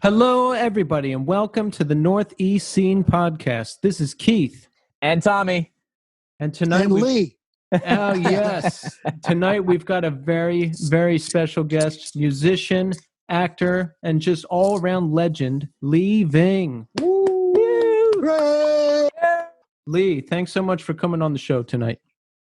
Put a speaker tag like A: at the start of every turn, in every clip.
A: Hello, everybody, and welcome to the Northeast Scene Podcast. This is Keith.
B: And Tommy.
A: And tonight
C: and Lee.
A: Oh, yes. Tonight we've got a very, very special guest, musician, actor, and just all-around legend, Lee Ving.
C: Woo!
A: Lee, thanks so much for coming on the show tonight.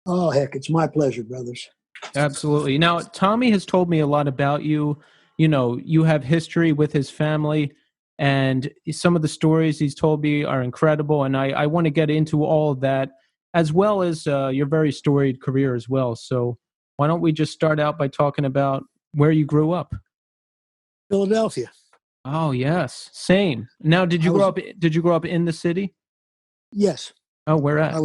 C: Oh, heck, it's my pleasure, brothers.
A: Absolutely. Now, Tommy has told me a lot about you. You know, you have history with his family, and some of the stories he's told me are incredible, and I want to get into all of that, as well as your very storied career as well. So why don't we just start out by talking about where you grew up?
C: Philadelphia.
A: Oh, yes. Same. Now, did you grow up in the city?
C: Yes.
A: Oh, where at?
C: I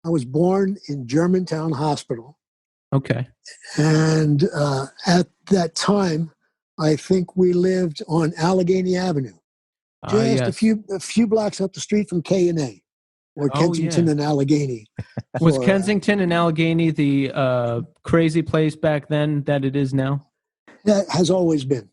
C: was born in Germantown Hospital.
A: Okay.
C: And at that time, I think we lived on Allegheny Avenue, just
A: yes.
C: a few blocks up the street from K&A, or Kensington and Allegheny.
A: Was Kensington and Allegheny the crazy place back then that it is now?
C: That has always been.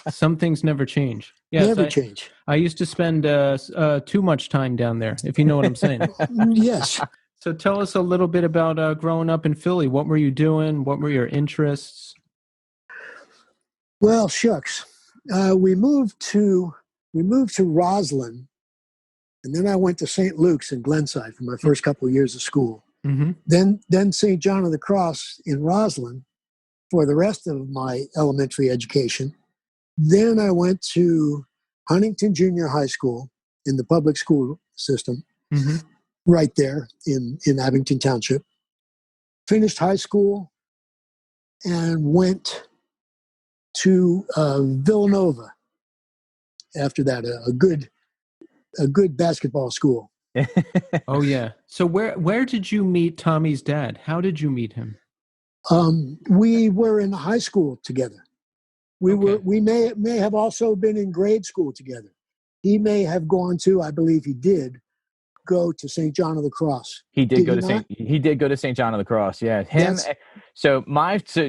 A: Some things never change. Yes,
C: never change.
A: I used to spend too much time down there, if you know what I'm saying.
C: Yes.
A: So tell us a little bit about growing up in Philly. What were you doing? What were your interests?
C: Well, shucks. We moved to Roslyn, and then I went to St. Luke's in Glenside for my first couple of years of school.
A: Mm-hmm.
C: Then St. John of the Cross in Roslyn for the rest of my elementary education. Then I went to Huntington Junior High School in the public school system, right there in Abington Township. Finished high school and went to Villanova after that, a good basketball school.
A: Oh, yeah. So where did you meet Tommy's dad? How did you meet him?
C: We were in high school together. We may have also been in grade school together. He may have gone to, I believe he did, go to St. John of the Cross.
B: He did go to St. John of the Cross. Yeah. So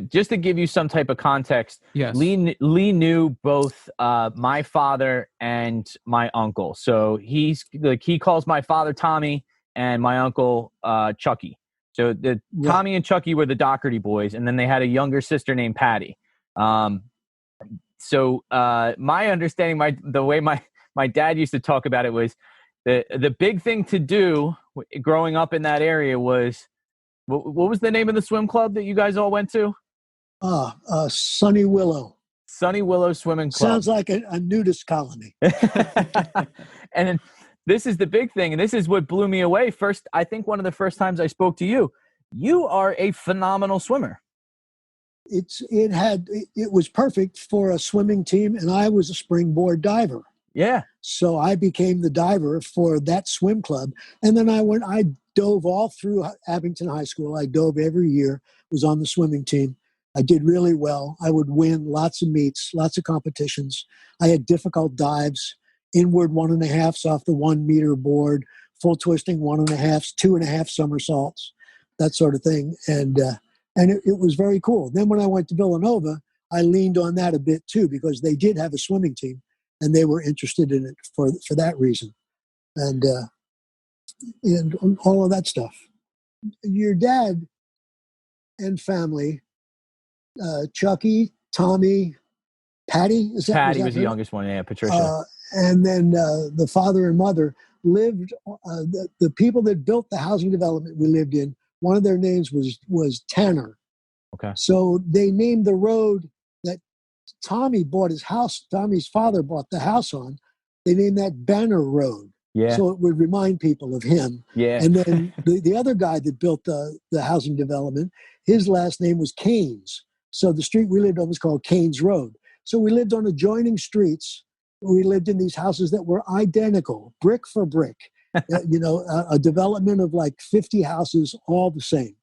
B: just to give you some type of context,
A: yes.
B: Lee knew both my father and my uncle. So he calls my father Tommy and my uncle Chucky. So Tommy and Chucky were the Doherty boys, and then they had a younger sister named Patty. So my understanding, the way my dad used to talk about it was the big thing to do growing up in that area was, what was the name of the swim club that you guys all went to?
C: Sunny Willow.
B: Sunny Willow Swimming Club.
C: Sounds like a nudist colony.
B: And then this is the big thing, and this is what blew me away. First, I think one of the first times I spoke to you, you are a phenomenal swimmer.
C: It was perfect for a swimming team, and I was a springboard diver.
B: Yeah.
C: So I became the diver for that swim club. And then I dove all through Abington High School. I dove every year, was on the swimming team. I did really well. I would win lots of meets, lots of competitions. I had difficult dives, inward 1.5s off the 1 meter board, full twisting 1.5s, 2.5 somersaults, that sort of thing. And it was very cool. Then when I went to Villanova, I leaned on that a bit too, because they did have a swimming team. And they were interested in it for that reason, and all of that stuff. Your dad and family, Chucky, Tommy, Patty.
B: Patty was the youngest one. Yeah, Patricia.
C: And then the father and mother lived. The people that built the housing development we lived in, one of their names was Tanner.
B: Okay.
C: So they named the road that Tommy bought his house. Tommy's father bought the house on. They named that Banner Road.
B: Yeah.
C: So it would remind people of him.
B: Yeah.
C: And then the other guy that built the housing development, his last name was Keynes. So the street we lived on was called Keynes Road. So we lived on adjoining streets. We lived in these houses that were identical, brick for brick. A development of like 50 houses, all the same.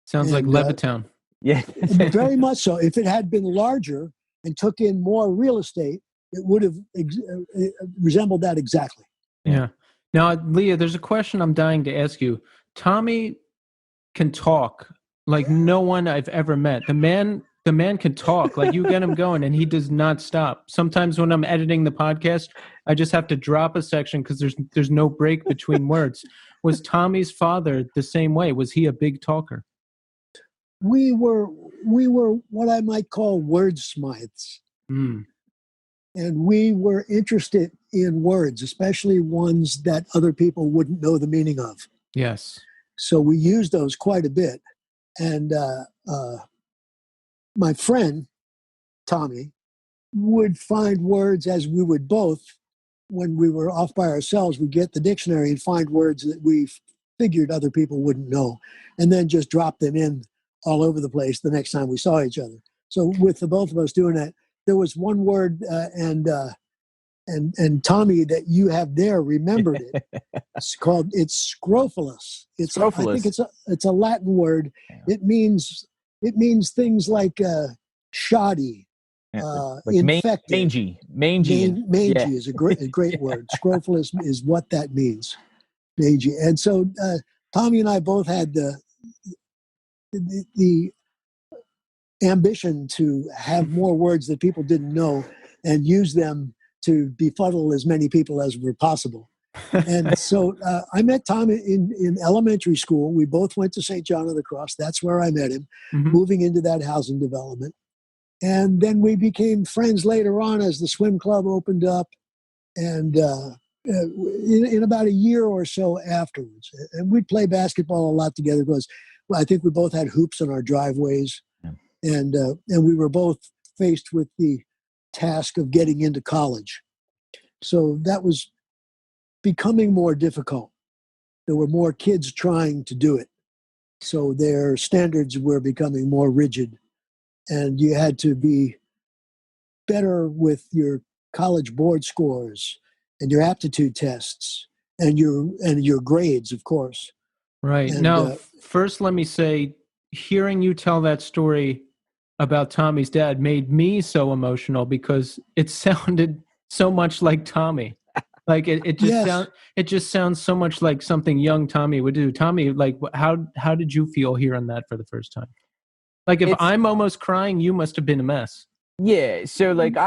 A: Sounds like Levittown.
B: Yeah.
C: Very much so. If it had been larger and took in more real estate, it would have resembled that exactly.
A: Yeah. Now, Leah, there's a question I'm dying to ask you. Tommy can talk like no one I've ever met. The man can talk. Like, you get him going and he does not stop. Sometimes when I'm editing the podcast, I just have to drop a section because there's no break between words. Was Tommy's father the same way? Was he a big talker?
C: We were what I might call wordsmiths.
A: Mm.
C: And we were interested in words, especially ones that other people wouldn't know the meaning of.
A: Yes.
C: So we used those quite a bit. And my friend, Tommy, would find words, as we would both, when we were off by ourselves, we'd get the dictionary and find words that we figured other people wouldn't know, and then just drop them in all over the place the next time we saw each other. So with the both of us doing that, there was one word, and Tommy, that you have there remembered it. It's scrofulous.
B: Scrofulous.
C: I think it's a Latin word. Yeah. It means things like shoddy,
B: like
C: infected.
B: Mangy
C: Yeah. Is a great word. Scrofulous is what that means. Mangy. And so Tommy and I both had the ambition to have more words that people didn't know and use them to befuddle as many people as were possible. And so I met Tom in elementary school. We both went to St. John of the Cross. That's where I met him, moving into that housing development. And then we became friends later on as the swim club opened up, and in about a year or so afterwards. And we'd play basketball a lot together because I think we both had hoops in our driveways. And we were both faced with the task of getting into college. So that was becoming more difficult. There were more kids trying to do it. So their standards were becoming more rigid. And you had to be better with your college board scores and your aptitude tests and your grades, of course.
A: Right.
C: And,
A: now, first, let me say, hearing you tell that story about Tommy's dad made me so emotional because it sounded so much like Tommy. Like it just sounds so much like something young Tommy would do. Tommy, like how did you feel hearing that for the first time? Like if I'm almost crying, you must have been a mess.
B: Yeah, so like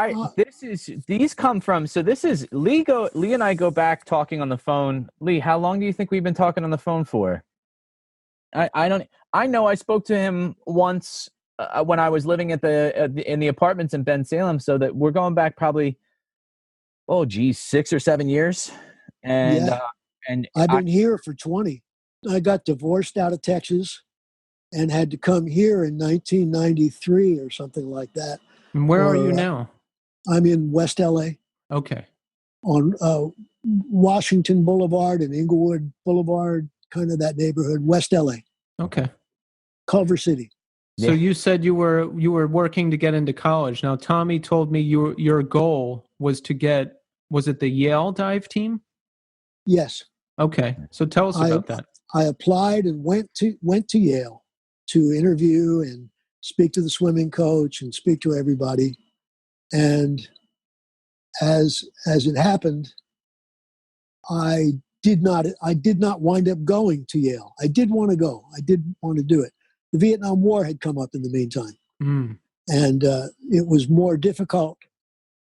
B: these come from, so this is Lee and I go back talking on the phone. Lee, how long do you think we've been talking on the phone for? I know I spoke to him once when I was living in the apartments in Ben Salem, so that we're going back probably 6 or 7 years. And and
C: I've been here for 20. I got divorced out of Texas and had to come here in 1993 or something like that.
A: And where are you now?
C: I'm in West LA.
A: Okay.
C: On Washington Boulevard and Inglewood Boulevard, kind of that neighborhood, West LA.
A: Okay.
C: Culver City.
A: So you said you were working to get into college. Now, Tommy told me your goal was to was it the Yale dive team?
C: Yes.
A: Okay. So tell us about that.
C: I applied and went to Yale to interview and speak to the swimming coach and speak to everybody. And as it happened, I did not wind up going to Yale. I did want to go. I did want to do it. The Vietnam War had come up in the meantime. And it was more difficult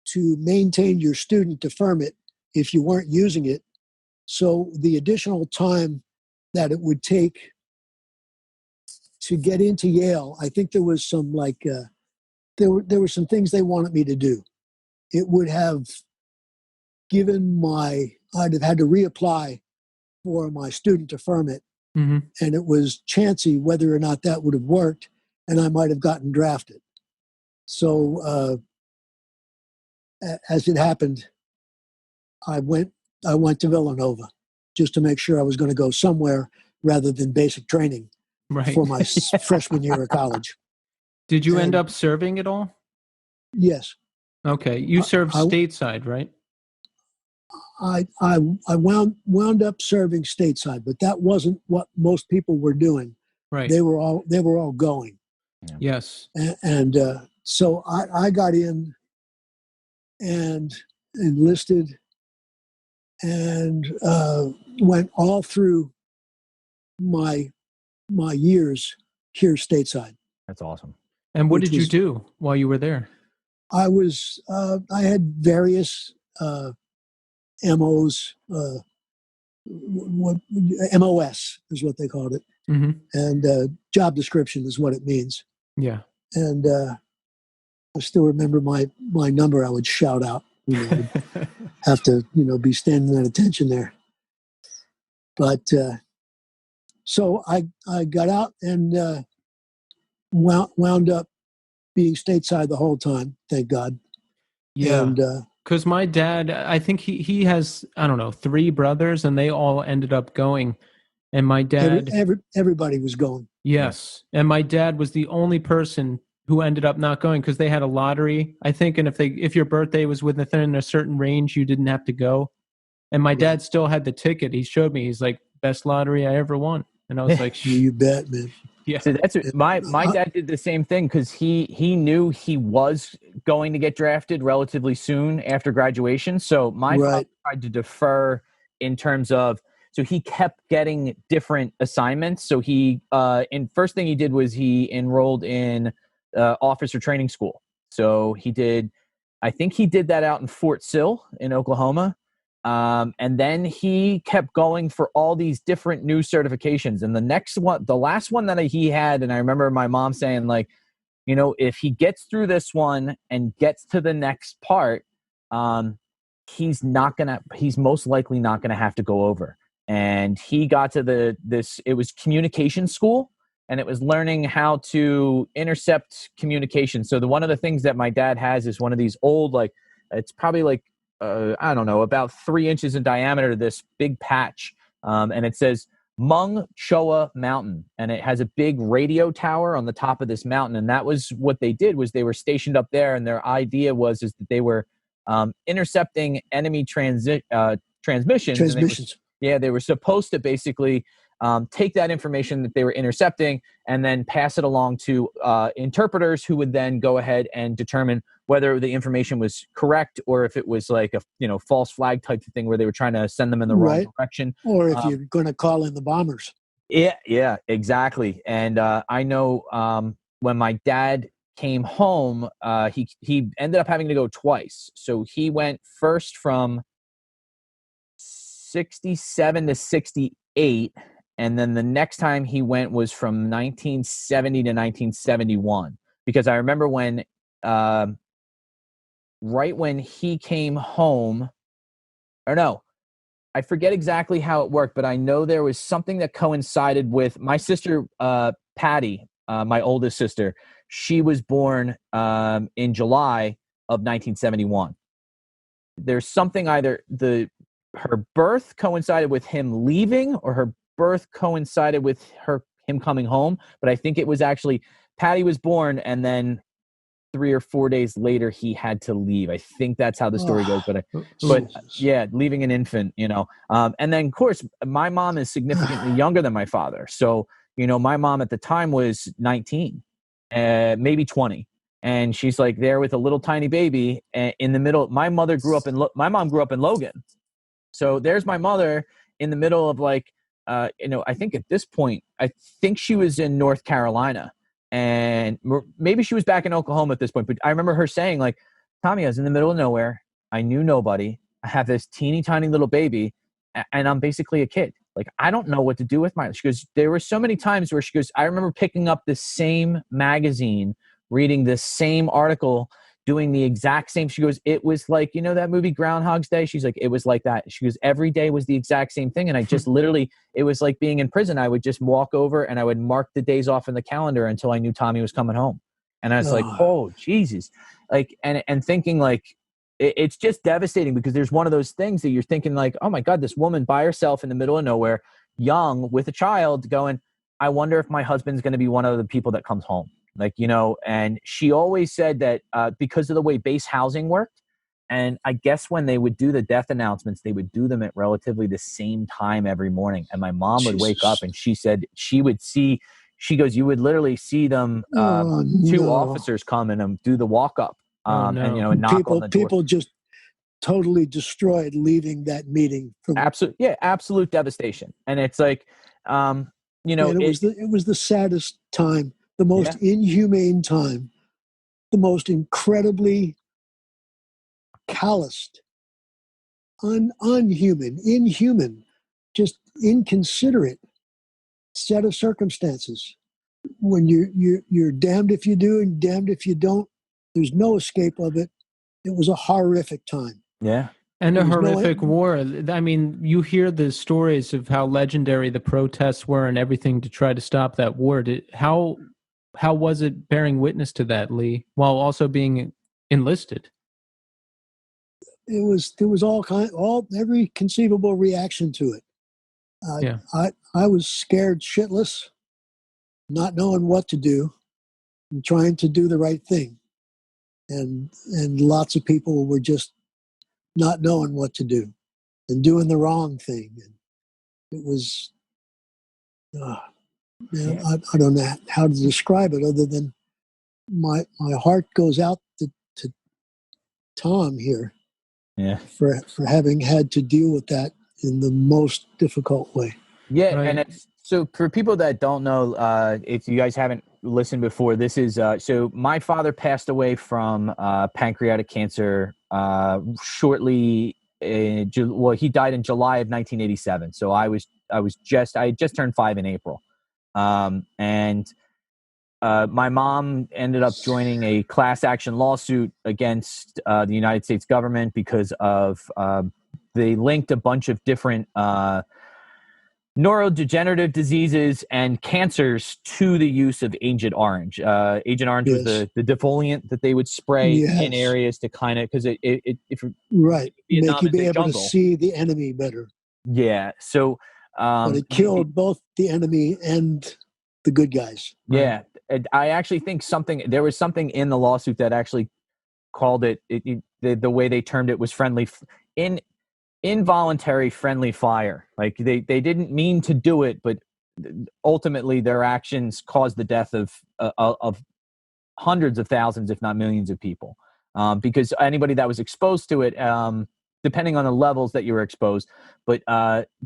C: to maintain your student deferment if you weren't using it. So the additional time that it would take to get into Yale, I think there was some there were some things they wanted me to do. It would have given I'd have had to reapply for my student deferment. And it was chancy whether or not that would have worked, and I might have gotten drafted. So as it happened, I went to Villanova just to make sure I was going to go somewhere rather than basic training for my freshman year of college.
A: Did you end up serving at all?
C: Yes.
A: Okay. You served stateside, right?
C: I wound up serving stateside, but that wasn't what most people were doing.
A: Right.
C: They were all going.
A: Yes.
C: And so I got in and enlisted and went all through my years here stateside.
B: That's awesome.
A: And what did you do while you were there?
C: I had various MOs, MOS is what they called it.
A: Mm-hmm.
C: And job description is what it means.
A: Yeah.
C: And I still remember my number I would shout out. Have to, be standing at attention there. But so I got out and wound up being stateside the whole time, thank God.
A: Yeah. Because my dad, I think he has, I don't know, 3 brothers, and they all ended up going. And my dad...
C: everybody was going.
A: Yes. And my dad was the only person who ended up not going because they had a lottery, I think. And if your birthday was within a certain range, you didn't have to go. And my dad still had the ticket. He showed me. He's like, best lottery I ever won. And I was like,
C: you bet, man.
B: Yeah. So that's my dad did the same thing because he knew he was going to get drafted relatively soon after graduation. So my father tried to defer in terms of, so he kept getting different assignments. So first thing he did was he enrolled in officer training school. So I think he did that out in Fort Sill in Oklahoma. And then he kept going for all these different new certifications. And the last one that he had, and I remember my mom saying, like, if he gets through this one and gets to the next part, he's most likely not gonna have to go over. And he got to it was communication school, and it was learning how to intercept communication. So one of the things that my dad has is one of these old, like, it's probably like, I don't know, about 3 inches in diameter, this big patch. And it says Mung Choa Mountain. And it has a big radio tower on the top of this mountain. And that was what they did, was they were stationed up there. And their idea was that they were intercepting enemy transmissions. They were supposed to basically take that information that they were intercepting and then pass it along to interpreters who would then go ahead and determine whether the information was correct or if it was like a false flag type of thing where they were trying to send them in the wrong direction.
C: Or if you're going to call in the bombers.
B: Yeah, exactly. And I know when my dad came home, he ended up having to go twice. So he went first from 67 to 68. And then the next time he went was from 1970 to 1971. Because I remember when, right when he came home, or no, I forget exactly how it worked, but I know there was something that coincided with my sister, Patty, my oldest sister. She was born in July of 1971. There's something either her birth coincided with him leaving or her birth coincided with him coming home. But I think it was actually Patty was born and then 3 or 4 days later he had to leave. I think that's how the story goes. But yeah, leaving an infant, and then of course my mom is significantly younger than my father. So, my mom at the time was 19, maybe 20. And she's like there with a little tiny baby in the middle. My mom grew up in Logan. So there's my mother in the middle of I think at this point, I think she was in North Carolina and maybe she was back in Oklahoma at this point. But I remember her saying like, Tommy, I was in the middle of nowhere. I knew nobody. I have this teeny tiny little baby and I'm basically a kid. Like, I don't know what to do with she goes, there were so many times where she goes, I remember picking up the same magazine, reading the same article, doing the exact same. She goes, it was like, that movie Groundhog's Day? She's like, it was like that. She goes, every day was the exact same thing. And I just literally, it was like being in prison. I would just walk over and I would mark the days off in the calendar until I knew Tommy was coming home. And I was like, oh, Jesus. Like, and thinking like, it's just devastating because there's one of those things that you're thinking like, oh my God, this woman by herself in the middle of nowhere, young with a child going, I wonder if my husband's going to be one of the people that comes home. Like, and she always said that because of the way base housing worked, And I guess when they would do the death announcements, they would do them at relatively the same time every morning. And my mom would wake up and she said she would see, she goes, you would literally see them, two officers come and do the walk up, and, and knock on the door.
C: People just totally destroyed leaving that meeting.
B: Absolute devastation. And it's like, and
C: it was the saddest time, the most inhumane time, the most incredibly calloused, inhuman, just inconsiderate set of circumstances. When you're damned if you do and damned if you don't. There's no escape of it. It was a horrific time.
B: Yeah.
A: And a horrific war. I mean, you hear the stories of how legendary the protests were and everything to try to stop that war. How was it bearing witness to that, Lee, while also being enlisted?
C: There was every conceivable reaction to it. I was scared shitless, not knowing what to do, and trying to do the right thing, and lots of people were just not knowing what to do and doing the wrong thing. And it was, I don't know how to describe it other than my heart goes out to Tom here.
B: Yeah.
C: For having had to deal with that in the most difficult way.
B: Yeah, right. And so for people that don't know, if you guys haven't listened before, this is so my father passed away from pancreatic cancer shortly. He died in July of 1987. So I had just turned 5 in April, and my mom ended up joining a class action lawsuit against the United States government because of they linked a bunch of different neurodegenerative diseases and cancers to the use of Agent Orange. Agent Orange was the defoliant that they would spray in areas to kind of, because make
C: you be able to see the enemy better.
B: Yeah, so
C: but it killed both the enemy and the good guys.
B: Yeah, I actually think there was something in the lawsuit that actually called it the way they termed it was involuntary friendly fire. Like they didn't mean to do it, but ultimately their actions caused the death of hundreds of thousands, if not millions of people. Because anybody that was exposed to it, depending on the levels that you were exposed, but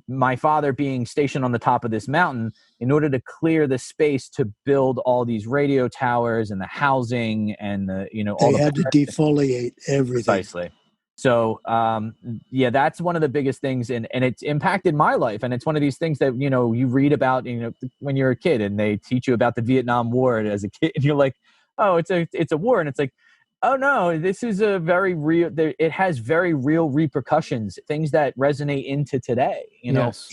B: my father being stationed on the top of this mountain, in order to clear the space to build all these radio towers and the housing and
C: they had to defoliate everything.
B: Precisely. So, that's one of the biggest things, and it's impacted my life. And it's one of these things that, you read about, when you're a kid and they teach you about the Vietnam War as a kid, and you're like, oh, it's a war. And it's like, oh no, this is a very real, it has very real repercussions, things that resonate into today,
A: Yes.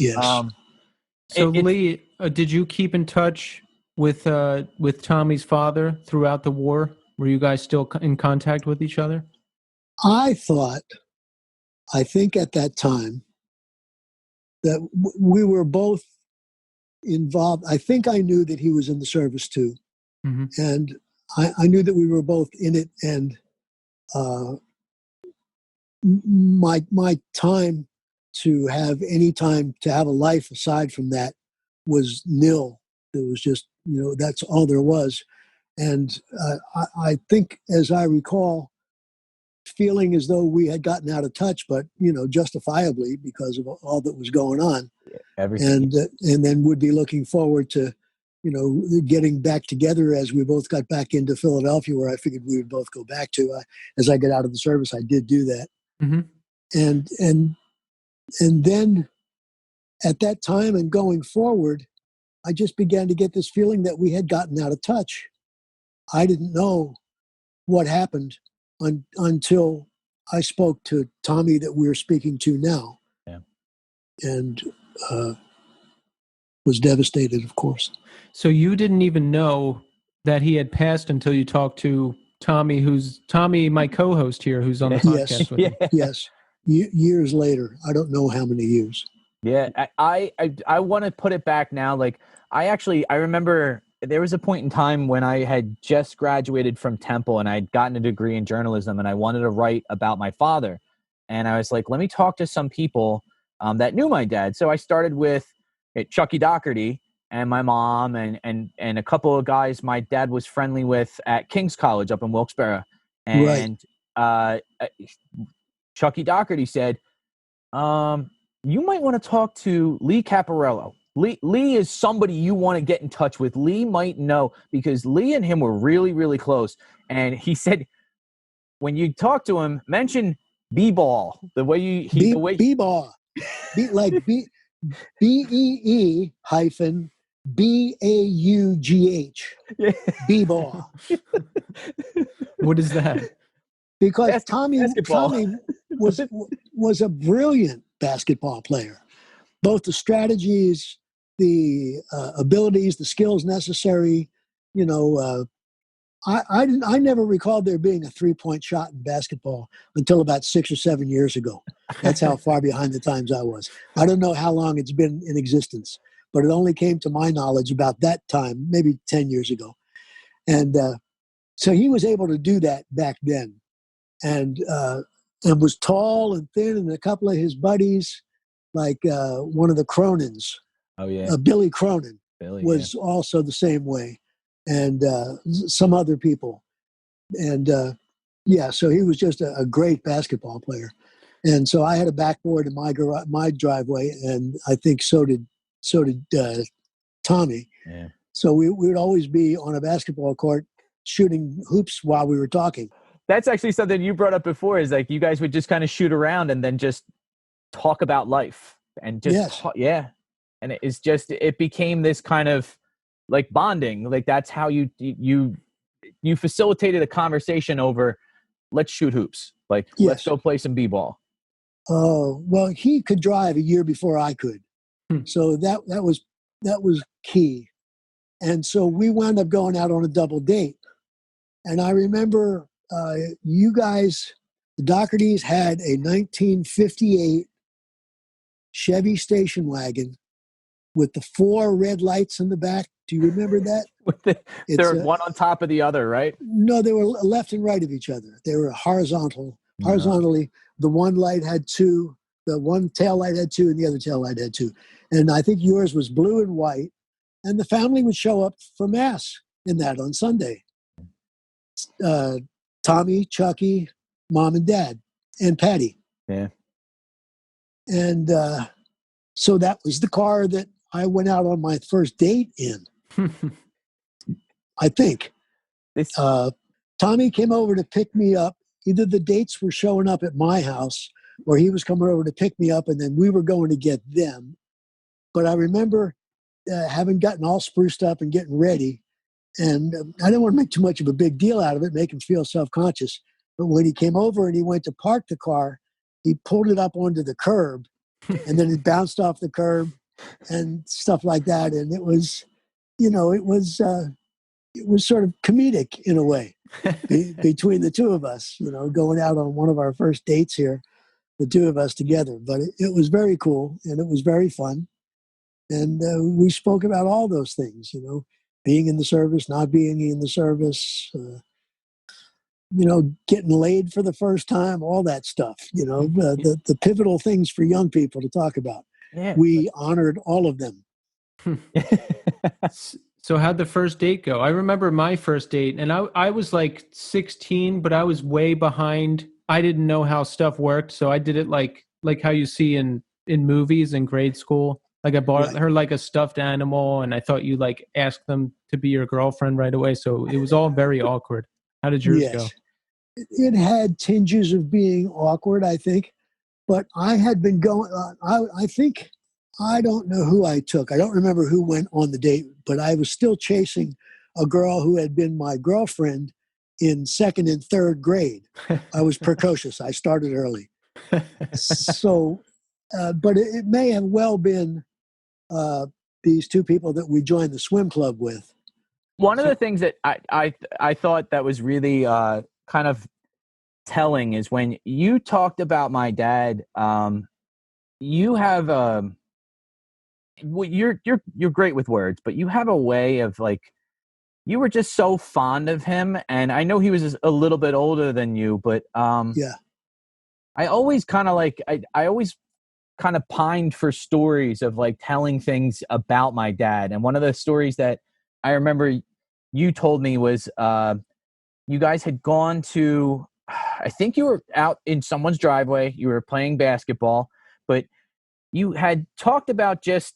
C: So
A: Lee, did you keep in touch with Tommy's father throughout the war? Were you guys still in contact with each other?
C: I think at that time that we were both involved. I think I knew that he was in the service too.
A: Mm-hmm.
C: And I knew that we were both in it. And my time to have a life aside from that was nil. It was just, that's all there was. And I think, as I recall, feeling as though we had gotten out of touch, but justifiably because of all that was going on, and then would be looking forward to getting back together as we both got back into Philadelphia, where I figured we would both go back to. As I got out of the service, I did do that, and then at that time and going forward, I just began to get this feeling that we had gotten out of touch. I didn't know what happened until I spoke to Tommy that we're speaking to now, and was devastated, of course.
A: So you didn't even know that he had passed until you talked to Tommy, my co-host here, who's on the podcast with me.
C: Yes, years later. I don't know how many years.
B: Yeah, I want to put it back now. Like I remember there was a point in time when I had just graduated from Temple and I'd gotten a degree in journalism and I wanted to write about my father. And I was like, let me talk to some people that knew my dad. So I started with Chucky Doherty and my mom and a couple of guys my dad was friendly with at King's College up in Wilkes-Barre. And Chucky Doherty said, you might want to talk to Lee Caparello. Lee is somebody you want to get in touch with. Lee might know, because Lee and him were really, really close. And he said, when you talk to him, mention B-ball. The way you
C: B-ball. B-E-E hyphen B-A-U-G-H. B-ball.
A: What is that?
C: Because Tommy was a brilliant basketball player. Both the strategies, the abilities, the skills necessary. You know, I never recalled there being a 3-point shot in basketball until about 6 or 7 years ago. That's how far behind the times I was. I don't know how long it's been in existence, but it only came to my knowledge about that time, maybe 10 years ago. And so he was able to do that back then. And was tall and thin, and a couple of his buddies, like one of the Cronins.
B: Oh, yeah.
C: Billy Cronin was also the same way, and some other people. And, so he was just a great basketball player. And so I had a backboard in my driveway, and I think so did Tommy.
B: Yeah.
C: So we would always be on a basketball court shooting hoops while we were talking.
B: That's actually something you brought up before, is like you guys would just kind of shoot around and then just talk about life and just, And it became this kind of like bonding. Like that's how you facilitated a conversation over, let's shoot hoops. Like, let's go play some b-ball.
C: Oh, well, he could drive a year before I could. So that was key. And so we wound up going out on a double date. And I remember you guys, the Dohertys, had a 1958 Chevy station wagon with the 4 red lights in the back. Do you remember that?
B: They're one on top of the other, right?
C: No, they were left and right of each other. They were horizontally. The one light had 2, the one tail light had 2, and the other tail light had 2. And I think yours was blue and white. And the family would show up for Mass in that on Sunday. Tommy, Chucky, Mom and Dad, and Patty.
B: Yeah.
C: And so that was the car that I went out on my first date in. I think. Tommy came over to pick me up. Either the dates were showing up at my house or he was coming over to pick me up, and then we were going to get them. But I remember having gotten all spruced up and getting ready. And I didn't want to make too much of a big deal out of it, make him feel self-conscious. But when he came over and he went to park the car, he pulled it up onto the curb, and then it bounced off the curb and stuff like that. And it was, it was sort of comedic in a way between the two of us, going out on one of our first dates here, the two of us together. But it was very cool, and it was very fun. And we spoke about all those things, being in the service, not being in the service, getting laid for the first time, all that stuff, the pivotal things for young people to talk about. Yeah. We honored all of them.
A: So how'd the first date go? I remember my first date, and I was like 16, but I was way behind. I didn't know how stuff worked, so I did it like how you see in movies in grade school. Like I bought her like a stuffed animal, and I thought you like asked them to be your girlfriend right away. So it was all very awkward. How did yours go?
C: It had tinges of being awkward, I think. But I had been going, I think, I don't know who I took. I don't remember who went on the date, but I was still chasing a girl who had been my girlfriend in 2nd and 3rd grade. I was precocious. I started early. So, but it may have well been these two people that we joined the swim club with.
B: One of the things that I thought that was really kind of telling is when you talked about my dad. You have you're great with words, but you have a way of like you were just so fond of him, and I know he was a little bit older than you, but
C: Yeah.
B: I always kind of like I always kind of pined for stories of like telling things about my dad. And one of the stories that I remember you told me was you guys had gone to, I think you were out in someone's driveway, you were playing basketball, but you had talked about just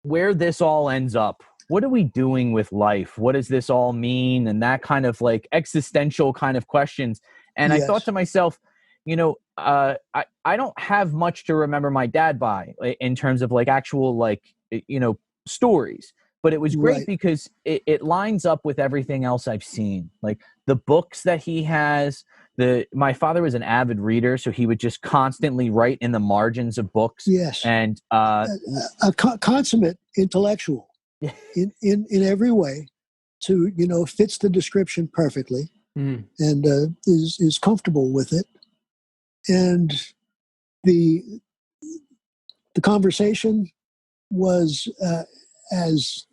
B: where this all ends up. What are we doing with life? What does this all mean? And that kind of like existential kind of questions. And I thought
C: Yes.
B: to myself, I don't have much to remember my dad by in terms of like actual like, stories. But it was great
C: Right.
B: because it lines up with everything else I've seen. Like the books that he has, my father was an avid reader, so he would just constantly write in the margins of books.
C: Yes.
B: And
C: A consummate intellectual in every way, fits the description perfectly, and is comfortable with it. And the conversation was as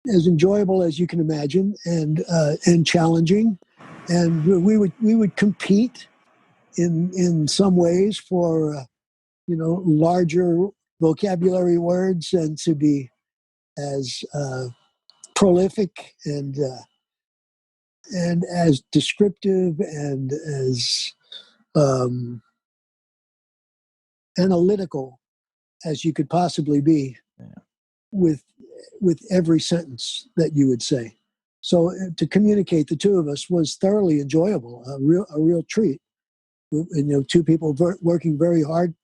C: enjoyable as you can imagine, and challenging. And we would compete in some ways for larger vocabulary words, and to be as prolific and as descriptive and as um, analytical as you could possibly be with every sentence that you would say. So to communicate the two of us was thoroughly enjoyable, a real treat. Two people working very hard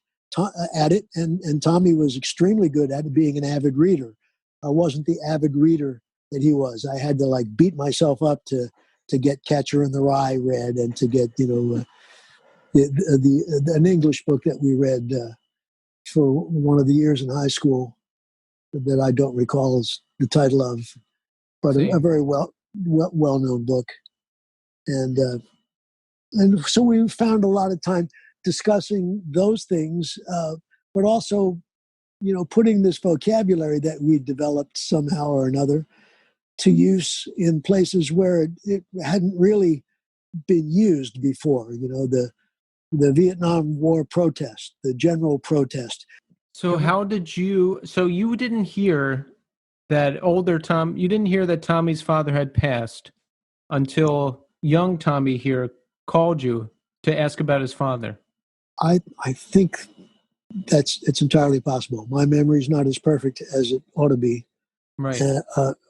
C: at it, and Tommy was extremely good at it, being an avid reader. I wasn't the avid reader that he was. I had to like beat myself up to get Catcher in the Rye read, and to get an English book that we read for one of the years in high school that I don't recall is the title of, but a very well known book. And so we found a lot of time discussing those things, but also, putting this vocabulary that we developed somehow or another to use in places where it hadn't really been used before. The Vietnam War protest, the general protest.
A: So so you didn't hear that you didn't hear that Tommy's father had passed until young Tommy here called you to ask about his father.
C: I think it's entirely possible. My memory's not as perfect as it ought to be.
A: Right.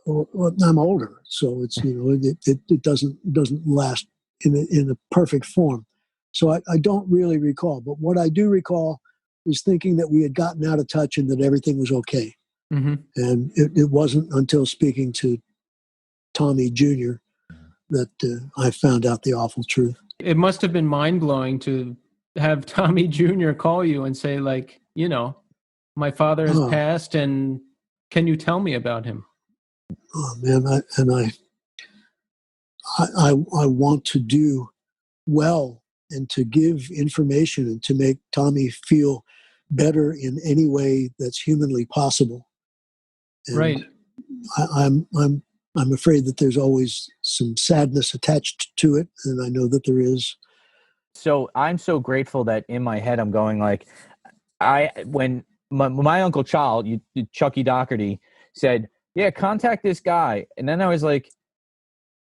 C: Well, I'm older, so it's it doesn't last in a perfect form. So I don't really recall. But what I do recall is thinking that we had gotten out of touch and that everything was okay.
A: Mm-hmm.
C: And it wasn't until speaking to Tommy Jr. that I found out the awful truth.
A: It must have been mind-blowing to have Tommy Jr. call you and say, like, my father has passed, and can you tell me about him?
C: Oh man, I want to do well and to give information and to make Tommy feel better in any way that's humanly possible. And
A: right.
C: I'm afraid that there's always some sadness attached to it, and I know that there is.
B: So I'm so grateful that in my head I'm going like, when my uncle Chucky Doherty said, yeah, contact this guy. And then I was like,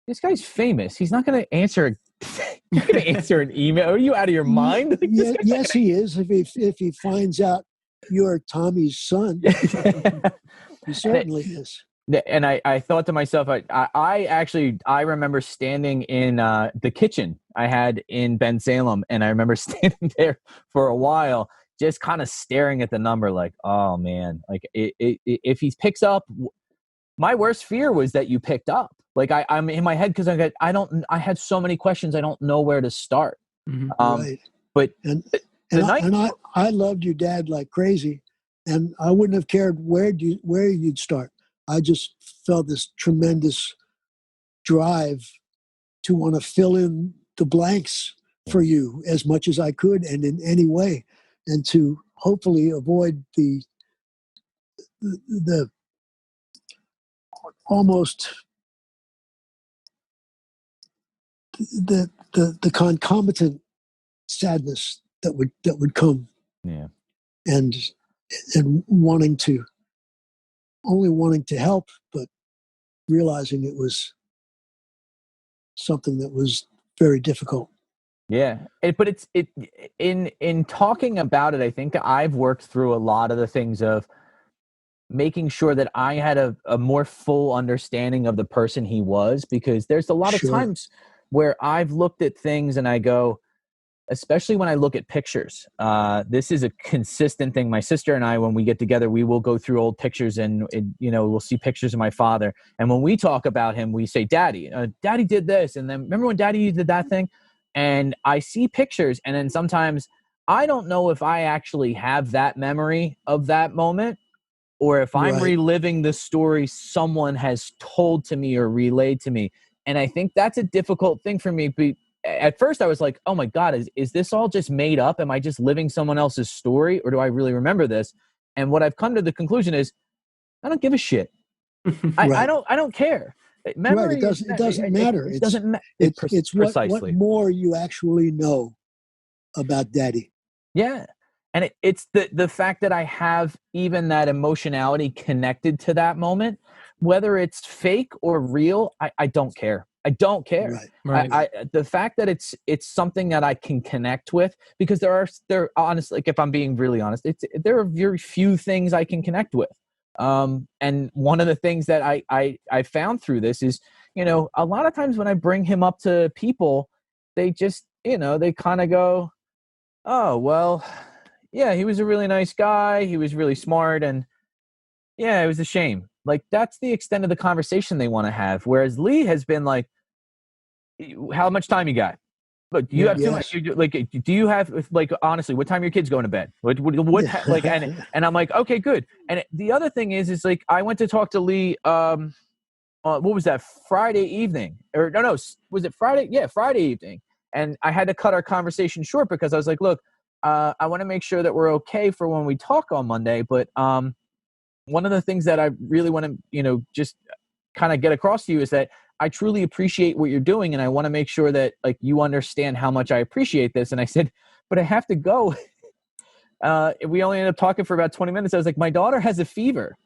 B: this guy's famous. He's not going to answer. He's going to answer an email. Are you out of your mind? Like,
C: yes, he is. If he finds out you're Tommy's son, he certainly is.
B: And I thought to myself, I remember standing in the kitchen I had in Ben Salem, and I remember standing there for a while, just kind of staring at the number, like, oh man, like if he picks up, my worst fear was that you picked up. Like I'm in my head because I had so many questions, I don't know where to start.
C: Mm-hmm. Right.
B: But
C: I loved your dad like crazy, and I wouldn't have cared where you'd start. I just felt this tremendous drive to want to fill in the blanks for you as much as I could and in any way, and to hopefully avoid the almost the concomitant sadness that would come,
B: Yeah.
C: and wanting to help, but realizing it was something that was very difficult.
B: Yeah, but in talking about it, I think I've worked through a lot of the things of making sure that I had a more full understanding of the person he was, because there's a lot of
C: Sure.
B: times where I've looked at things and I go, especially when I look at pictures. This is a consistent thing. My sister and I, when we get together, we will go through old pictures and we'll see pictures of my father. And when we talk about him, we say, Daddy, Daddy did this. And then remember when Daddy did that thing? And I see pictures, and then sometimes I don't know if I actually have that memory of that moment, or if I'm
C: Right.
B: reliving the story someone has told to me or relayed to me. And I think that's a difficult thing for me. But at first I was like, oh my God, is this all just made up? Am I just living someone else's story, or do I really remember this? And what I've come to the conclusion is, I don't give a shit.
C: Right.
B: I don't care.
C: Right.
B: Memory
C: It doesn't matter.
B: It doesn't matter.
C: It's what
B: Precisely.
C: more you actually know about Daddy.
B: Yeah. And it's the fact that I have even that emotionality connected to that moment, whether it's fake or real, I don't care. I don't care.
C: Right.
B: The fact that it's something that I can connect with, because there honestly, like, if I'm being really honest, there are very few things I can connect with. And one of the things that I found through this is, a lot of times when I bring him up to people, they just, they kind of go, oh, well, yeah, he was a really nice guy. He was really smart. And yeah, it was a shame. Like, that's the extent of the conversation they want to have. Whereas Lee has been like, how much time you got? Look, do you have too much? Like, do you have, like, honestly, what time your kids going to bed? Like, and I'm like, okay, good. And the other thing is like, I went to talk to Lee, what was that, Friday evening? Or no, was it Friday? Yeah, Friday evening. And I had to cut our conversation short because I was like, look, I want to make sure that we're okay for when we talk on Monday. But one of the things that I really want to, just kind of get across to you is that I truly appreciate what you're doing. And I want to make sure that, like, you understand how much I appreciate this. And I said, but I have to go. We only ended up talking for about 20 minutes. I was like, my daughter has a fever.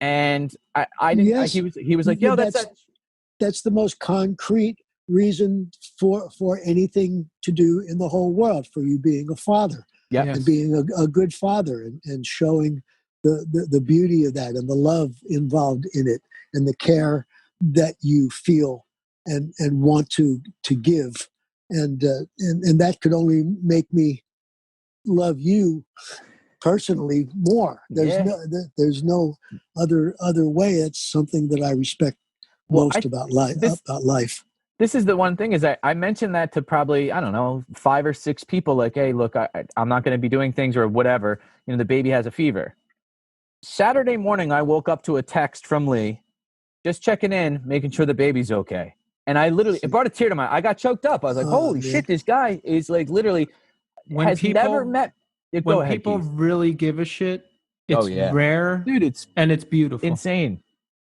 B: And I didn't,
C: Yes.
B: he was like, yo,
C: that's the most concrete reason for anything to do in the whole world, for you being a father.
B: Yeah.
C: And being a good father, and showing the beauty of that, and the love involved in it, and the care that you feel and want to give, and that could only make me love you personally more. There's no other way. It's something that I respect most about life.
B: This is the one thing, is that I mentioned that to probably, I don't know, 5 or 6 people, like, hey, look, I'm not going to be doing things or whatever. The baby has a fever. Saturday morning, I woke up to a text from Lee, just checking in, making sure the baby's okay. And it brought a tear to my, I got choked up. I was like, holy shit, this guy is, like, literally never met.
A: When people really give a shit, it's rare,
B: dude,
A: and it's beautiful.
B: Insane.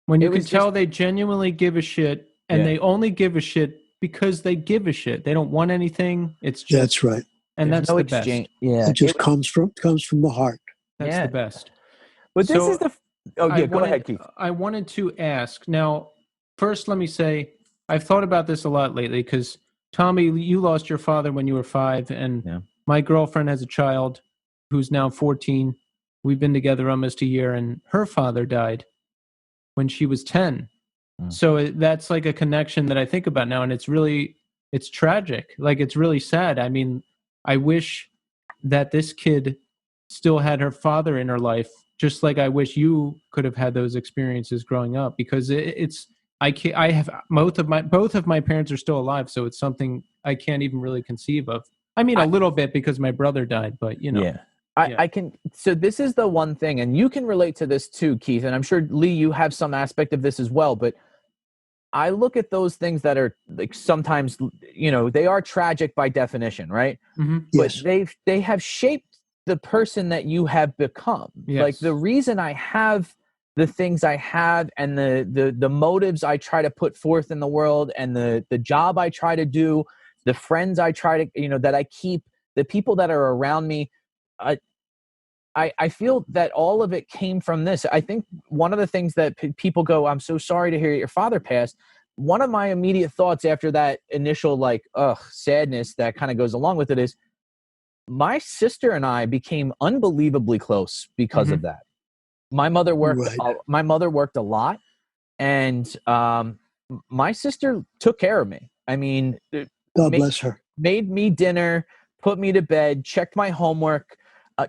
A: When you can tell they genuinely give a shit, and they only give a shit because they give a shit. They don't want anything. It's just,
C: that's right.
A: And that's the best.
C: Yeah. It just comes from the heart.
A: That's the best.
B: But this is the go ahead, Keith.
A: I wanted to ask. Now, first let me say, I've thought about this a lot lately, because Tommy, you lost your father when you were 5, and my girlfriend has a child who's now 14. We've been together almost a year, and her father died when she was 10. So that's like a connection that I think about now, and it's tragic. Like, it's really sad. I mean, I wish that this kid still had her father in her life, just like I wish you could have had those experiences growing up, because I have both of my parents are still alive, so it's something I can't even really conceive of. I mean, a little bit, because my brother died, but
B: I can. So this is the one thing, and you can relate to this too, Keith, and I'm sure, Lee, you have some aspect of this as well, but I look at those things that are, like, sometimes, they are tragic by definition, right?
A: Mm-hmm.
C: Yes.
B: But they have shaped the person that you have become.
A: Yes.
B: Like, the reason I have the things I have and the motives I try to put forth in the world, and the job I try to do, the friends I try to, that I keep, the people that are around me, I feel that all of it came from this. I think one of the things that people go, I'm so sorry to hear your father passed. One of my immediate thoughts after that initial sadness that kind of goes along with it is, my sister and I became unbelievably close because of that. My mother worked.
C: Right.
B: My mother worked a lot, and my sister took care of me. I mean,
C: God bless her.
B: Made me dinner, put me to bed, checked my homework,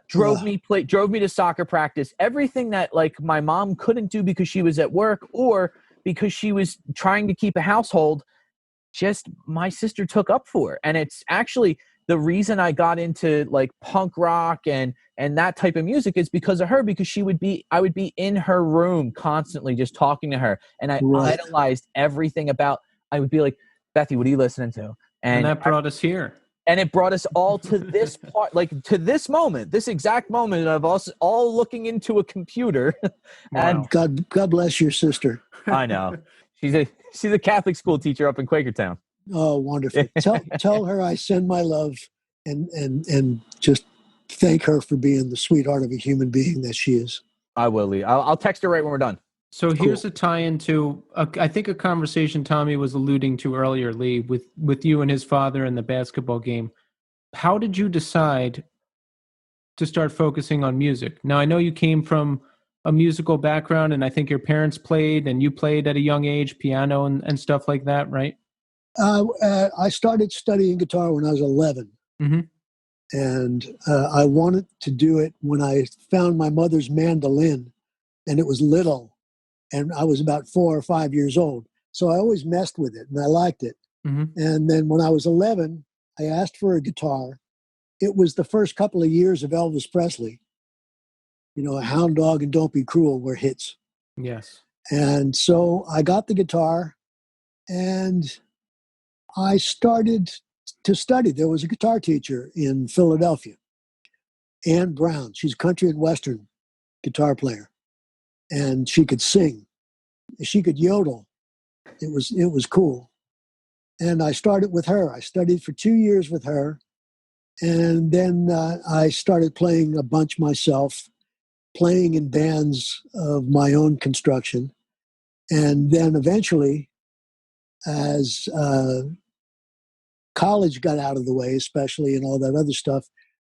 B: drove me to soccer practice. Everything that my mom couldn't do because she was at work or because she was trying to keep a household, just my sister took up for. And it's actually the reason I got into punk rock and that type of music is because of her, because I would be in her room constantly just talking to her. And I idolized everything about, I would be like, Bethy, what are you listening to?
A: And that brought us here.
B: And it brought us all to this part, to this moment, this exact moment of us all looking into a computer.
C: And God bless your sister.
B: I know. She's a Catholic school teacher up in Quakertown.
C: Oh, wonderful. Tell her I send my love and just thank her for being the sweetheart of a human being that she is.
B: I will, Lee. I'll text her right when we're done.
A: So here's a tie-in to, I think, a conversation Tommy was alluding to earlier, Lee, with you and his father in the basketball game. How did you decide to start focusing on music? Now, I know you came from a musical background, and I think your parents played, and you played at a young age, piano and stuff like that, right?
C: I started studying guitar when I was 11.
A: Mm-hmm.
C: And I wanted to do it when I found my mother's mandolin, and it was little, and I was about 4 or 5 years old. So I always messed with it, and I liked it.
A: Mm-hmm.
C: And then when I was 11, I asked for a guitar. It was the first couple of years of Elvis Presley. A Hound Dog and Don't Be Cruel were hits.
A: Yes.
C: And so I got the guitar, and I started to study. There was a guitar teacher in Philadelphia, Ann Brown. She's a country and western guitar player, and she could sing. She could yodel. It was cool. And I started with her. I studied for 2 years with her, and then I started playing a bunch myself, playing in bands of my own construction. And then eventually, as college got out of the way, especially, and all that other stuff,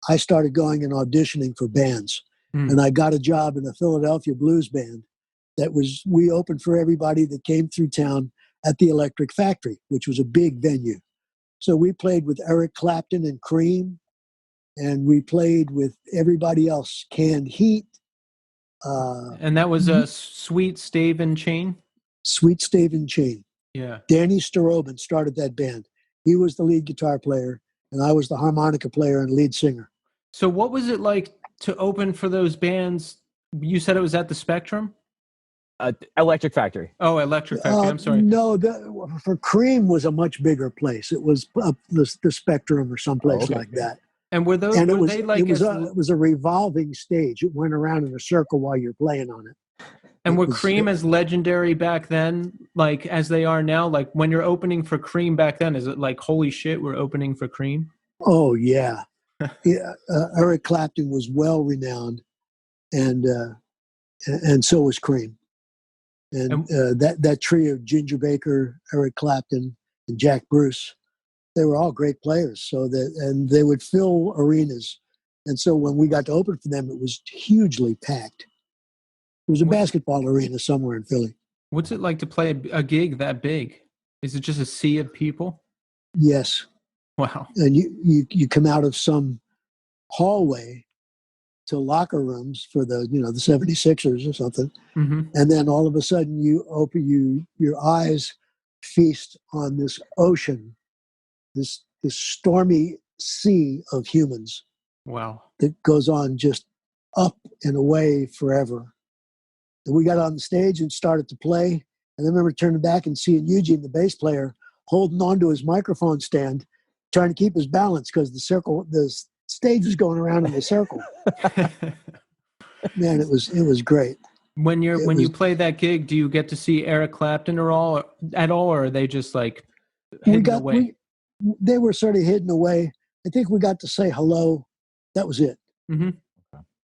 C: I started going and auditioning for bands. And I got a job in a Philadelphia blues band we opened for everybody that came through town at the Electric Factory, which was a big venue. So we played with Eric Clapton and Cream, and we played with everybody else, Canned Heat.
A: And that was a Sweet Stave and Chain?
C: Sweet Stave and Chain.
A: Yeah.
C: Danny Starobin started that band. He was the lead guitar player, and I was the harmonica player and lead singer.
A: So what was it like to open for those bands? You said it was at the Spectrum?
B: Electric Factory.
A: Oh, Electric Factory. I'm sorry.
C: No, for Cream was a much bigger place. It was the Spectrum or someplace like that.
A: And were those?
C: And
A: it
C: was a revolving stage. It went around in a circle while you're playing on it.
A: And were Cream as legendary back then, like as they are now? Like when you're opening for Cream back then, is it like, holy shit, we're opening for Cream?
C: Oh yeah, yeah. Eric Clapton was well renowned, and so was Cream. And that trio, Ginger Baker, Eric Clapton, and Jack Bruce, they were all great players. And they would fill arenas. And so when we got to open for them, it was hugely packed. It was a basketball arena somewhere in Philly.
A: What's it like to play a gig that big? Is it just a sea of people?
C: Yes.
A: Wow.
C: And you come out of some hallway to locker rooms for the 76ers or something.
A: Mm-hmm.
C: And then all of a sudden your eyes feast on this ocean, this stormy sea of humans.
A: Wow.
C: That goes on just up and away forever. And we got on the stage and started to play. And I remember turning back and seeing Eugene, the bass player, holding onto his microphone stand, trying to keep his balance because the stage was going around in a circle. Man, it was great.
A: When you play that gig, do you get to see Eric Clapton at all, or are they just like hidden away?
C: They were sort of hidden away. I think we got to say hello. That was it.
A: Mm-hmm.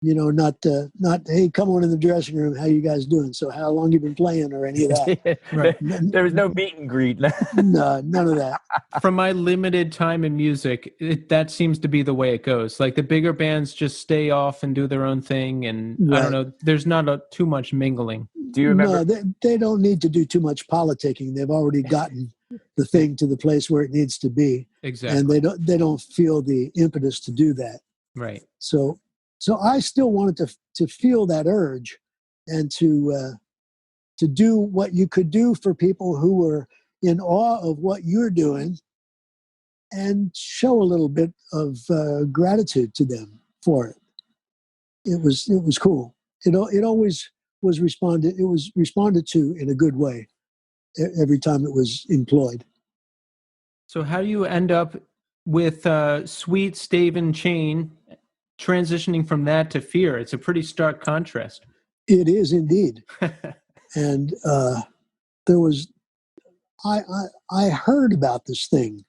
C: Not hey, come on in the dressing room. How you guys doing? So how long you been playing or any of that?
A: Right.
B: There was no meet and greet.
C: No, none of that.
A: From my limited time in music, that seems to be the way it goes. Like the bigger bands just stay off and do their own thing, and I don't know. There's not too much mingling.
B: Do you remember?
C: No, they don't need to do too much politicking. They've already gotten the thing to the place where it needs to be.
A: Exactly.
C: And they don't feel the impetus to do that.
A: Right.
C: So I still wanted to feel that urge and to do what you could do for people who were in awe of what you're doing and show a little bit of gratitude to them for it. It was cool. It always was responded to in a good way every time it was employed.
A: So how do you end up with Sweet Stave and Chain, transitioning from that to Fear? It's a pretty stark contrast.
C: It is indeed. And there was, I heard about this thing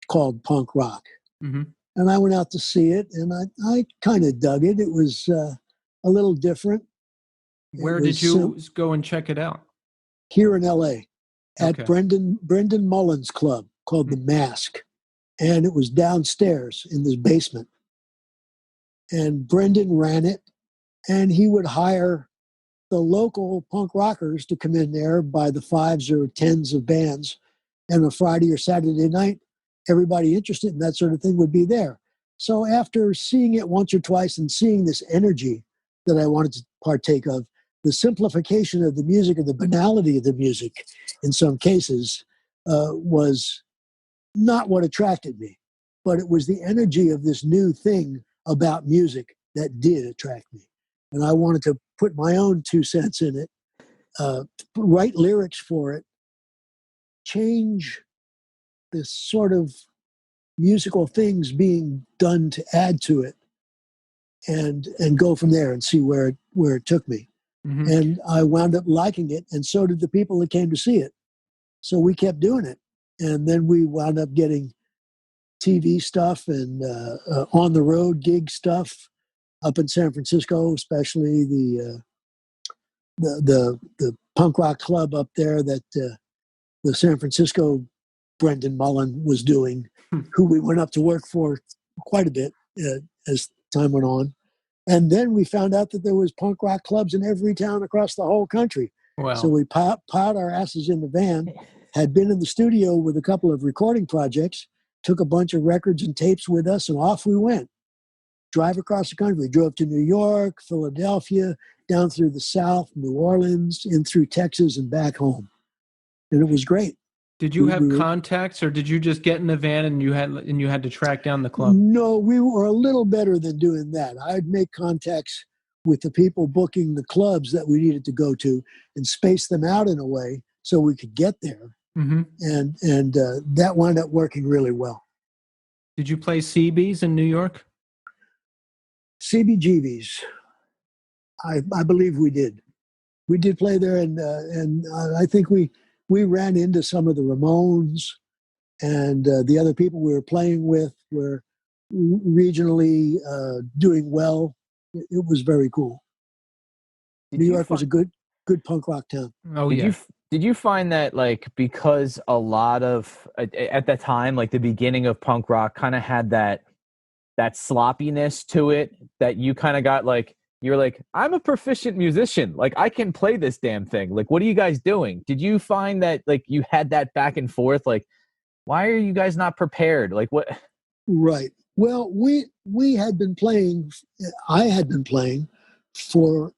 C: called punk rock,
A: mm-hmm.
C: and I went out to see it, and I kind of dug it. It was a little different.
A: Where did you go and check it out?
C: Here in L.A. at
A: Okay.
C: Brendan Mullins Club called The Mask, and it was downstairs in this basement. And Brendan ran it, and he would hire the local punk rockers to come in there by the 5s or 10s of bands, and a Friday or Saturday night, everybody interested in that sort of thing would be there. So after seeing it once or twice and seeing this energy that I wanted to partake of, the simplification of the music or the banality of the music in some cases was not what attracted me, but it was the energy of this new thing about music that did attract me. And I wanted to put my own 2 cents in it, write lyrics for it, change this sort of musical things being done to add to it, and go from there and see where it took me.
A: Mm-hmm.
C: And I wound up liking it, and so did the people that came to see it. So we kept doing it, and then we wound up getting TV stuff and on the road gig stuff up in San Francisco, especially the punk rock club up there that the San Francisco Brendan Mullen was doing, who we went up to work for quite a bit as time went on. And then we found out that there was punk rock clubs in every town across the whole country.
A: Wow.
C: So we piled our asses in the van, had been in the studio with a couple of recording projects, took a bunch of records and tapes with us, and off we went. Drive across the country. Drove to New York, Philadelphia, down through the South, New Orleans, in through Texas, and back home. And it was great.
A: Did you have contacts, or did you just get in the van and you had to track down the club?
C: No, we were a little better than doing that. I'd make contacts with the people booking the clubs that we needed to go to and space them out in a way so we could get there.
A: Mm-hmm.
C: And that wound up working really well.
A: Did you play CB's in New York?
C: CBGB's. I believe we did. We did play there, and I think we ran into some of the Ramones, and the other people we were playing with were regionally doing well. It was very cool. New York was a good punk rock town.
A: Oh, yeah.
B: Did you find that, like, because a lot of at that time, like the beginning of punk rock kind of had that sloppiness to it, that you kind of got like, you're like, I'm a proficient musician. Like, I can play this damn thing. Like, what are you guys doing? Did you find that, like, you had that back and forth? Like, why are you guys not prepared? Like, what?
C: Right. Well, we had been playing, I had been playing for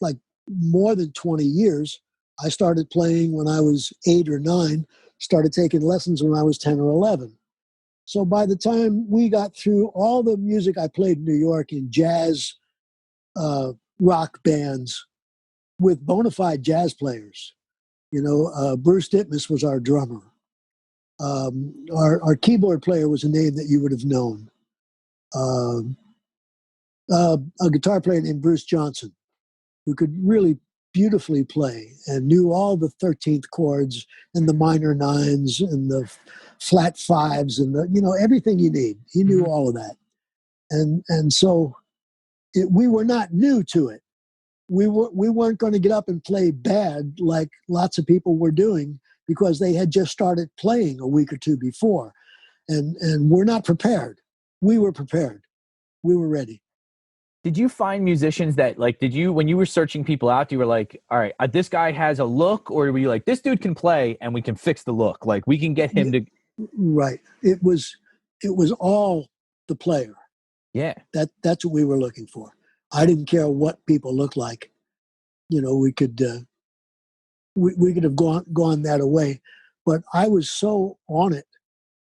C: like more than 20 years. I started playing when I was 8 or 9, started taking lessons when I was 10 or 11. So by the time we got through all the music I played in New York in jazz, rock bands with bona fide jazz players, Bruce Ditmas was our drummer. Our keyboard player was a name that you would have known. A guitar player named Bruce Johnson. who could really beautifully play and knew all the 13th chords and the minor nines and the flat fives and everything you need. He knew all of that. And so we were not new to it. We weren't going to get up and play bad like lots of people were doing because they had just started playing a week or two before. And we're not prepared. We were prepared. We were ready.
B: Did you find musicians that when you were searching people out, you were like, all right, this guy has a look, or were you like, this dude can play and we can fix the look? Like we can get him to.
C: Right. It was all the player.
B: Yeah.
C: That's what we were looking for. I didn't care what people looked like. We could have gone that away, but I was so on it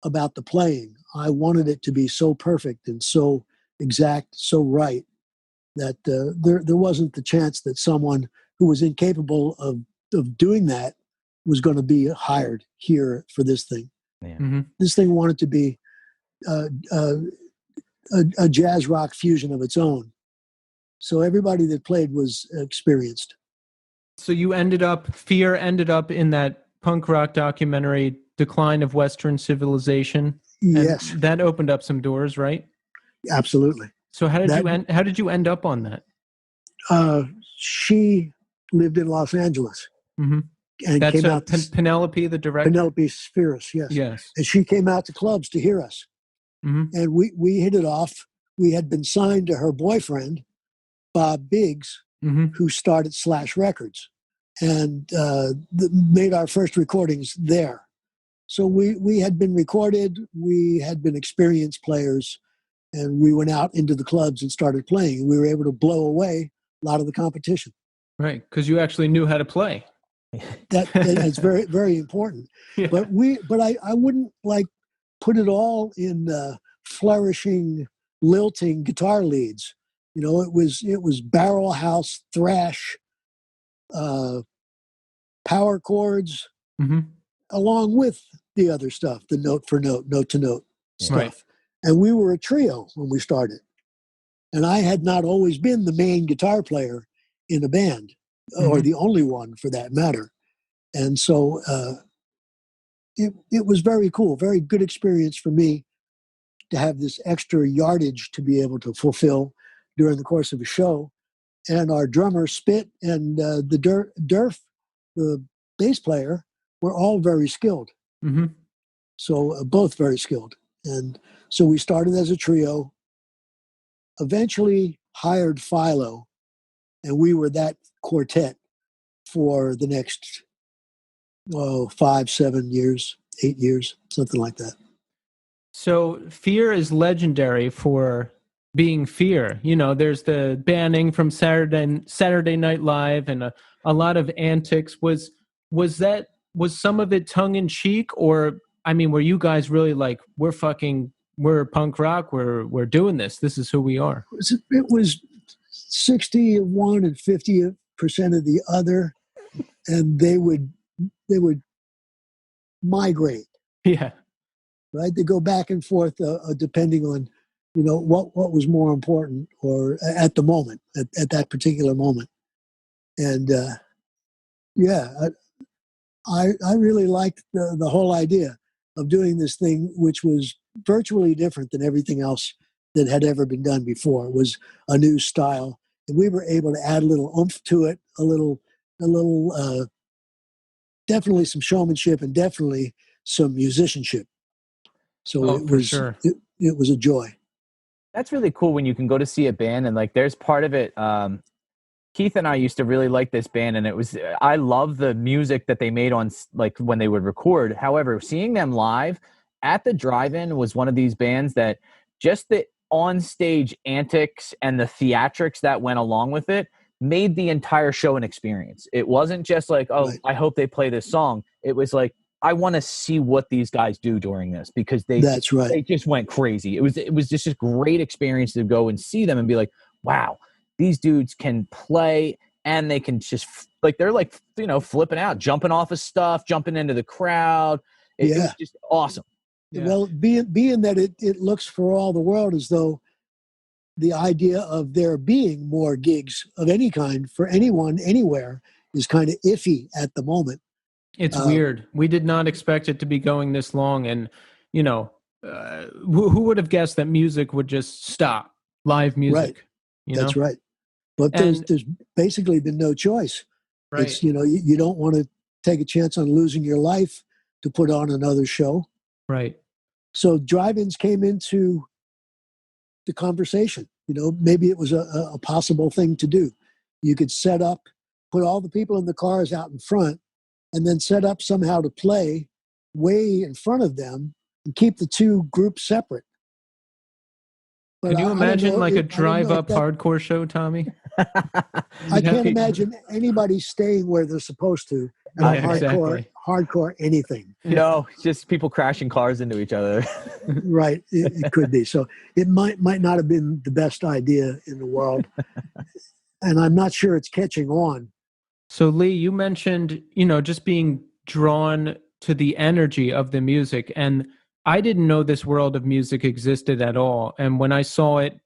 C: about the playing. I wanted it to be so perfect and so exact, so right, that there wasn't the chance that someone who was incapable of doing that was going to be hired here for this thing.
B: Yeah.
A: Mm-hmm.
C: This thing wanted to be a jazz rock fusion of its own. So everybody that played was experienced.
A: So Fear ended up in that punk rock documentary, Decline of Western Civilization.
C: Yes.
A: And that opened up some doors, right?
C: Absolutely.
A: So how did you end up on that?
C: She lived in Los Angeles.
A: Mm-hmm.
C: And
A: that's
C: came out
A: Penelope, the director?
C: Penelope Spheris, yes.
A: Yes.
C: And she came out to clubs to hear us.
A: Mm-hmm.
C: And we hit it off. We had been signed to her boyfriend, Bob Biggs,
A: mm-hmm.
C: who started Slash Records, and made our first recordings there. So we had been recorded, we had been experienced players, and we went out into the clubs and started playing. And we were able to blow away a lot of the competition.
A: Right, because you actually knew how to play.
C: That's very, very important.
A: Yeah.
C: But I wouldn't put it all in flourishing, lilting guitar leads. It was barrel house, thrash, power chords,
A: mm-hmm.
C: along with the other stuff, the note for note, note to note stuff.
A: Right.
C: And we were a trio when we started. And I had not always been the main guitar player in a band,
A: mm-hmm.
C: or the only one for that matter. And so it was very cool, very good experience for me to have this extra yardage to be able to fulfill during the course of a show. And our drummer, Spit, and the Durf, the bass player, were all very skilled.
A: Mm-hmm.
C: So both very skilled. And so we started as a trio, eventually hired Philo, and we were that quartet for the next 5, 7 years, 8 years, something like that.
A: So Fear is legendary for being Fear. There's the banning from Saturday Night Live and a lot of antics. Was some of it tongue in cheek, or were you guys really like, we're punk rock, we're doing this. This is who we are.
C: It was 60 of one and 50% of the other, and they would migrate.
A: Yeah.
C: Right. They go back and forth depending on, what was more important, or at the moment, at that particular moment. And I really liked the whole idea of doing this thing, which was virtually different than everything else that had ever been done before. It was a new style, and we were able to add a little oomph to it, a little, definitely some showmanship and definitely some musicianship. So it was,
A: sure.
C: it was a joy.
B: That's really cool when you can go to see a band and there's part of it. Keith and I used to really like this band, and I love the music that they made on when they would record. However, seeing them live at the drive-in was one of these bands that just the on-stage antics and the theatrics that went along with it made the entire show an experience. It wasn't just right. I hope they play this song. It was I want to see what these guys do during this, because
C: That's right.
B: They just went crazy. It was just a great experience to go and see them and be like, wow, these dudes can play, and they can just they're flipping out, jumping off of stuff, jumping into the crowd. It was just awesome.
C: Yeah. Well, being that it looks for all the world as though the idea of there being more gigs of any kind for anyone anywhere is kind of iffy at the moment.
A: It's weird. We did not expect it to be going this long. And, you know, who would have guessed that music would just stop? Live music,
C: Right.
A: you
C: That's
A: know?
C: right. But
A: And,
C: there's basically been no choice.
A: right,
C: It's, you don't want to take a chance on losing your life to put on another show.
A: right.
C: So drive-ins came into the conversation. Maybe it was a possible thing to do. You could set up, put all the people in the cars out in front, and then set up somehow to play way in front of them and keep the two groups separate. But
A: Can you
C: I don't
A: imagine
C: know
A: like a
C: I don't know if
A: drive-up hardcore show, Tommy?
C: I can't imagine anybody staying where they're supposed to at
A: Yeah, exactly.
C: hardcore anything.
B: No, it's just people crashing cars into each other.
C: Right. It could be. So it might not have been the best idea in the world. And I'm not sure it's catching on.
A: So, Lee, you mentioned, just being drawn to the energy of the music. And I didn't know this world of music existed at all. And when I saw it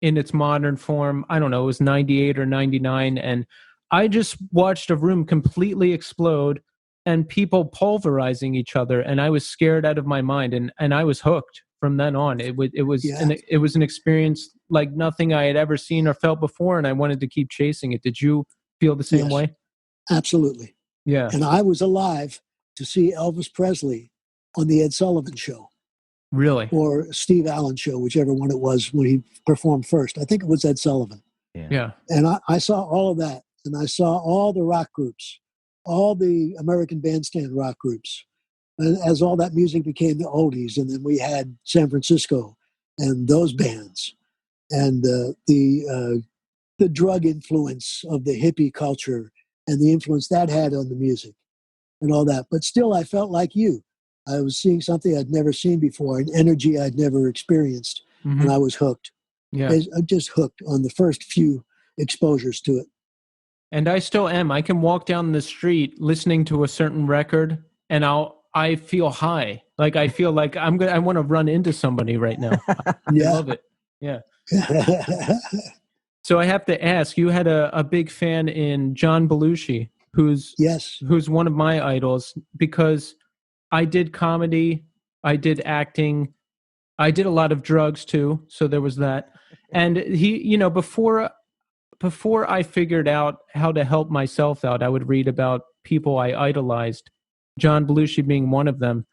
A: in its modern form, I don't know, it was 98 or 99. And I just watched a room completely explode and people pulverizing each other. And I was scared out of my mind. And I was hooked from then on. It was it was an experience like nothing I had ever seen or felt before. And I wanted to keep chasing it. Did you feel the same way?
C: Absolutely.
A: Yeah.
C: And I was alive to see Elvis Presley on the Ed Sullivan Show.
A: Really?
C: Or Steve Allen Show, whichever one it was when he performed first. I think it was Ed Sullivan.
A: Yeah.
C: And I saw all of that. And I saw all the rock groups, all the American Bandstand rock groups. And as all that music became the oldies, and then we had San Francisco and those bands. And the drug influence of the hippie culture and the influence that had on the music and all that. But still, I felt like you. I was seeing something I'd never seen before, an energy I'd never experienced, and I was hooked.
A: Yeah.
C: I'm just hooked on the first few exposures to it.
A: And I still am. I can walk down the street listening to a certain record and I feel high. Like I feel like I want to run into somebody right now. I love it. Yeah. So I have to ask, you had a big fan in John Belushi, who's one of my idols, because I did comedy, I did acting, I did a lot of drugs too, so there was that. And he, before I figured out how to help myself out, I would read about people I idolized, John Belushi being one of them.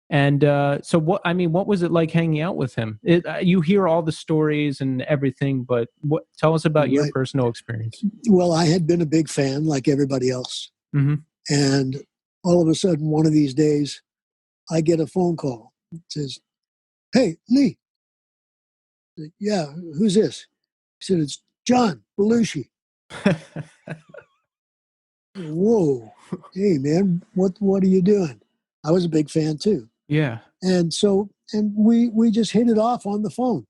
A: And so what was it like hanging out with him? You hear all the stories and everything, but tell us about your personal experience.
C: Well, I had been a big fan like everybody else.
A: Mm-hmm.
C: And all of a sudden, one of these days, I get a phone call. It says, "Hey, Lee." I said, "Yeah, who's this?" He said, "It's John Belushi." Whoa. Hey, man, what are you doing? I was a big fan too.
A: Yeah.
C: And so, we just hit it off on the phone.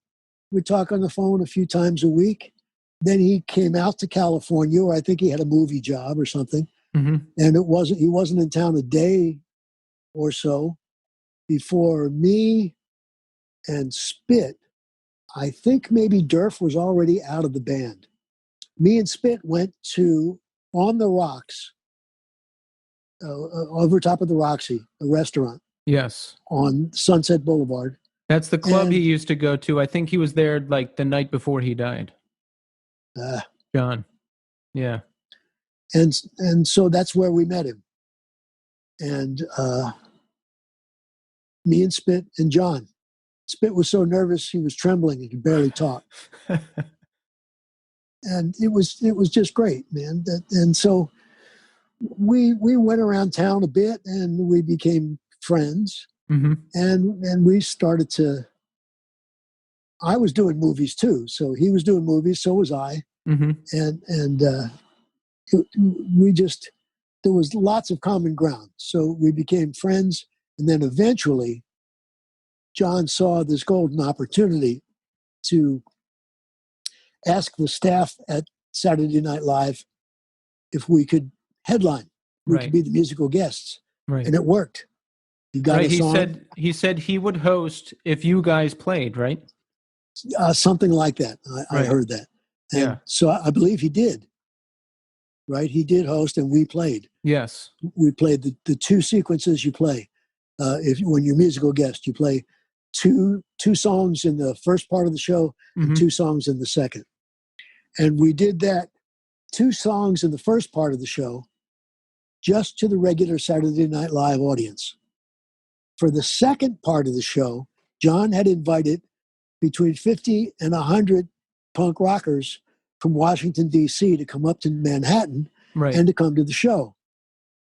C: We talk on the phone a few times a week. Then he came out to California, or I think he had a movie job or something.
A: Mm-hmm.
C: And he wasn't in town a day or so before me and Spit. I think maybe Durf was already out of the band. Me and Spit went to On the Rocks, over top of the Roxy, a restaurant.
A: Yes.
C: On Sunset Boulevard.
A: That's the club he used to go to. I think he was there like the night before he died. John. Yeah.
C: And so that's where we met him. And me and Spit and John. Spit was so nervous he was trembling, he could barely talk. And it was just great, man. And so we went around town a bit and we became friends.
A: Mm-hmm.
C: And we started to. I was doing movies too, so he was doing movies, so was I.
A: Mm-hmm.
C: And there was lots of common ground, so we became friends. And then eventually, John saw this golden opportunity to ask the staff at Saturday Night Live if we could headline, we could be the musical guests, and it worked. He got us on.
A: He said he would host if you guys played, right?
C: Something like that. I
A: Right.
C: heard that. And
A: Yeah.
C: so I believe he did, right? He did host and we played.
A: Yes.
C: We played the two sequences you play. When you're a musical guest, you play two songs in the first part of the show and two songs in the second. And we did that, two songs in the first part of the show just to the regular Saturday Night Live audience. For the second part of the show, John had invited between 50 and 100 punk rockers from Washington, D.C. to come up to Manhattan
A: Right.
C: and to come to the show,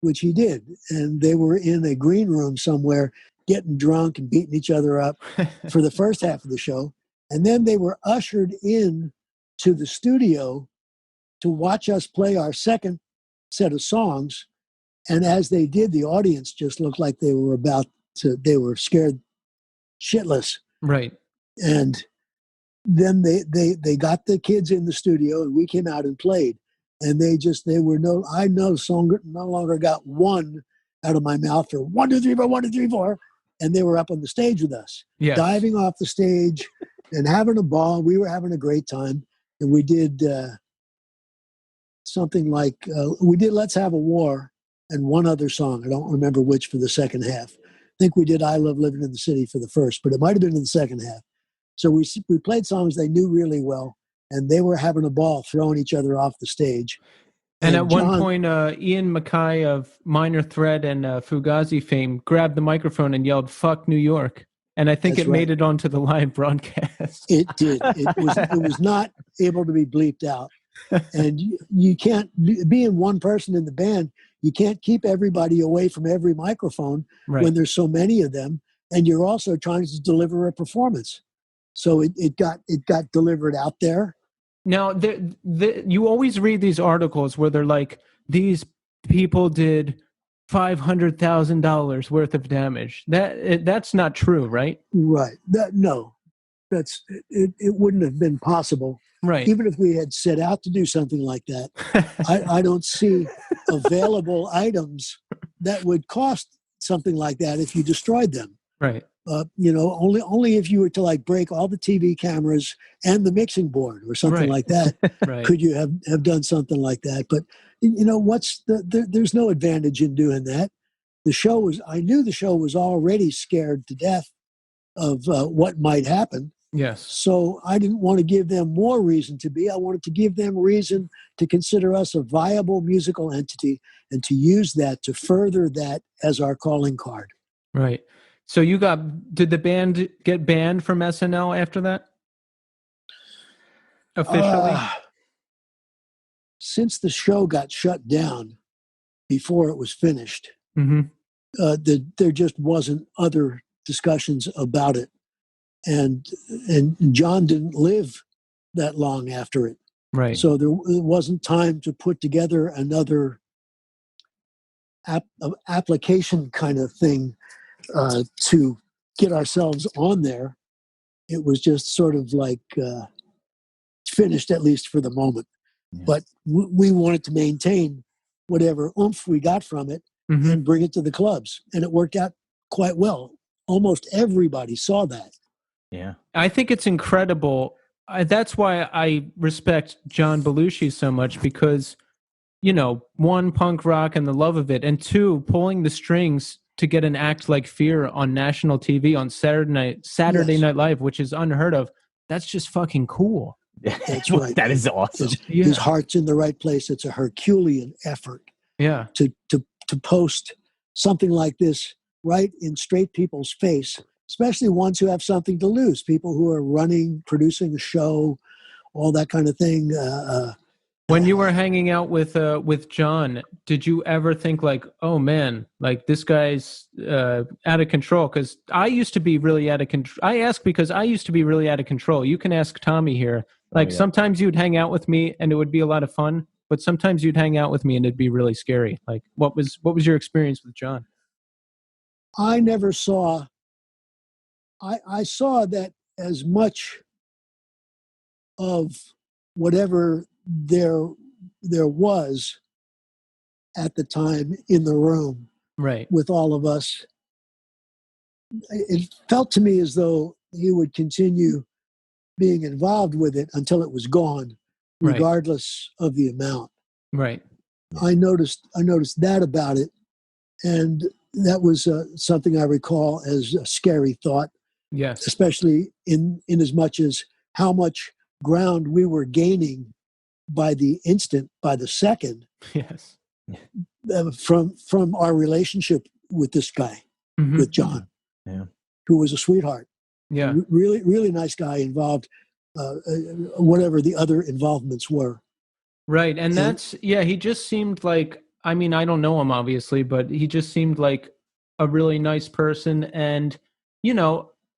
C: which he did. And they were in a green room somewhere getting drunk and beating each other up for the first half of the show. And then they were ushered in to the studio to watch us play our second set of songs. And as they did, the audience just looked like they were scared shitless.
A: Right.
C: And then they got the kids in the studio and we came out and played. And I no longer got one out of my mouth for 1, 2, 3, 4, 1, 2, 3, 4. And they were up on the stage with us,
A: Yes.
C: diving off the stage and having a ball. We were having a great time. And we did something like, we did Let's Have a War and one other song. I don't remember which for the second half. I think we did I Love Living in the City for the first, but it might have been in the second half. So we played songs they knew really well, and they were having a ball throwing each other off the stage.
A: And at one point, Ian MacKaye of Minor Threat and Fugazi fame grabbed the microphone and yelled, "Fuck New York." And I think it made it onto the live broadcast.
C: It did. It was not able to be bleeped out. And you can't, being one person in the band, you can't keep everybody away from every microphone when there's so many of them. And you're also trying to deliver a performance. So it got delivered out there.
A: Now, you always read these articles where they're like, these people did $500,000 worth of damage. That's not true, right?
C: Right. It wouldn't have been possible.
A: Right.
C: Even if we had set out to do something like that, I don't see available items that would cost something like that if you destroyed them.
A: Right.
C: Only if you were to like break all the TV cameras and the mixing board or something like that, could you have done something like that. But there's no advantage in doing that. I knew the show was already scared to death of what might happen.
A: Yes.
C: So I didn't want to give them more reason to be. I wanted to give them reason to consider us a viable musical entity and to use that to further that as our calling card.
A: Right. So did the band get banned from SNL after that? Officially?
C: Since the show got shut down before it was finished, there just wasn't other discussions about it. And John didn't live that long after it.
A: Right.
C: So there wasn't time to put together another application kind of thing to get ourselves on there. It was just sort of like finished, at least for the moment. Yeah. But we wanted to maintain whatever oomph we got from it and bring it to the clubs. And it worked out quite well. Almost everybody saw that.
A: Yeah. I think it's incredible. That's why I respect John Belushi so much because, one, punk rock and the love of it, and two, pulling the strings to get an act like Fear on national TV on Saturday Night Live, which is unheard of. That's just fucking cool.
C: That's right.
B: That is awesome.
C: His heart's in the right place. It's a Herculean effort.
A: Yeah.
C: To post something like this right in straight people's face, especially ones who have something to lose, people who are running, producing a show, all that kind of thing.
A: When you were hanging out with John, did you ever think like, oh man, like this guy's out of control? Because I used to be really out of control. I ask because I used to be really out of control. You can ask Tommy here. Like sometimes you'd hang out with me and it would be a lot of fun, but sometimes you'd hang out with me and it'd be really scary. Like what was your experience with John?
C: I never saw. I saw that as much of whatever there was at the time in the room,
A: right,
C: with all of us. It felt to me as though he would continue being involved with it until it was gone,
A: Right.
C: regardless of the amount.
A: Right.
C: I noticed that about it, and that was something I recall as a scary thought,
A: Yes.
C: especially in as much as how much ground we were gaining by the instant, by the second,
A: Yes.
C: from our relationship with this guy,
A: Mhm.
C: with John,
B: Yeah.
C: who was a sweetheart.
A: Yeah.
C: Really, really nice guy involved, whatever the other involvements were.
A: Right. And that's, yeah, he just seemed like, I mean, I don't know him obviously, but he just seemed like a really nice person. And,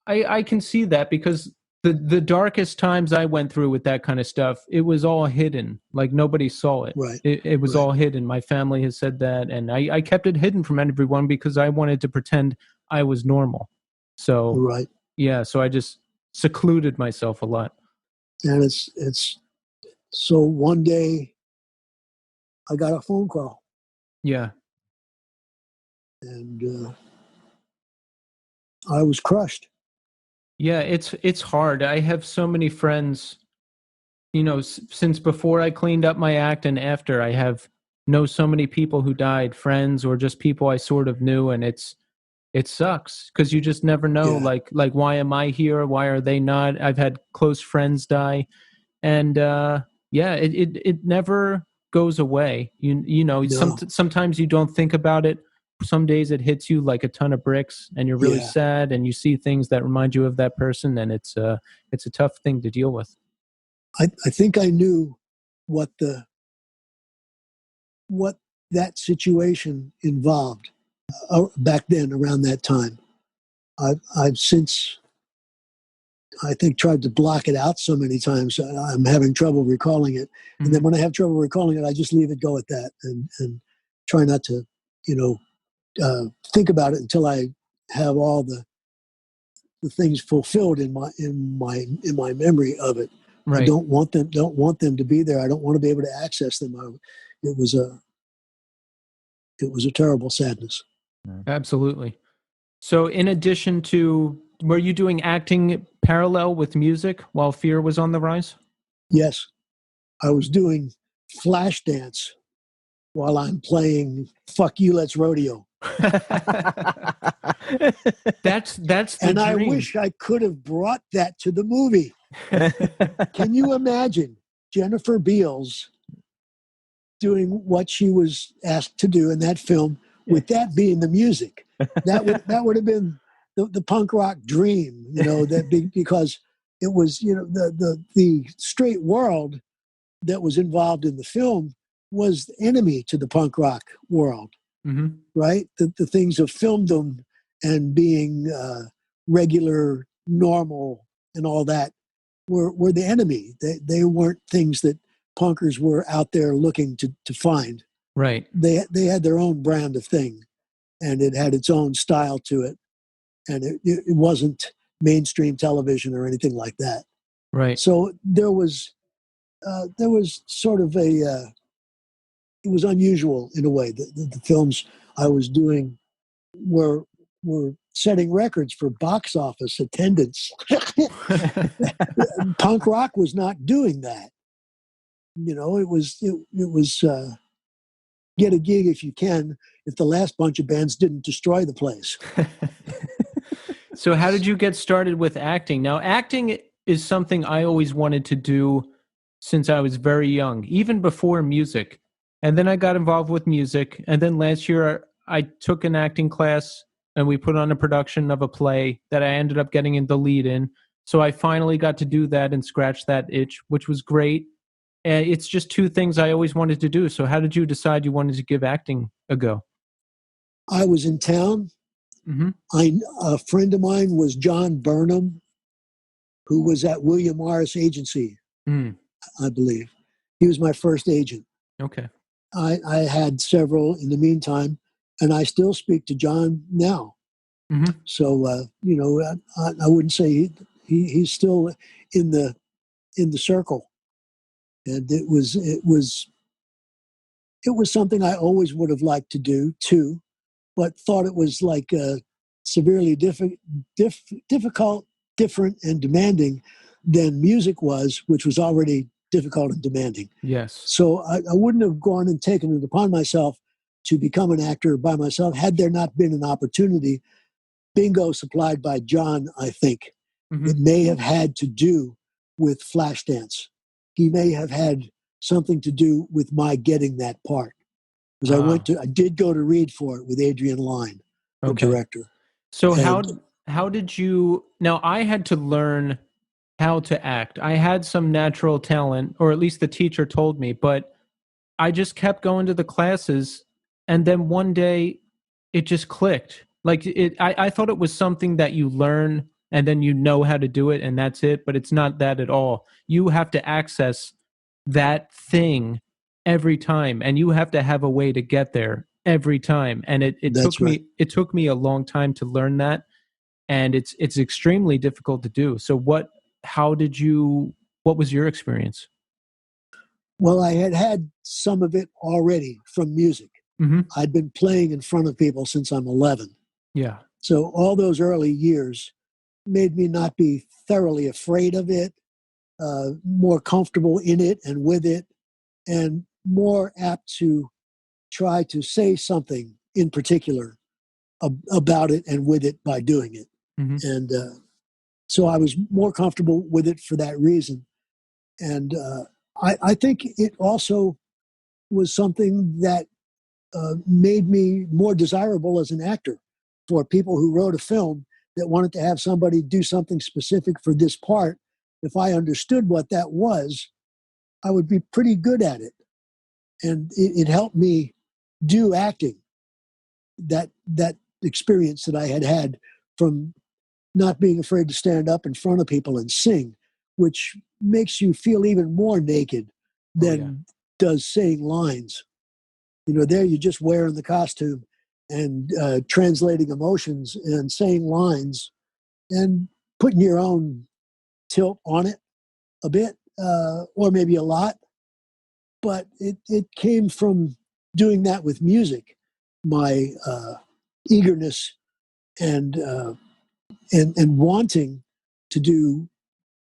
A: I can see that because the darkest times I went through with that kind of stuff, it was all hidden. Like nobody saw it.
C: Right.
A: It was
C: Right.
A: all hidden. My family has said that. And I kept it hidden from everyone because I wanted to pretend I was normal. So,
C: Right.
A: yeah, so I just secluded myself a lot.
C: And it's so one day I got a phone call,
A: Yeah.
C: and I was crushed.
A: Yeah, it's hard. I have so many friends, since before I cleaned up my act and after I have know so many people who died, friends or just people I sort of knew, and it sucks because you just never know,
C: Yeah.
A: like why am I here? Why are they not? I've had close friends die, and yeah, it never goes away.
C: No.
A: Sometimes you don't think about it. Some days it hits you like a ton of bricks, and you're really
C: Yeah.
A: sad, and you see things that remind you of that person, and it's a tough thing to deal with.
C: I think I knew what that situation involved back then around that time. I've since, I think, tried to block it out so many times. I'm having trouble recalling it. And then when I have trouble recalling it, I just leave it go at that and try not to, think about it until I have all the things fulfilled in my memory of it. I
A: Right.
C: don't want them to be there. I don't want to be able to access them. It was a terrible sadness.
A: Absolutely. So, in addition to, were you doing acting parallel with music while Fear was on the rise?
C: Yes, I was doing flash dance while I'm playing "Fuck You, Let's Rodeo,"
A: That's the
C: and I
A: dream.
C: wish I could have brought that to the movie. Can you imagine Jennifer Beals doing what she was asked to do in that film, with that being the music? That would have been the punk rock dream, because it was, the straight world that was involved in the film was enemy to the punk rock world,
A: Mm-hmm.
C: right? The things of filmdom and being regular, normal, and all that were the enemy. They weren't things that punkers were out there looking to find.
A: Right.
C: They had their own brand of thing, and it had its own style to it, and it wasn't mainstream television or anything like that.
A: Right.
C: So there was sort of it was unusual in a way. The films I was doing were setting records for box office attendance. Punk rock was not doing that. It was get a gig if you can, if the last bunch of bands didn't destroy the place.
A: So, how did you get started with acting? Now, acting is something I always wanted to do since I was very young, even before music. And then I got involved with music. And then last year, I took an acting class and we put on a production of a play that I ended up getting in the lead in. So I finally got to do that and scratch that itch, which was great. And it's just two things I always wanted to do. So, how did you decide you wanted to give acting a go?
C: I was in town.
A: Mm-hmm.
C: A friend of mine was John Burnham, who was at William Morris Agency, I believe. He was my first agent.
A: Okay.
C: I had several in the meantime, and I still speak to John now.
A: Mm-hmm.
C: So I wouldn't say he's still in the circle, and it was something I always would have liked to do too, but thought it was severely difficult, different, and demanding than music was, which was already difficult and demanding.
A: Yes.
C: So I wouldn't have gone and taken it upon myself to become an actor by myself had there not been an opportunity, bingo supplied by John, I think, that may have had to do with Flashdance. He may have had something to do with my getting that part. Because I did go to read for it with Adrian Lyne, the director.
A: So how did you, now I had to learn how to act. I had some natural talent, or at least the teacher told me, but I just kept going to the classes, and then one day it just clicked. Like I thought it was something that you learn and then you know how to do it and that's it, but it's not that at all. You have to access that thing every time, and you have to have a way to get there every time. And it took me a long time to learn that, and it's extremely difficult to do. So what was your experience?
C: Well, I had some of it already from music. I'd been playing in front of people since I'm 11.
A: Yeah.
C: So all those early years made me not be thoroughly afraid of it, more comfortable in it and with it, and more apt to try to say something in particular about it and with it by doing it. And so I was more comfortable with it for that reason. And I think it also was something that made me more desirable as an actor for people who wrote a film that wanted to have somebody do something specific for this part. If I understood what that was, I would be pretty good at it. And it helped me do acting, that experience that I had from not being afraid to stand up in front of people and sing, which makes you feel even more naked than does saying lines. There you're just wearing the costume and translating emotions and saying lines and putting your own tilt on it a bit, or maybe a lot. But it came from doing that with music, my eagerness and wanting to do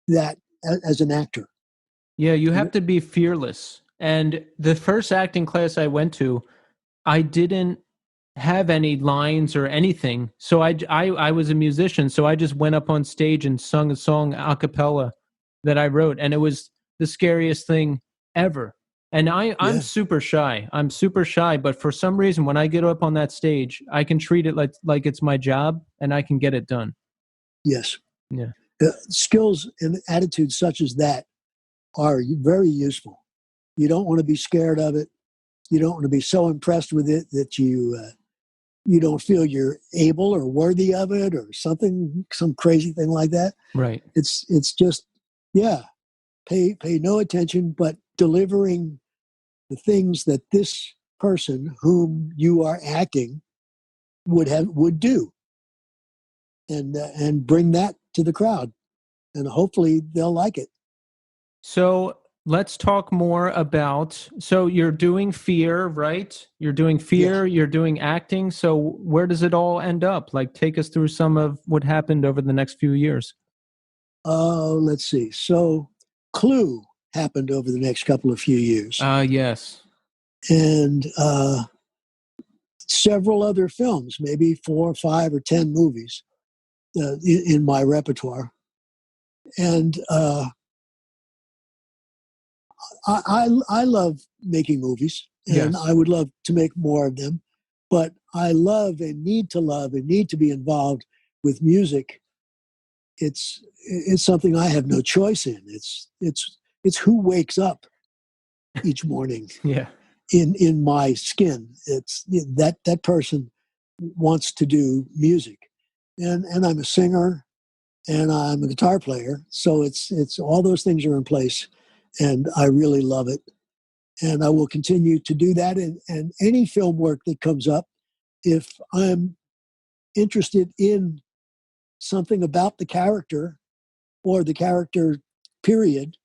C: that as an actor.
A: Yeah, you have to be fearless. And the first acting class I went to, I didn't have any lines or anything. So I was a musician, so I just went up on stage and sung a song a cappella that I wrote, and it was the scariest thing ever. And I'm super shy. I'm super shy, but for some reason when I get up on that stage, I can treat it like it's my job and I can get it done.
C: Yes.
A: Yeah.
C: Skills and attitudes such as that are very useful. You don't want to be scared of it. You don't want to be so impressed with it that you don't feel you're able or worthy of it or some crazy thing like that.
A: Right.
C: It's just, pay no attention, but delivering the things that this person whom you are acting would do, and bring that to the crowd, and hopefully they'll like it.
A: So let's talk more about, so you're doing Fear, right? You're doing Fear, You're doing acting. So where does it all end up? Like, take us through some of what happened over the next few years.
C: Let's see. So Clue happened over the next couple of few years.
A: Yes.
C: And several other films, maybe 4, 5, or 10 movies in my repertoire. And I love making movies, and I would love to make more of them. But I love and need to be involved with music. It's something I have no choice in. It's who wakes up each morning. In my skin. It's that person wants to do music, and I'm a singer, and I'm a guitar player. So it's all those things are in place, and I really love it. And I will continue to do that. And any film work that comes up, if I'm interested in something about the character or the character period,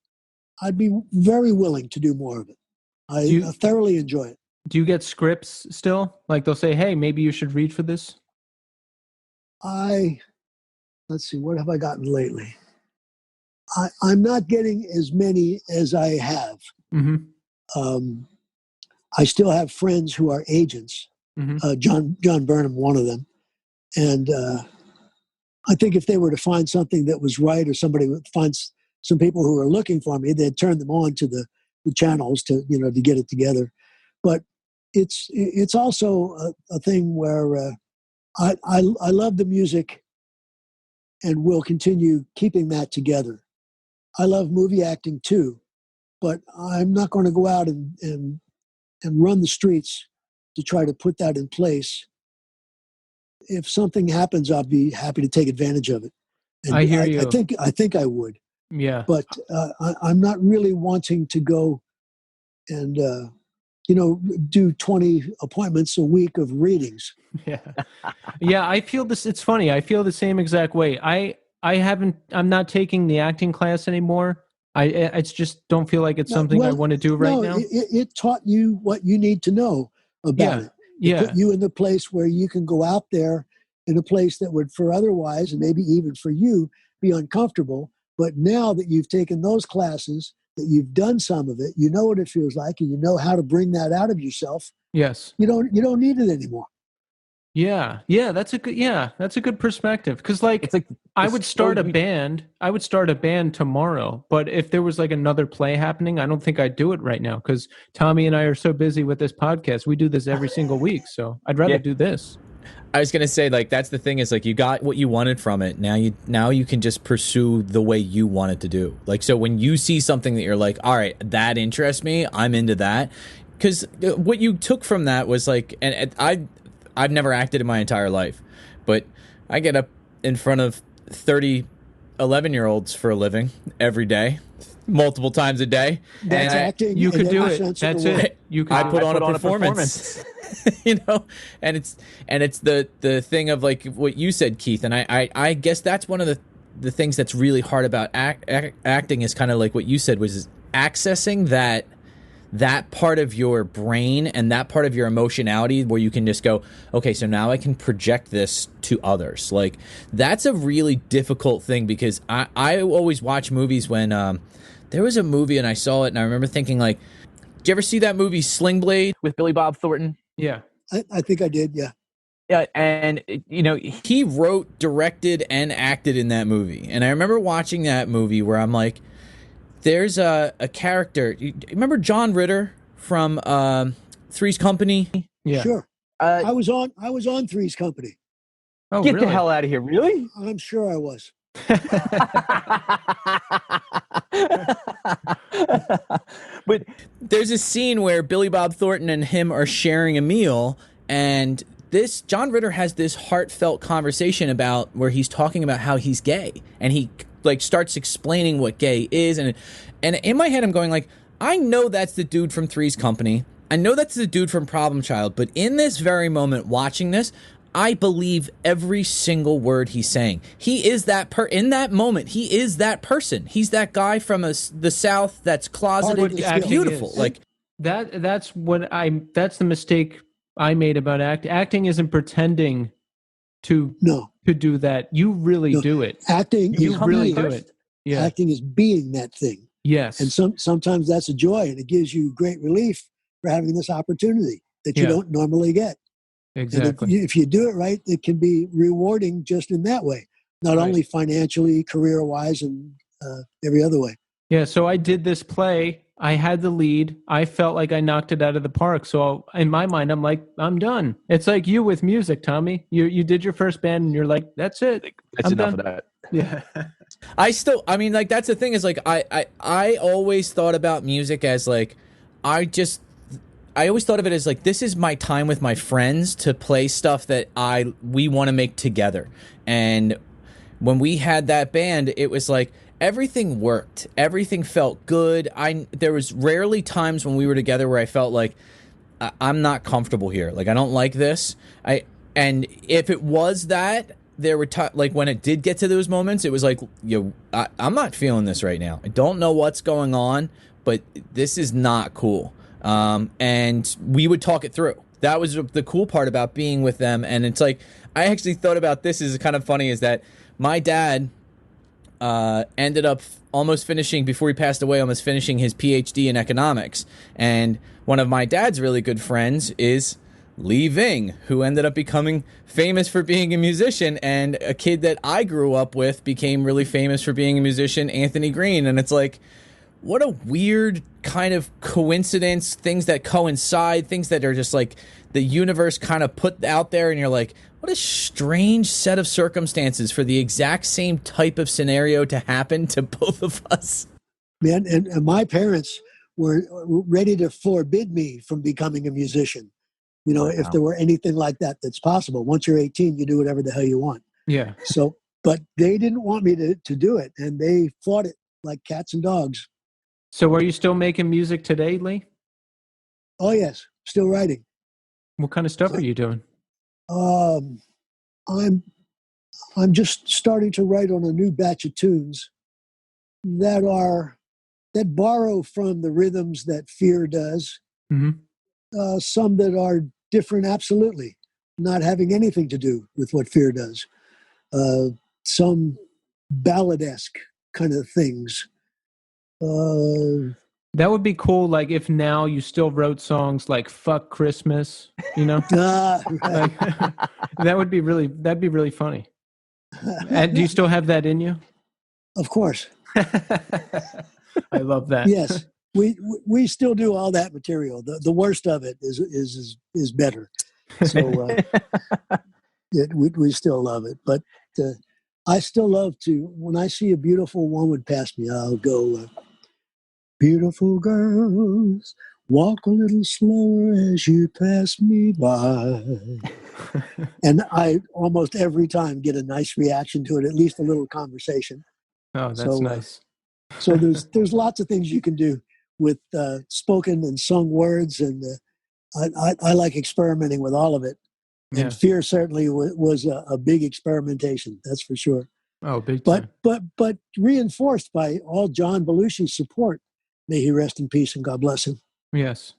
C: I'd be very willing to do more of it. I thoroughly enjoy it.
A: Do you get scripts still? Like they'll say, hey, maybe you should read for this?
C: Let's see, what have I gotten lately? I'm not getting as many as I have.
A: Mm-hmm.
C: I still have friends who are agents.
A: Mm-hmm.
C: John Burnham, one of them, and I think if they were to find something that was right, or somebody would find some people who are looking for me, they'd turn them on to the channels to get it together. But it's also a thing where I love the music and will continue keeping that together. I love movie acting too, but I'm not going to go out and run the streets to try to put that in place. If something happens, I'll be happy to take advantage of it. And
A: I hear you.
C: I think I would.
A: Yeah.
C: But I'm not really wanting to go and do 20 appointments a week of readings.
A: Yeah. Yeah, I feel this. It's funny. I feel the same exact way. I'm not taking the acting class anymore. I just don't feel like it's something I want to do right now.
C: It taught you what you need to know about it. It put you in the place where you can go out there in a place that would, for otherwise, and maybe even for you, be uncomfortable. But now that you've taken those classes, that you've done some of it, you know what it feels like, and you know how to bring that out of yourself.
A: Yes.
C: You don't need it anymore.
A: Yeah, that's a good perspective. Because it's like I would start a band. I would start a band tomorrow. But if there was like another play happening, I don't think I'd do it right now. Because Tommy and I are so busy with this podcast. We do this every single week. So I'd rather do this.
D: I was gonna say, like, that's the thing is, like, you got what you wanted from it. Now you can just pursue the way you want it to do. Like, so when you see something that you're like, all right, that interests me, I'm into that. Because what you took from that was like, and I've never acted in my entire life, but I get up in front of 30 11-year-olds for a living every day, multiple times a day.
C: That's acting.
A: You could do it. That's it. You can.
D: I put on a performance. You know, and it's the thing of like what you said, Keith, and I guess that's one of the things that's really hard about acting is kind of like what you said, was accessing that part of your brain and that part of your emotionality where you can just go, okay, so now I can project this to others. Like, that's a really difficult thing, because I always watch movies when there was a movie and I saw it and I remember thinking, like, did you ever see that movie Sling Blade
B: with Billy Bob Thornton?
A: Yeah.
C: I think I did, yeah.
B: Yeah, and,
D: he wrote, directed, and acted in that movie. And I remember watching that movie where I'm like, there's a character. You remember John Ritter from Three's Company?
A: Yeah.
C: Sure. I was on Three's Company.
A: Oh,
B: get
A: really?
B: the hell out of here. Really?
C: I'm sure I was.
D: But there's a scene where Billy Bob Thornton and him are sharing a meal, and this John Ritter has this heartfelt conversation about where he's talking about how he's gay, and he like starts explaining what gay is, and in my head I'm going like, I know that's the dude from Three's Company, I know that's the dude from Problem Child, but in this very moment watching this, I believe every single word he's saying. He is that in that moment. He is that person. He's that guy from the South that's closeted. It's beautiful.
A: Is.
D: Like
A: that's the mistake I made about acting. Acting isn't pretending to do that. You really do it.
C: Acting
A: you
C: is
A: really
C: being,
A: do it. Yeah.
C: Acting is being that thing.
A: Yes.
C: And sometimes that's a joy, and it gives you great relief for having this opportunity that you don't normally get.
A: Exactly.
C: And if you do it right, it can be rewarding just in that way, not only financially, career-wise, and every other way.
A: Yeah, so I did this play. I had the lead. I felt like I knocked it out of the park. So in my mind, I'm like, I'm done. It's like you with music, Tommy. You did your first band, and you're like, that's it.
B: That's enough of that.
A: Yeah.
D: I mean, like, that's the thing is, like, I always thought about music as, like, I always thought of it as like, this is my time with my friends to play stuff that we want to make together. And when we had that band, it was like everything worked. Everything felt good. There was rarely times when we were together where I felt like I'm not comfortable here. Like, I don't like this. And if it was that, there were like when it did get to those moments, it was like, I'm not feeling this right now. I don't know what's going on, but this is not cool. And we would talk it through. That was the cool part about being with them. And it's like, I actually thought about this is kind of funny, is that my dad, ended up almost finishing, before he passed away, almost finishing his PhD in economics. And one of my dad's really good friends is Lee Ving, who ended up becoming famous for being a musician, and a kid that I grew up with became really famous for being a musician, Anthony Green. And it's like, what a weird kind of coincidence, things that coincide, things that are just like the universe kind of put out there, and you're like, what a strange set of circumstances for the exact same type of scenario to happen to both of us.
C: Man, and my parents were ready to forbid me from becoming a musician. You know, if there were anything like that that's possible. Once you're 18, you do whatever the hell you want.
A: Yeah.
C: So, but they didn't want me to do it, and they fought it like cats and dogs.
A: So are you still making music today, Lee?
C: Oh, yes. Still writing.
A: What kind of stuff are you doing?
C: I'm just starting to write on a new batch of tunes that borrow from the rhythms that Fear does.
A: Mm-hmm.
C: Some that are different, absolutely, not having anything to do with what Fear does. Some ballad-esque kind of things.
A: That would be cool. Like if now you still wrote songs like "Fuck Christmas," you know,
C: right.
A: like, that'd be really funny. And do you still have that in you?
C: Of course.
A: I love that.
C: Yes, we still do all that material. The worst of it is better. So we still love it. But I still love to, when I see a beautiful woman pass me, I'll go, beautiful girls, walk a little slower as you pass me by. And I almost every time get a nice reaction to it, at least a little conversation.
A: Oh, that's nice.
C: So there's lots of things you can do with spoken and sung words, and I like experimenting with all of it. And Fear certainly was a big experimentation, that's for sure.
A: Oh, big time.
C: But reinforced by all John Belushi's support. May he rest in peace and God bless him.
A: Yes,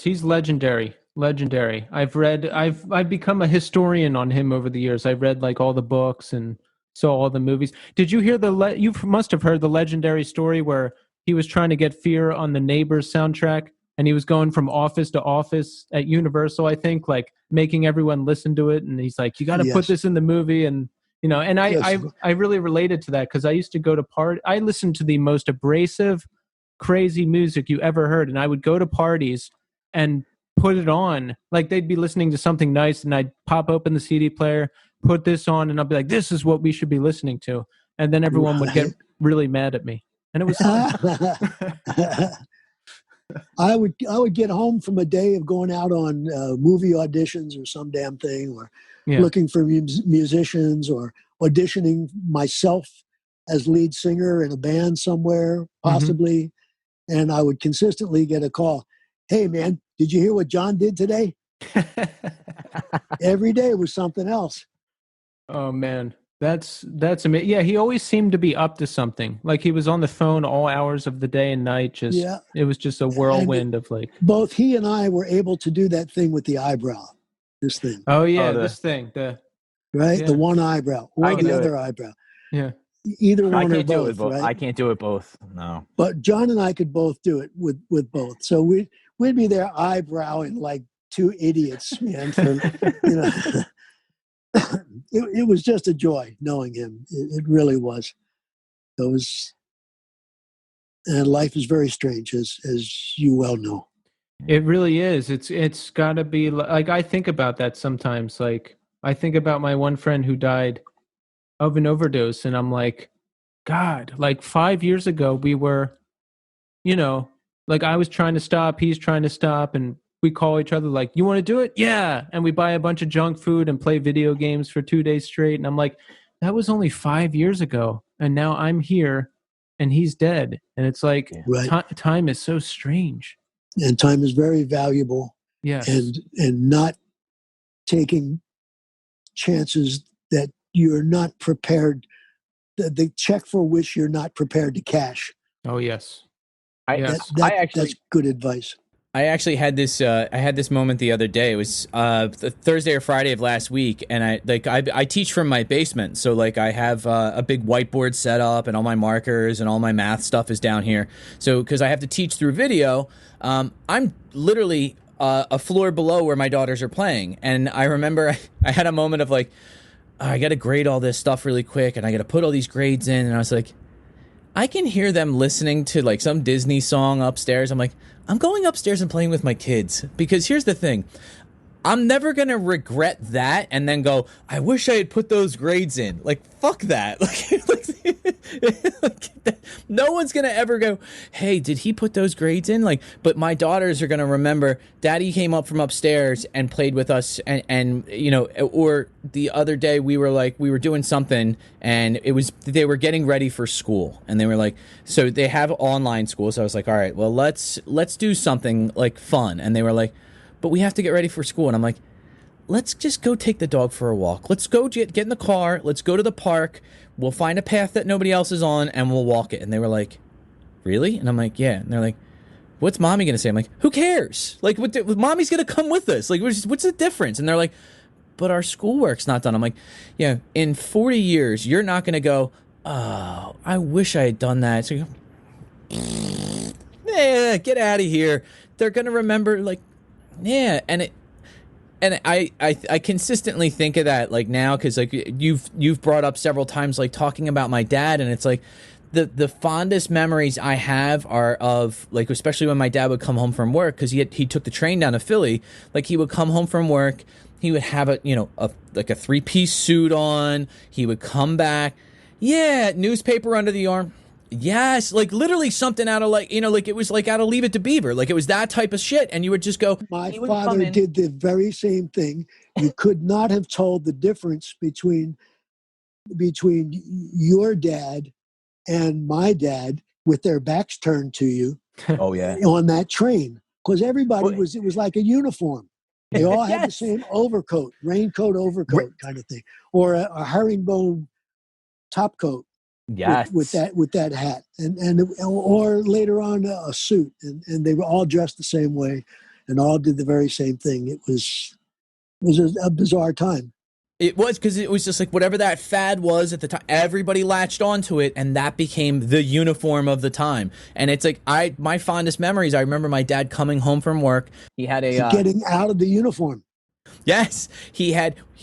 A: he's legendary. I've become a historian on him over the years. I've read like all the books and saw all the movies. Did you hear you must have heard the legendary story where he was trying to get Fear on the Neighbors soundtrack, and he was going from office to office at Universal, I think, like making everyone listen to it, and he's like, you got to put this in the movie. And you know, and I really related to that because I used to go to I listened to the most abrasive, crazy music you ever heard, and I would go to parties and put it on. Like they'd be listening to something nice, and I'd pop open the CD player, put this on, and I'll be like, this is what we should be listening to. And then everyone would get really mad at me, and it was fun.
C: I would get home from a day of going out on movie auditions or some damn thing, or looking for musicians, or auditioning myself as lead singer in a band somewhere, possibly. Mm-hmm. And I would consistently get a call. Hey, man, did you hear what John did today? Every day was something else.
A: Oh, man. That's amazing. Yeah, he always seemed to be up to something. Like he was on the phone all hours of the day and night. It was just a whirlwind of like.
C: Both he and I were able to do that thing with the eyebrow. This thing.
A: Oh yeah, this thing.
C: The one eyebrow or the other eyebrow.
A: Yeah.
C: Either one
B: I can't
C: or
B: do
C: both.
B: it both.
C: Right?
B: I can't do it both. No.
C: But John and I could both do it with both. So we'd be there eyebrowing like two idiots, man. For, you know. It was just a joy knowing him. It really was. And life is very strange, as you well know.
A: It really is. It's got to be like I think about that sometimes. Like I think about my one friend who died of an overdose, and I'm like, God, like 5 years ago we were, you know, like I was trying to stop, he's trying to stop, and we call each other like, you want to do it? Yeah. And we buy a bunch of junk food and play video games for 2 days straight. And I'm like, that was only 5 years ago. And now I'm here and he's dead. And it's like, time is so strange.
C: And time is very valuable.
A: Yes.
C: And not taking chances that you're not prepared, the check for which you're not prepared to cash.
A: Oh, yes.
C: That's good advice.
D: I actually had this. I had this moment the other day. It was Thursday or Friday of last week, and I teach from my basement, so like I have a big whiteboard set up, and all my markers and all my math stuff is down here. So because I have to teach through video, I'm literally a floor below where my daughters are playing, and I remember I had a moment of like, oh, I got to grade all this stuff really quick, and I got to put all these grades in, and I was like, I can hear them listening to like some Disney song upstairs. I'm like, I'm going upstairs and playing with my kids, because here's the thing. I'm never going to regret that and then go, I wish I had put those grades in. Like, fuck that. No one's going to ever go, hey, did he put those grades in? Like, but my daughters are going to remember Daddy came up from upstairs and played with us. And, you know, or the other day we were doing something, and they were getting ready for school, and they were like, so they have online school. So I was like, all right, well, let's do something like fun. And they were like, but we have to get ready for school. And I'm like, let's just go take the dog for a walk. Let's go get in the car. Let's go to the park. We'll find a path that nobody else is on, and we'll walk it. And they were like, really? And I'm like, yeah. And they're like, what's mommy going to say? I'm like, who cares? Like, mommy's going to come with us. Like, what's the difference? And they're like, but our schoolwork's not done. I'm like, yeah, in 40 years, you're not going to go, oh, I wish I had done that. So you go, get out of here. They're going to remember, like, yeah, and I consistently think of that like now, because like you've brought up several times like talking about my dad, and it's like the fondest memories I have are of like, especially when my dad would come home from work, because he took the train down to Philly. Like, he would come home from work, he would have a 3-piece suit on, he would come back, yeah, newspaper under the arm. Yes, like literally something out of like, you know, like it was like out of Leave It to Beaver. Like it was that type of shit. And you would just go,
C: my father did the very same thing. You could not have told the difference between your dad and my dad with their backs turned to you.
B: Oh yeah.
C: On that train. Because everybody it was like a uniform. They all had the same overcoat, raincoat, overcoat kind of thing. Or a herringbone top coat.
B: Yes,
C: with that hat, or later on a suit, and they were all dressed the same way, and all did the very same thing. It was a bizarre time.
D: It was, because it was just like whatever that fad was at the time, everybody latched onto it, and that became the uniform of the time. And it's like my fondest memories. I remember my dad coming home from work. He had
C: getting out of the uniform.
D: Yes, he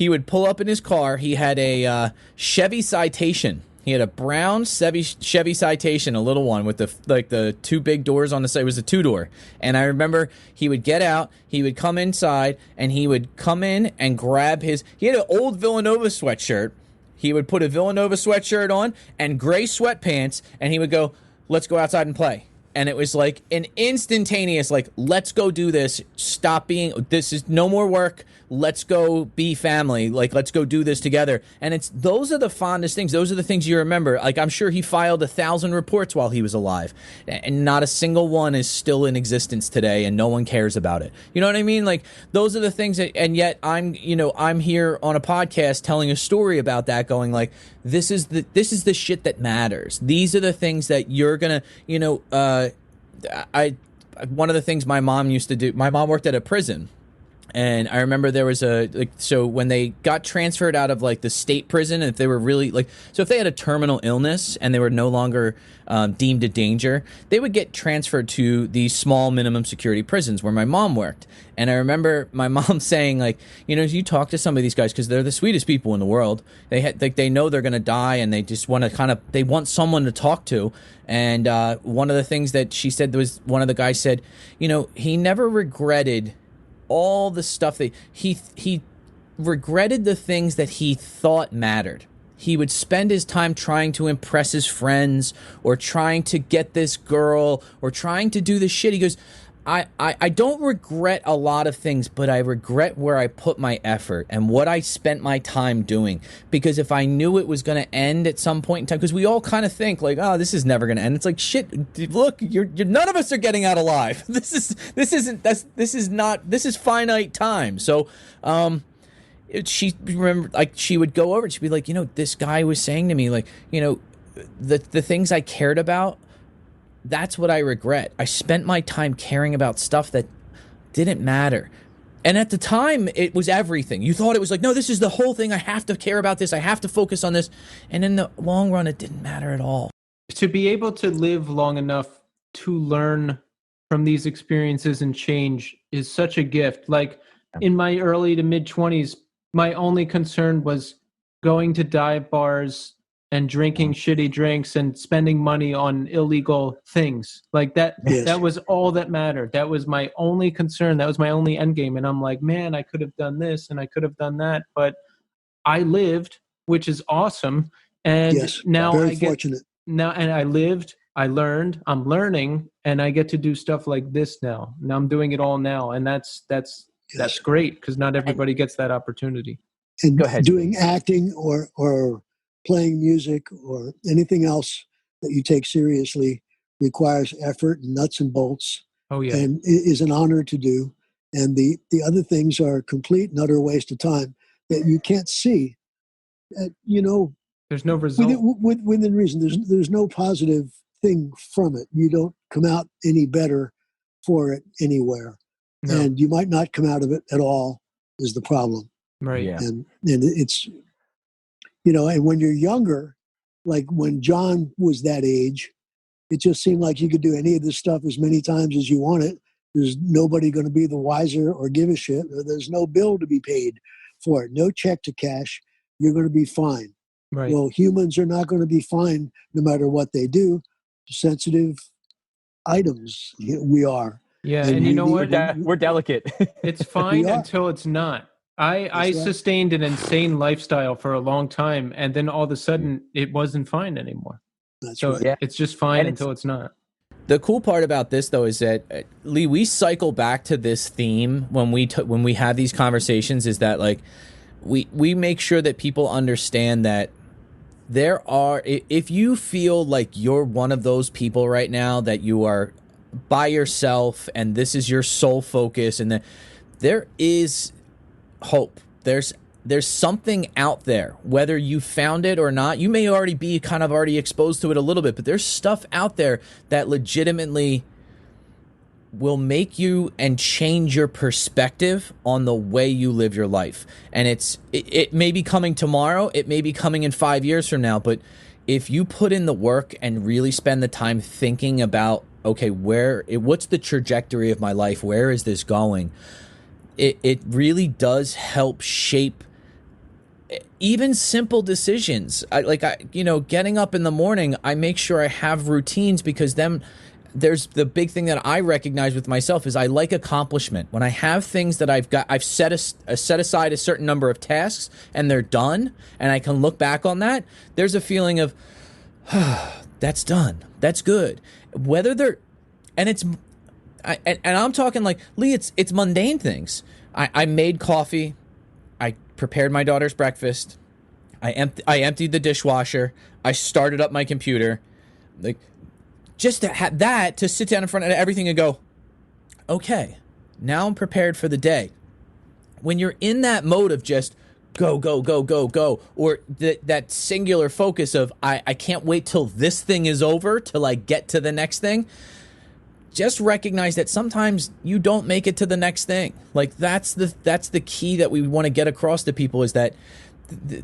D: would pull up in his car. He had a Chevy Citation. He had a brown Chevy Citation, a little one with the two big doors on the side. It was a 2-door. And I remember he would get out, he would come inside, and he would come in and grab he had an old Villanova sweatshirt. He would put a Villanova sweatshirt on and gray sweatpants, and he would go, let's go outside and play. And it was like an instantaneous, like, let's go do this. This is no more work. Let's go be family. Like, let's go do this together. And those are the fondest things. Those are the things you remember. Like, I'm sure he filed 1,000 reports while he was alive, and not a single one is still in existence today, and no one cares about it. You know what I mean? Like, those are the things and yet I'm here on a podcast telling a story about that, going like, this is the shit that matters. These are the things that you're gonna, one of the things my mom used to do, my mom worked at a prison. And I remember there was so when they got transferred out of like the state prison, if they were really so if they had a terminal illness and they were no longer deemed a danger, they would get transferred to these small minimum security prisons where my mom worked. And I remember my mom saying, like, you talk to some of these guys because they're the sweetest people in the world. They know they're going to die, and they just want to they want someone to talk to. And one of the things that she said was, one of the guys said, he never regretted all the stuff that he regretted, the things that he thought mattered. He would spend his time trying to impress his friends, or trying to get this girl, or trying to do this shit. He goes, I don't regret a lot of things, but I regret where I put my effort and what I spent my time doing. Because if I knew it was going to end at some point in time, because we all kind of think like, oh, this is never going to end. It's like, shit, look, you're none of us are getting out alive. This is finite time. So, she remembered, like, she would go over and she'd be like, this guy was saying to me, like, the things I cared about, that's what I regret. I spent my time caring about stuff that didn't matter. And at the time, it was everything. You thought it was like, no, this is the whole thing. I have to care about this. I have to focus on this. And in the long run, it didn't matter at all.
A: To be able to live long enough to learn from these experiences and change is such a gift. Like in my early to mid 20s, my only concern was going to dive bars and drinking shitty drinks and spending money on illegal things. Like that, that was all that mattered. That was my only concern. That was my only end game. And I'm like, man, I could have done this and I could have done that, but I lived, which is awesome. And now
C: very fortunate.
A: And I lived, I learned, I'm learning, and I get to do stuff like this now. Now I'm doing it all now. And that's great, because not everybody gets that opportunity.
C: And
B: Go ahead.
C: Doing acting or playing music or anything else that you take seriously requires effort and nuts and bolts.
A: Oh yeah.
C: And it is an honor to do. And the other things are a complete and utter waste of time that you can't see.
A: There's no result.
C: Within reason, there's no positive thing from it. You don't come out any better for it anywhere. No. And you might not come out of it at all is the problem.
A: Right. Yeah.
C: And it's, and when you're younger, like when John was that age, it just seemed like you could do any of this stuff as many times as you wanted. There's nobody going to be the wiser or give a shit. Or there's no bill to be paid for it. No check to cash. You're going to be fine.
A: Right.
C: Well, humans are not going to be fine no matter what they do. Sensitive items we are.
A: Yeah, and you know what?
B: We're delicate.
A: It's fine until it's not. I sustained an insane lifestyle for a long time, and then all of a sudden it wasn't fine anymore. It's just fine until it's not.
D: The cool part about this, though, is that Lee, we cycle back to this theme when we have these conversations. Is that like we make sure that people understand that there are, if you feel like you're one of those people right now that you are by yourself and this is your sole focus, and there is hope. There's something out there, whether you found it or not. You may already be kind of already exposed to it a little bit, but there's stuff out there that legitimately will make you and change your perspective on the way you live your life. And it may be coming tomorrow, it may be coming in 5 years from now, but if you put in the work and really spend the time thinking about, okay, what's the trajectory of my life? Where is this going? It really does help shape even simple decisions. Getting up in the morning, I make sure I have routines, because then there's the big thing that I recognize with myself is I like accomplishment. When I have things that I've set aside a certain number of tasks and they're done, and I can look back on that, there's a feeling of, that's done. That's good. Whether they're, and I'm talking like, Lee, it's mundane things. I made coffee. I prepared my daughter's breakfast. I emptied the dishwasher. I started up my computer. Like, just to have that, to sit down in front of everything and go, okay, now I'm prepared for the day. When you're in that mode of just go, go, go, go, go, or that singular focus of I can't wait till this thing is over till I get to the next thing, just recognize that sometimes you don't make it to the next thing. Like that's the key that we want to get across to people, is that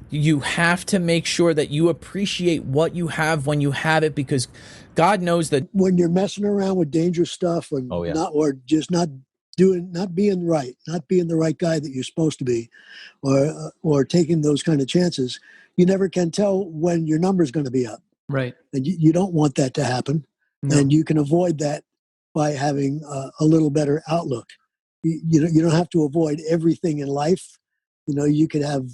D: you have to make sure that you appreciate what you have when you have it, because God knows that
C: when you're messing around with dangerous stuff and not being the right guy that you're supposed to be, or taking those kind of chances, you never can tell when your number's going to be up.
A: Right.
C: And you don't want that to happen.
A: No.
C: And you can avoid that by having a little better outlook. You don't have to avoid everything in life. You could have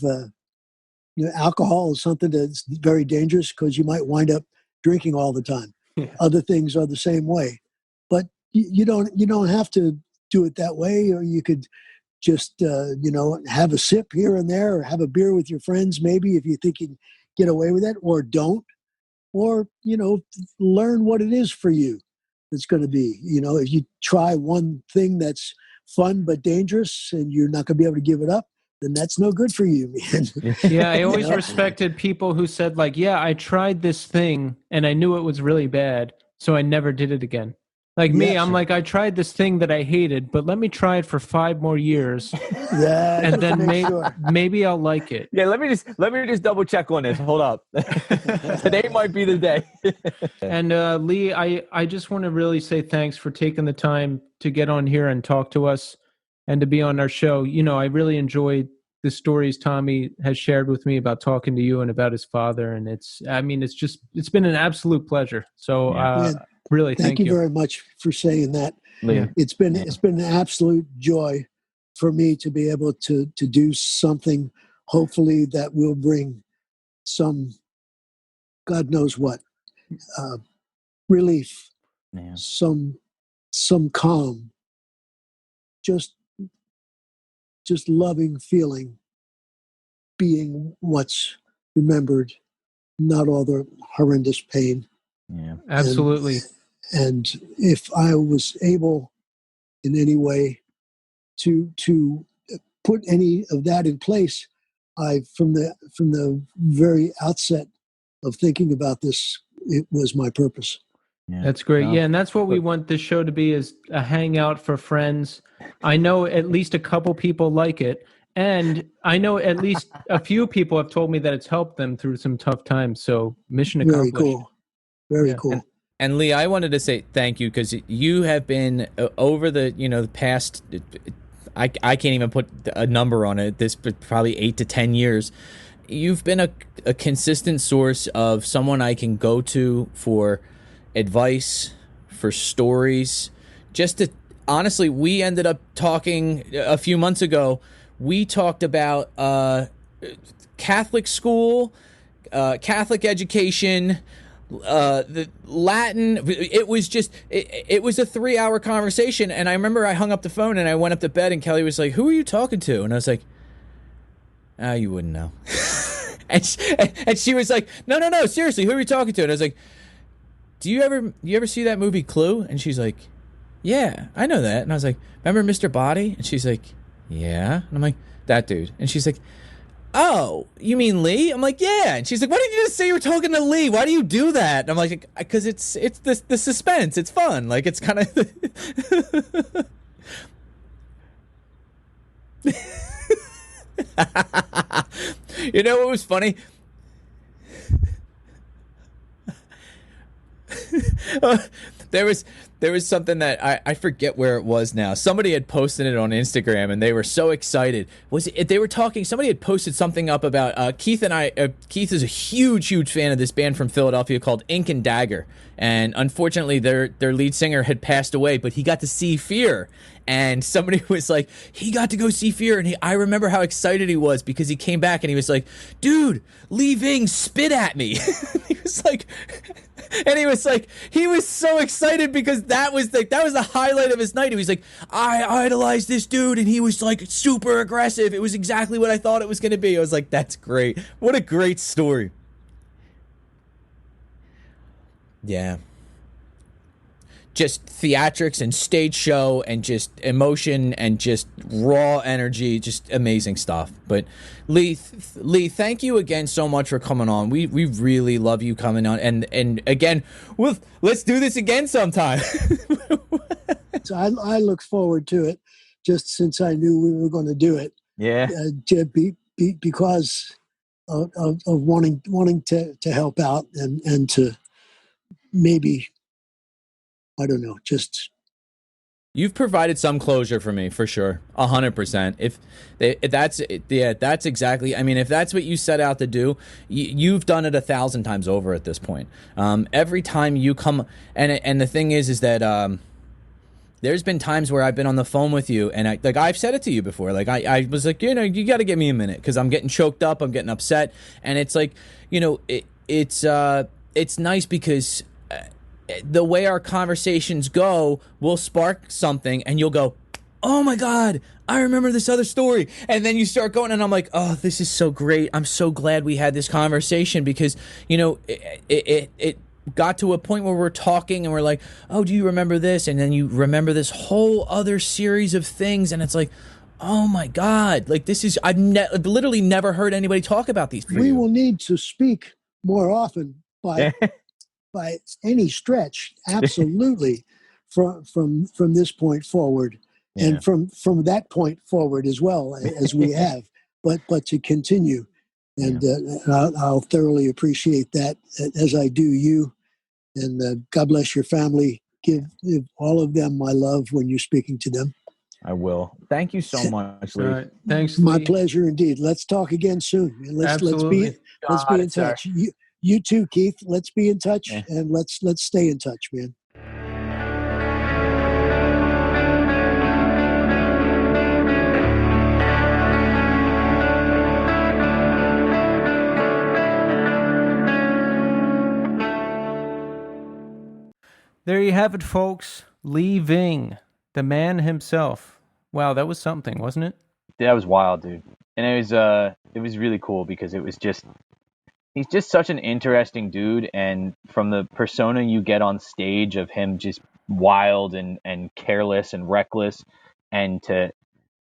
C: alcohol is something that's very dangerous, because you might wind up drinking all the time. Yeah. Other things are the same way, but you don't have to do it that way. Or you could just have a sip here and there, or have a beer with your friends, maybe, if you think you can get away with that, or don't, or learn what it is for you. It's going to be, if you try one thing that's fun but dangerous and you're not going to be able to give it up, then that's no good for you, man.
A: Yeah, I always respected people who said, like, yeah, I tried this thing and I knew it was really bad, so I never did it again. Like me,
C: Yes.
A: I'm like, I tried this thing that I hated, but let me try it for 5 more years,
C: Yeah,
A: and
C: just
A: then
C: make sure.
A: maybe I'll like it.
B: Yeah, let me just double check on this. Hold up. Today might be the day.
A: And Lee, I just want to really say thanks for taking the time to get on here and talk to us and to be on our show. You know, I really enjoyed the stories Tommy has shared with me about talking to you and about his father. And it's been an absolute pleasure. So
C: Man,
A: really,
C: thank you very much for saying that.
B: Yeah.
C: It's been an absolute joy for me to be able to do something, hopefully that will bring some, God knows what, relief,
B: Yeah.
C: some calm, just loving feeling, being what's remembered, not all the horrendous pain.
B: Yeah.
A: Absolutely.
C: And if I was able in any way to put any of that in place, I from the very outset of thinking about this, it was my purpose.
B: Yeah.
A: That's great.
B: No.
A: Yeah, and that's what we want this show to be, is a hangout for friends. I know at least a couple people like it, and I know at least a few people have told me that it's helped them through some tough times. So mission
C: Very
A: accomplished.
C: cool. Very
A: Yeah.
C: cool.
D: And Lee, I wanted to say thank you because you have been over the the past. I can't even put a number on it. This probably 8 to 10 years. You've been a consistent source of someone I can go to for advice, for stories. Just to honestly, we ended up talking a few months ago. We talked about Catholic school, Catholic education. The Latin, it was just it was a 3-hour conversation, and I remember I hung up the phone and I went up to bed and Kelly was like, "Who are you talking to?" And I was like, you wouldn't know." and she was like, no, seriously, who are you talking to? And I was like, do you ever see that movie Clue? And she's like, yeah, I know that. And I was like, remember Mr. Body? And she's like, yeah. And I'm like, that dude. And she's like, oh, you mean Lee? I'm like, yeah. And she's like, why did you just say you were talking to Lee? Why do you do that? And I'm like, because it's the suspense. It's fun. Like, it's kind of... You know what was funny? There was something that I forget where it was now. Somebody had posted it on Instagram and they were so excited. Somebody had posted something up about Keith and I. Keith is a huge fan of this band from Philadelphia called Ink and Dagger. And unfortunately their lead singer had passed away, but he got to see Fear. And somebody was like, he got to go see Fear, and I remember how excited he was because he came back and he was like, dude, Lee Ving spit at me. He was so excited because that was the highlight of his night. He was like, I idolized this dude, and he was like super aggressive. It was exactly what I thought it was going to be. I was like, that's great. What a great story. Yeah. Just theatrics and stage show and just emotion and just raw energy, just amazing stuff. But Lee, thank you again so much for coming on. We really love you coming on, and again, let's do this again sometime.
C: So I look forward to it, just since I knew we were going to do it.
B: Yeah.
C: Because of wanting to help out and to maybe, I don't know, just...
D: You've provided some closure for me, for sure, 100%. If that's exactly. I mean, if that's what you set out to do, you've done it 1,000 times over at this point. Every time you come, and the thing is that there's been times where I've been on the phone with you, and I've said it to you before. Like I was like, you got to give me a minute because I'm getting choked up, I'm getting upset, and it's like, it's nice because the way our conversations go will spark something, and you'll go, oh my God, I remember this other story. And then you start going, and I'm like, oh, this is so great. I'm so glad we had this conversation because, it got to a point where we're talking and we're like, oh, do you remember this? And then you remember this whole other series of things, and it's like, oh my God, like this is, I've literally never heard anybody talk about these.
C: We will need to speak more often by any stretch, absolutely, from this point forward, and from that point forward as well as we have, but to continue, and I'll thoroughly appreciate that, as I do you, and God bless your family. Give all of them my love when you're speaking to them.
B: I will. Thank you so much, Lee.
A: All right. Thanks,
C: My
A: Lee.
C: pleasure indeed. Let's talk again soon. And
A: Absolutely.
C: let's be in touch. You too, Keith. Let's be in touch, and let's stay in touch, man.
A: There you have it, folks. Lee Ving, the man himself. Wow, that was something, wasn't it?
B: That was wild, dude. And it was really cool because he's just such an interesting dude, and from the persona you get on stage of him just wild and careless and reckless, and to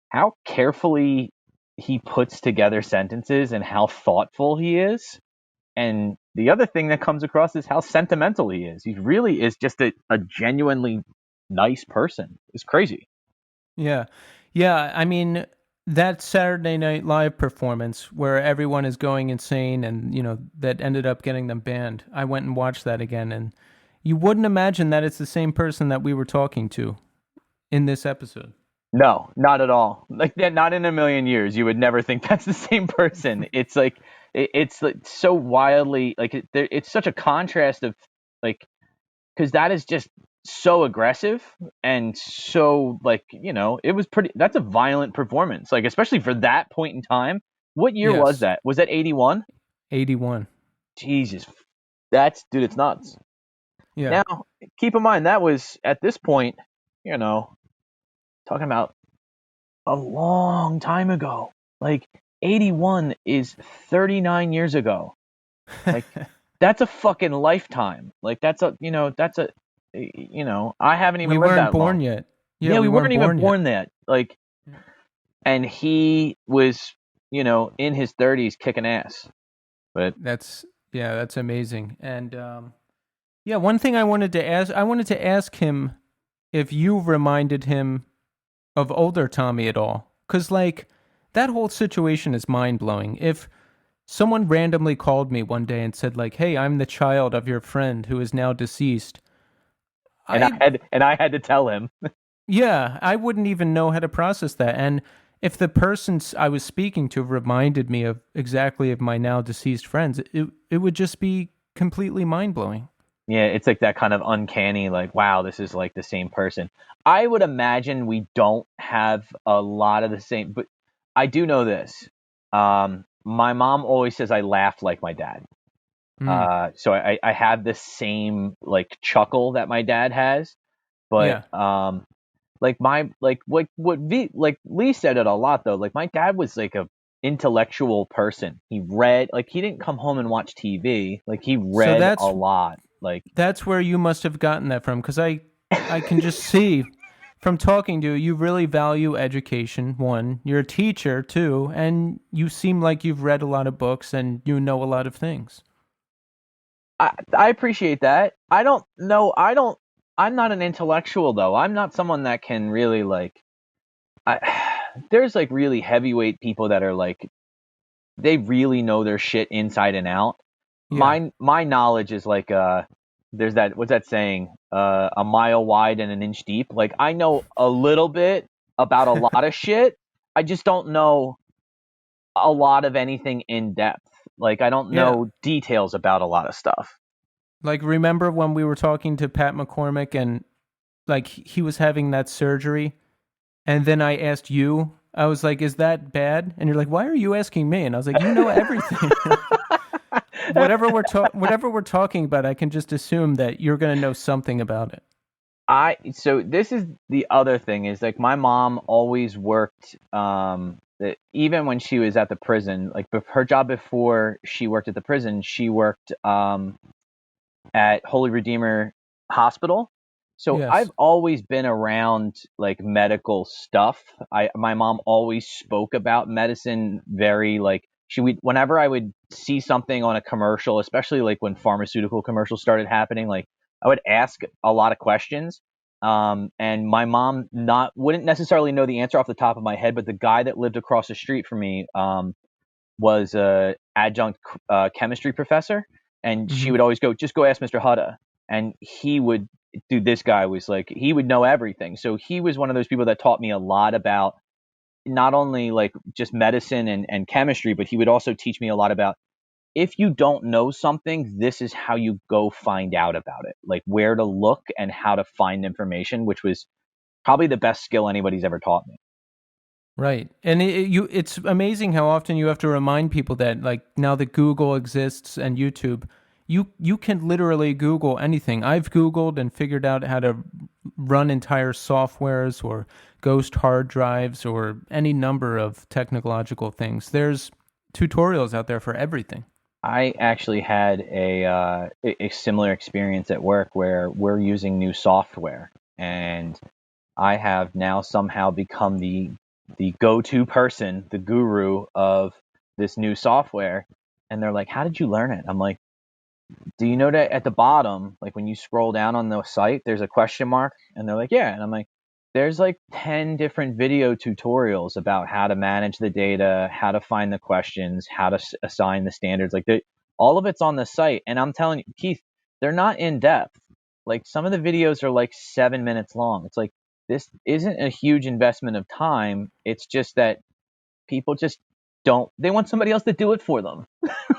B: how carefully he puts together sentences and how thoughtful he is. And the other thing that comes across is how sentimental he is. He really is just a genuinely nice person. It's crazy.
A: Yeah. Yeah, I mean, that Saturday Night Live performance where everyone is going insane and, that ended up getting them banned. I went and watched that again, and you wouldn't imagine that it's the same person that we were talking to in this episode.
B: No, not at all. Like that, not in a million years. You would never think that's the same person. It's like, it's like so wildly, like it's such a contrast of like, because that is just so aggressive and so like, it was that's a violent performance, like especially for that point in time. What year was that? Was that 81?
A: 81.
B: Jesus, dude, it's nuts.
A: Yeah.
B: Now keep in mind that was at this point, talking about a long time ago. Like 81 is 39 years ago. Like that's a fucking lifetime. Like I haven't even
A: we
B: lived
A: weren't
B: that
A: born
B: long.
A: yet.
B: Yeah, we weren't even born yet. Like, and he was, in his 30s kicking ass. But
A: that's amazing. And one thing I wanted to ask him if you reminded him of older Tommy at all, because like that whole situation is mind-blowing. If someone randomly called me one day and said like, "Hey, I'm the child of your friend who is now deceased,"
B: I had to tell him.
A: Yeah, I wouldn't even know how to process that. And if the person I was speaking to reminded me of exactly of my now deceased friends, it would just be completely mind-blowing.
B: Yeah, it's like that kind of uncanny, like, wow, this is like the same person. I would imagine we don't have a lot of the same, but I do know this. My mom always says I laugh like my dad. So I have the same like chuckle that my dad has, but what Lee said it a lot though. Like my dad was like a intellectual person. He read, like he didn't come home and watch TV. Like he read a lot. Like
A: that's where you must have gotten that from, because I can just see from talking to you, you really value education. One, you're a teacher too, and you seem like you've read a lot of books and you know a lot of things.
B: I appreciate that. I'm not an intellectual though. I'm not someone that can really like. There's like really heavyweight people that are like, they really know their shit inside and out. Yeah. My knowledge is like there's that, what's that saying? A mile wide and an inch deep. Like I know a little bit about a lot of shit. I just don't know a lot of anything in depth. Like I don't know details about a lot of stuff.
A: Like remember when we were talking to Pat McCormick and like he was having that surgery, and then I asked you, I was like, "Is that bad?" And you're like, "Why are you asking me?" And I was like, "You know everything." Whatever we're talking about, I can just assume that you're going to know something about it.
B: So this is the other thing is like my mom always worked, even when she was at the prison, like her job before she worked at the prison, she worked at Holy Redeemer Hospital. So yes. I've always been around like medical stuff. My mom always spoke about medicine very like, whenever I would see something on a commercial, especially like when pharmaceutical commercials started happening, like I would ask a lot of questions. And my mom wouldn't necessarily know the answer off the top of my head, but the guy that lived across the street from me was a adjunct chemistry professor, and she
A: Hmm.
B: would always go, just go ask Mr. Hutta. And he would, dude, this guy was like, he would know everything. So he was one of those people that taught me a lot about not only like just medicine and chemistry, but he would also teach me a lot about, if you don't know something, this is how you go find out about it, like where to look and how to find information, which was probably the best skill anybody's ever taught me.
A: Right. And it's amazing how often you have to remind people that, like, now that Google exists and YouTube, you can literally Google anything. I've Googled and figured out how to run entire softwares or ghost hard drives or any number of technological things. There's tutorials out there for everything.
B: I actually had a similar experience at work where we're using new software, and I have now somehow become the go-to person, the guru of this new software. And they're like, "How did you learn it?" I'm like, "Do you know that at the bottom, like when you scroll down on the site, there's a question mark?" And they're like, "Yeah." And I'm like, "There's like 10 different video tutorials about how to manage the data, how to find the questions, how to assign the standards. Like all of it's on the site." And I'm telling you, Keith, they're not in depth. Like some of the videos are like 7 minutes long. It's like, this isn't a huge investment of time. It's just that people just they want somebody else to do it for them.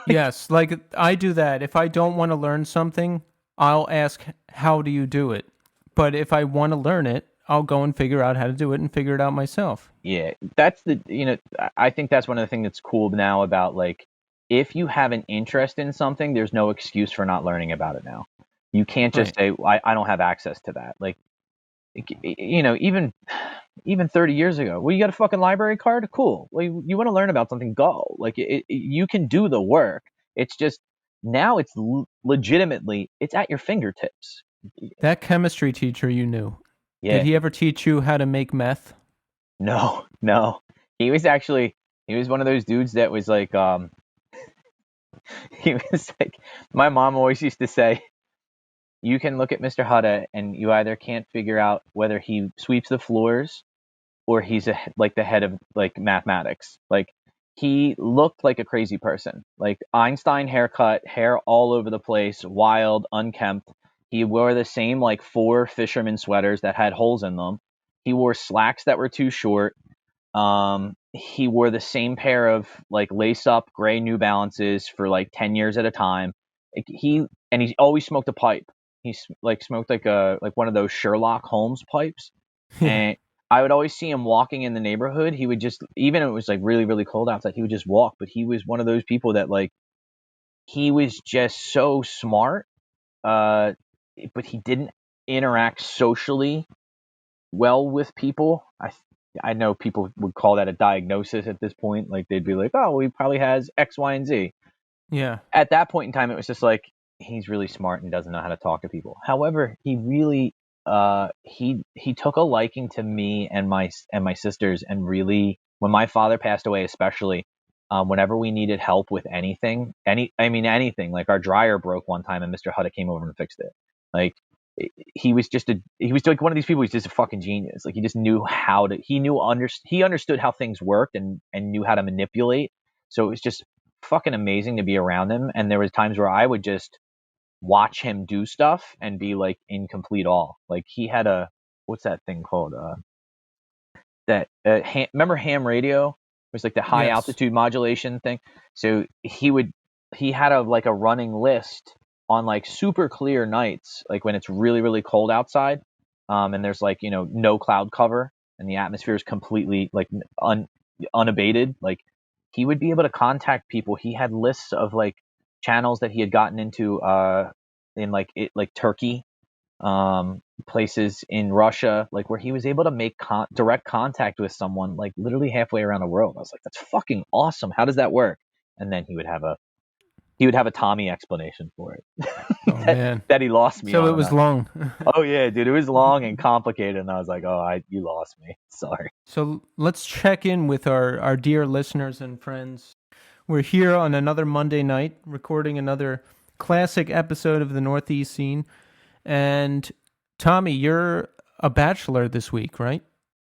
A: Yes, like I do that. If I don't want to learn something, I'll ask, how do you do it? But if I want to learn it, I'll go and figure out how to do it and figure it out myself.
B: Yeah, that's I think that's one of the things that's cool now about, like, if you have an interest in something, there's no excuse for not learning about it now. You can't just
A: Right.
B: say, I don't have access to that. Like, even 30 years ago, well, you got a fucking library card? Cool. Well, you want to learn about something, go. Like, you can do the work. It's just now it's legitimately, it's at your fingertips.
A: That chemistry teacher you knew, did
B: Yeah.
A: he ever teach you how to make meth?
B: No, no. He was one of those dudes that was like, he was like, my mom always used to say, you can look at Mr. Hutta and you either can't figure out whether he sweeps the floors or he's like the head of like mathematics. Like, he looked like a crazy person, like Einstein haircut, hair all over the place, wild, unkempt. He wore the same like 4 fisherman sweaters that had holes in them. He wore slacks that were too short. He wore the same pair of like lace up gray New Balances for like 10 years at a time. Like, he always smoked a pipe. He like smoked like one of those Sherlock Holmes pipes.
A: Yeah.
B: And I would always see him walking in the neighborhood. He would just, even if it was like really, really cold outside, he would just walk. But he was one of those people that, like, he was just so smart, but he didn't interact socially well with people. I know people would call that a diagnosis at this point. Like, they'd be like, "Oh, he probably has X, Y, and Z."
A: Yeah.
B: At that point in time, it was just like, he's really smart and doesn't know how to talk to people. However, he really he took a liking to me and my sisters, and really, when my father passed away, especially, whenever we needed help with anything, anything, like our dryer broke one time and Mr. Hutta came over and fixed it. Like, he was like one of these people. He's just a fucking genius. Like, he just knew how to. He understood how things worked and knew how to manipulate. So it was just fucking amazing to be around him. And there was times where I would just watch him do stuff and be like in complete awe. Like, he had what's that thing called? Remember ham radio? It was like the high
A: Yes.
B: altitude modulation thing. So he had a running list on like super clear nights, like when it's really, really cold outside, and there's like, no cloud cover and the atmosphere is completely like unabated. Like, he would be able to contact people. He had lists of like channels that he had gotten into in like Turkey, places in Russia, like where he was able to make direct contact with someone like literally halfway around the world. I was like, that's fucking awesome. How does that work? And then he would have a Tommy explanation for it.
A: Oh, man.
B: that he lost me
A: So
B: on.
A: it was long.
B: Oh yeah, dude, it was long and complicated, and I was like, you lost me. Sorry.
A: So let's check in with our dear listeners and friends. We're here on another Monday night, recording another classic episode of the Northeast Scene. And Tommy, you're a bachelor this week, right?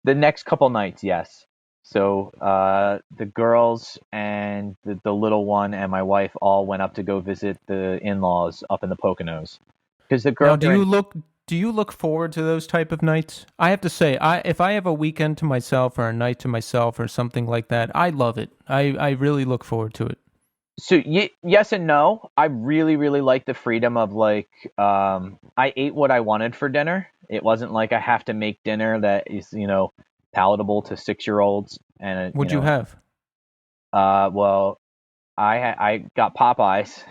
B: The next couple nights, yes. So the girls and the little one and my wife all went up to go visit the in-laws up in the Poconos. Because the girls
A: Now, do you look forward to those type of nights? I have to say, if I have a weekend to myself or a night to myself or something like that, I love it. I really look forward to it.
B: So yes and no. I really, really like the freedom of like I ate what I wanted for dinner. It wasn't like I have to make dinner that is, palatable to 6-year-olds. And
A: What'd you have?
B: Well, I got Popeyes.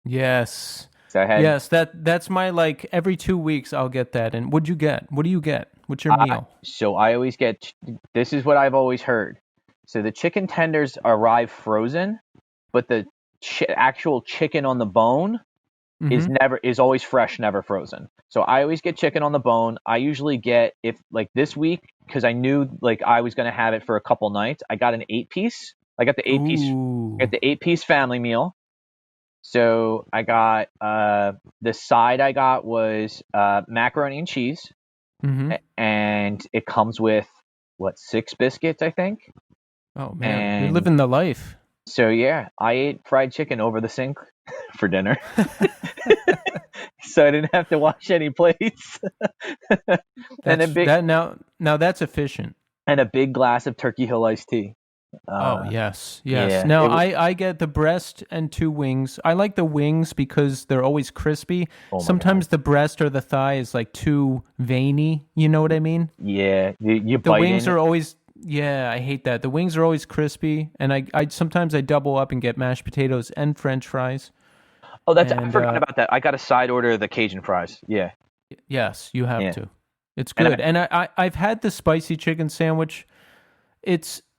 A: Yes.
B: So I had
A: Yes, that's my like every 2 weeks I'll get that. And what'd you get? What do you get? What's your meal?
B: So I always get. This is what I've always heard. So the chicken tenders arrive frozen, but the actual chicken on the bone is always fresh, never frozen. So I always get chicken on the bone. I usually get, if like this week, because I knew like I was going to have it for a couple nights, I got an 8-piece. I got the 8-piece family meal. So I got the side I got was macaroni and cheese, and it comes with 6 biscuits, I think.
A: Oh man,
B: and
A: you're living the life.
B: So yeah, I ate fried chicken over the sink for dinner, so I didn't have to wash any plates.
A: Now that's efficient.
B: And a big glass of Turkey Hill iced tea.
A: Oh yes.
B: Yeah,
A: now I get the breast and 2 wings. I like the wings because they're always crispy. Sometimes the breast or the thigh is like too veiny. You know what I mean?
B: Yeah, the
A: wings are always. Yeah, I hate that. The wings are always crispy, and I sometimes I double up and get mashed potatoes and French fries.
B: Oh, I forgot about that. I got a side order of the Cajun fries. Yeah.
A: Yes, you have to. It's good, and I've had the spicy chicken sandwich.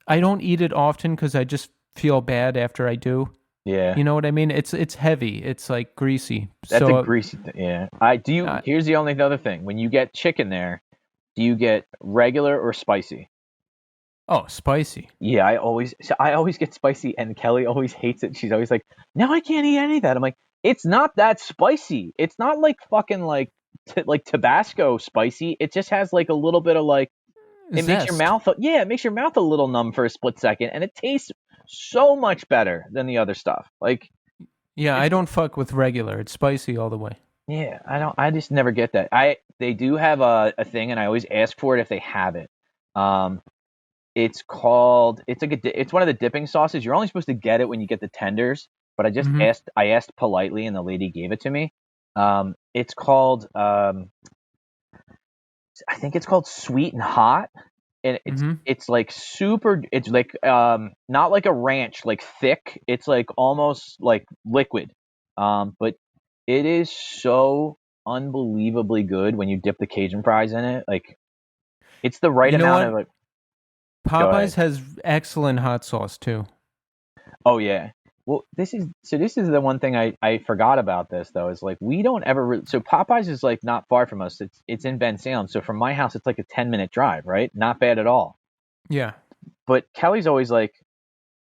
A: I don't eat it often because I just feel bad after I do.
B: Yeah.
A: You know what I mean? It's heavy. It's like greasy.
B: That's a greasy thing. Yeah. Here's the only other thing. When you get chicken there, do you get regular or spicy?
A: Oh, spicy.
B: Yeah, I always get spicy, and Kelly always hates it. She's always like, "No, I can't eat any of that." I'm like, "It's not that spicy. It's not like fucking like Tabasco spicy. It just has like a little bit of like it makes your mouth a little numb for a split second, and it tastes so much better than the other stuff." Like,
A: yeah, I don't fuck with regular. It's spicy all the way.
B: Yeah, I just never get that. They do have a thing, and I always ask for it if they have it. It's one of the dipping sauces. You're only supposed to get it when you get the tenders, but I asked politely, and the lady gave it to me. It's called I think it's called Sweet and Hot, and it's like super. It's like not like a ranch, like thick. It's like almost like liquid, but it is so unbelievably good when you dip the Cajun fries in it. Like, it's the right amount of like.
A: Popeyes has excellent hot sauce too.
B: Oh yeah. Well, this is the one thing I forgot about this though, is like we don't ever so Popeyes is like not far from us. It's in Ben Salem. So from my house it's like a 10-minute drive, right? Not bad at all.
A: Yeah.
B: But Kelly's always like,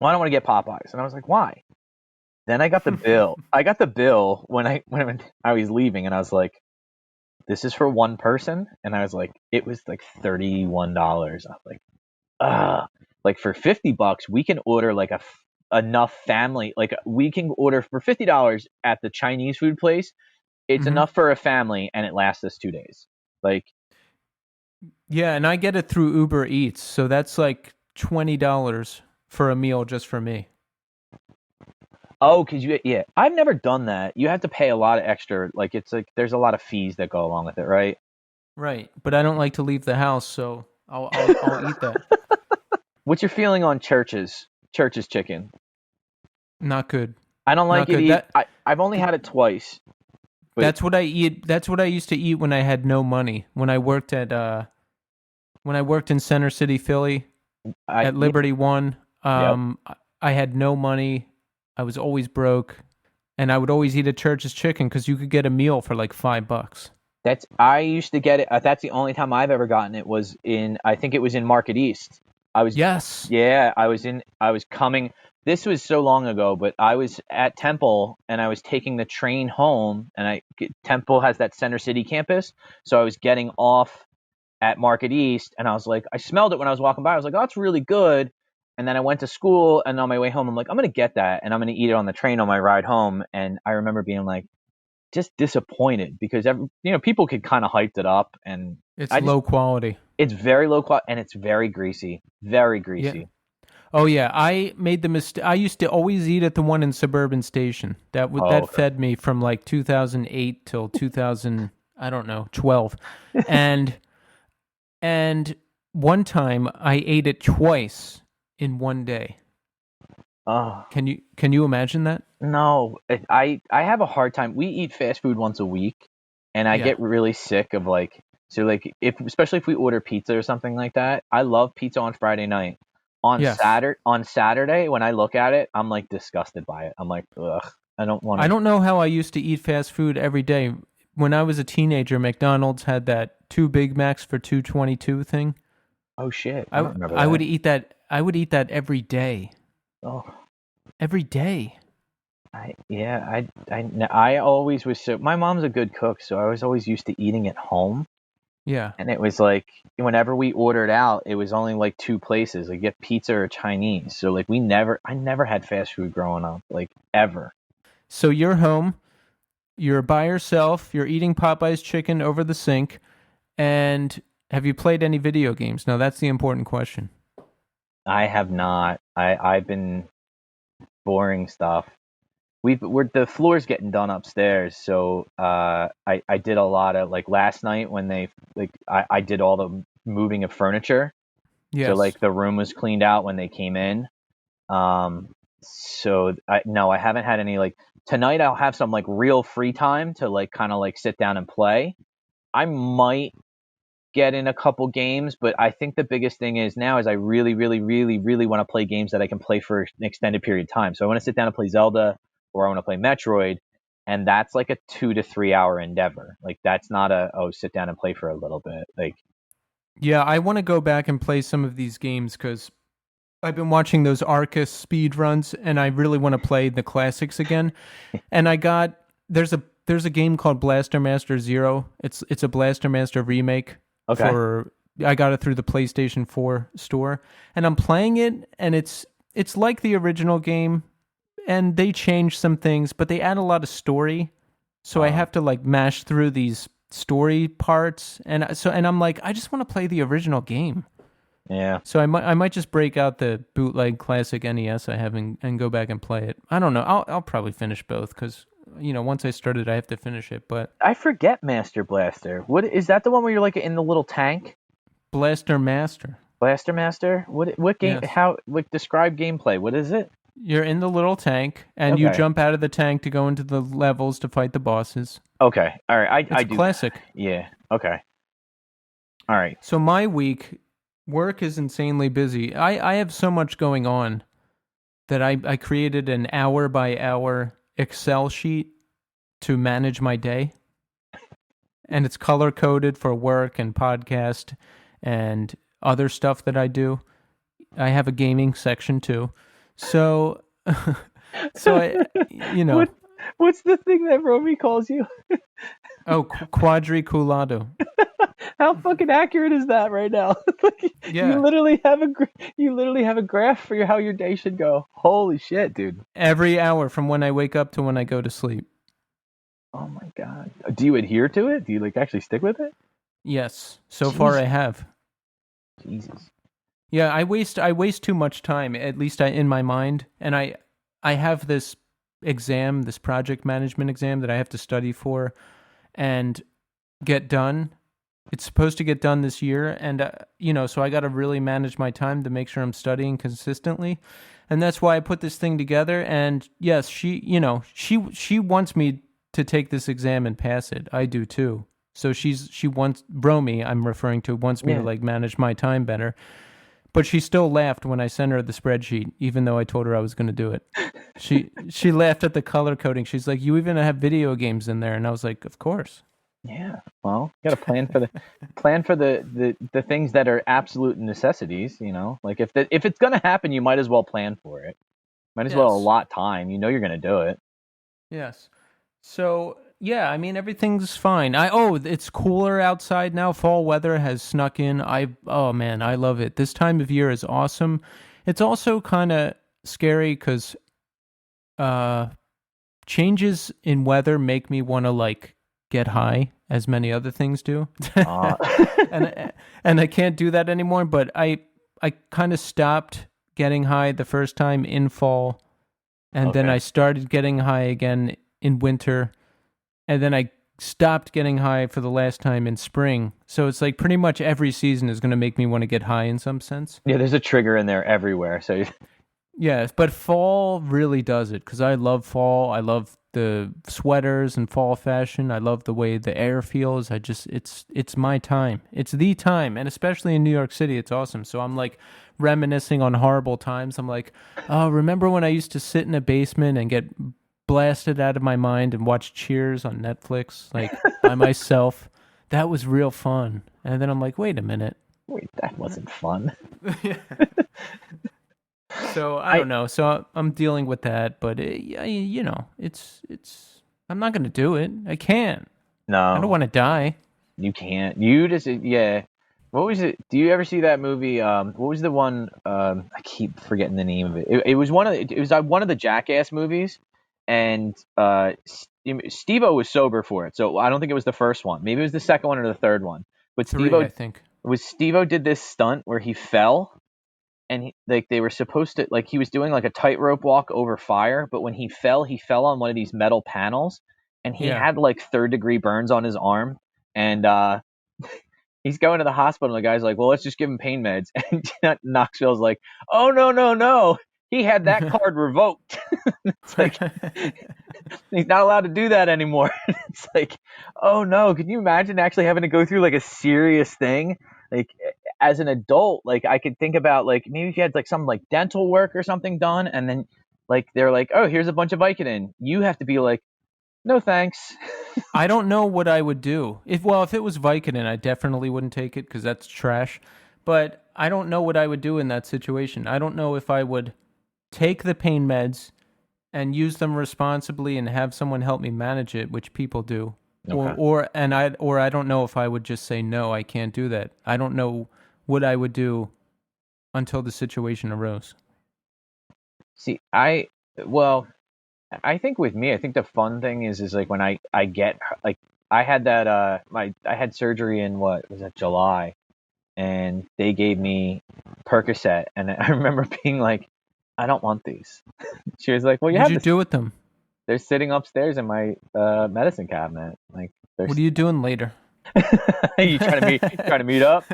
B: "Well, I don't want to get Popeyes." And I was like, "Why?" Then I got the bill. I got the bill when I was leaving, and I was like, "This is for one person?" And I was like, it was like $31. I was like, like for $50 we can order like enough family, like we can order for $50 at the Chinese food place. It's enough for a family, and it lasts us 2 days. Like,
A: yeah, and I get it through Uber Eats, so that's like $20 for a meal just for me.
B: Oh, I've never done that. You have to pay a lot of extra, like it's like there's a lot of fees that go along with it, right?
A: Right, but I don't like to leave the house, so I'll eat that.
B: What's your feeling on Church's chicken?
A: Not good.
B: I don't like it. I've only had it twice.
A: That's what I eat. That's what I used to eat when I had no money. When I worked in Center City, Philly, at Liberty One. I had no money. I was always broke, and I would always eat a Church's chicken because you could get a meal for like $5.
B: I used to get it. That's the only time I've ever gotten it was I think it was in Market East.
A: Yes.
B: Yeah, I was coming. This was so long ago, but I was at Temple and I was taking the train home, and Temple has that Center City campus. So I was getting off at Market East, and I was like, I smelled it when I was walking by. I was like, oh, it's really good. And then I went to school, and on my way home, I'm like, I'm gonna get that, and I'm gonna eat it on the train on my ride home. And I remember being like, just disappointed because people could kind of hyped it up, and
A: It's low quality.
B: It's very low quality, and it's very greasy, very greasy.
A: Yeah. Oh yeah, I made the mistake. I used to always eat at the one in Suburban Station. That fed me from like 2008 till 2000, I don't know, 12. And one time I ate it twice in one day.
B: Oh.
A: Can you imagine that?
B: No, I have a hard time. We eat fast food once a week, and I get really sick of especially if we order pizza or something like that. I love pizza on Friday night. On Saturday, when I look at it, I'm like disgusted by it. I'm like, ugh, I don't want to.
A: I don't know how I used to eat fast food every day. When I was a teenager, McDonald's had that 2 Big Macs for $2.22 thing.
B: Oh shit! I don't remember that.
A: I would eat that. I would eat that every day.
B: Oh,
A: every day.
B: I always was my mom's a good cook, so I was always used to eating at home.
A: Yeah.
B: And it was like, whenever we ordered out, it was only like 2 places. Like, get pizza or Chinese. So like, I never had fast food growing up, like, ever.
A: So you're home, you're by yourself, you're eating Popeye's chicken over the sink, and have you played any video games? No, that's the important question.
B: I have not. I've been boring stuff. The floor's getting done upstairs, so I did a lot of, like, last night when I did all the moving of furniture.
A: Yes.
B: So like the room was cleaned out when they came in. So I haven't had any, like, tonight I'll have some like real free time to like kind of like sit down and play. I might get in a couple games, but I think the biggest thing is I really, really, really, really want to play games that I can play for an extended period of time. So I want to sit down and play Zelda, or I want to play Metroid, and that's like a 2 to 3 hour endeavor. Like, that's not sit down and play for a little bit. Like,
A: yeah, I want to go back and play some of these games because I've been watching those Arcus speed runs, and I really want to play the classics again. And there's a game called Blaster Master Zero. It's a Blaster Master remake.
B: Okay.
A: I got it through the PlayStation 4 store, and I'm playing it, and it's like the original game. And they change some things, but they add a lot of story. So I have to like mash through these story parts, and I'm like, I just want to play the original game.
B: Yeah.
A: So I might just break out the bootleg classic NES I have and go back and play it. I don't know. I'll probably finish both because once I started, I have to finish it. But
B: I forget Master Blaster. What is that? The one where you're like in the little tank?
A: Blaster Master.
B: Blaster Master. What game?
A: Yes.
B: How? Like, describe gameplay. What is it?
A: You're in the little tank, and you jump out of the tank to go into the levels to fight the bosses.
B: Okay. All right. I do.
A: Classic.
B: Yeah. Okay. All right.
A: So my week, work is insanely busy. I have so much going on that I created an hour-by-hour Excel sheet to manage my day. And it's color-coded for work and podcast and other stuff that I do. I have a gaming section, too. So what's
B: the thing that Romy calls you?
A: Quadriculado.
B: How fucking accurate is that right now?
A: Yeah.
B: You literally have a graph for how your day should go. Holy shit, dude!
A: Every hour from when I wake up to when I go to sleep.
B: Oh my god! Do you adhere to it? Do you like actually stick with it?
A: Yes, so far I have.
B: Jesus.
A: Yeah, I waste too much time, at least in my mind, and I have this exam, this project management exam that I have to study for and get done. It's supposed to get done this year, and so I got to really manage my time to make sure I'm studying consistently, and that's why I put this thing together. And yes, she wants me to take this exam and pass it. I do too. So she wants Bromy, I'm referring to, wants me to like manage my time better. But she still laughed when I sent her the spreadsheet, even though I told her I was going to do it. She laughed at the color coding. She's like, "You even have video games in there," and I was like, "Of course."
B: Yeah. Well, you got to plan for the things that are absolute necessities. Like if it's going to happen, you might as well plan for it. Might as well allot time. You're going to do it.
A: Yes. So Yeah, I mean everything's fine. It's cooler outside now. Fall weather has snuck in. Oh man, I love it. This time of year is awesome. It's also kind of scary because uh, changes in weather make me want to like get high, as many other things do,
B: Uh,
A: and I can't do that anymore. But I kind of stopped getting high the first time in fall, and then
B: Okay.
A: I started getting high again in winter, and then I stopped getting high for the last time in spring. So it's like pretty much every season is going to make me want to get high in some sense.
B: yeah, there's a trigger in there everywhere. So
A: Yeah, but fall really does it because I love fall. I love the sweaters and fall fashion. I love the way the air feels. It's my time. It's the time, and especially in New York City, it's awesome. So I'm like reminiscing on horrible times. I'm like, oh, remember when I used to sit in a basement and get blasted out of my mind and watch Cheers on Netflix, like by myself? That was real fun. And then I'm like, wait a minute.
B: wait, that wasn't fun.
A: So I don't know. So I'm dealing with that, but it's. I'm not going to do it. I can't. I don't
B: No,
A: want to die.
B: you can't. You just yeah. What was it? Do you ever see that movie? What was the one? I keep forgetting the name of it. It was one of the Jackass movies, and Steve-O was sober for it, so I don't think it was the first one. Maybe it was the second one or the third one. But
A: Three, I think.
B: Steve-O did this stunt where he fell, and like they were supposed to, like he was doing like a tightrope walk over fire, but when he fell on one of these metal panels, and he
A: Yeah.
B: had like third-degree burns on his arm, and he's going to the hospital. And the guy's like, "Well, let's just give him pain meds." And Knoxville's like, "Oh no, no, no! He had that card revoked. It's like he's not allowed to do that anymore." It's like, oh no! Can you imagine actually having to go through like a serious thing? Like as an adult, like I could think about like maybe if you had like some like dental work or something done, and then like they're like, "Oh, here's a bunch of Vicodin." You have to be like, "No, thanks."
A: I don't know what I would do. If it was Vicodin, I definitely wouldn't take it because that's trash. But I don't know what I would do in that situation. I don't know if I would take the pain meds and use them responsibly and have someone help me manage it, which people do.
B: Okay.
A: Or I don't know if I would just say no, I can't do that. I don't know what I would do until the situation arose.
B: See, I think with me, I think the fun thing is like when I get like I had that I had surgery in what was that, July, and they gave me Percocet, and I remember being like, I don't want these. She was like, well, you
A: What
B: have
A: did you
B: this.
A: do with them?
B: They're sitting upstairs in my medicine cabinet. Like, they're
A: What are you doing later?
B: you trying to meet up?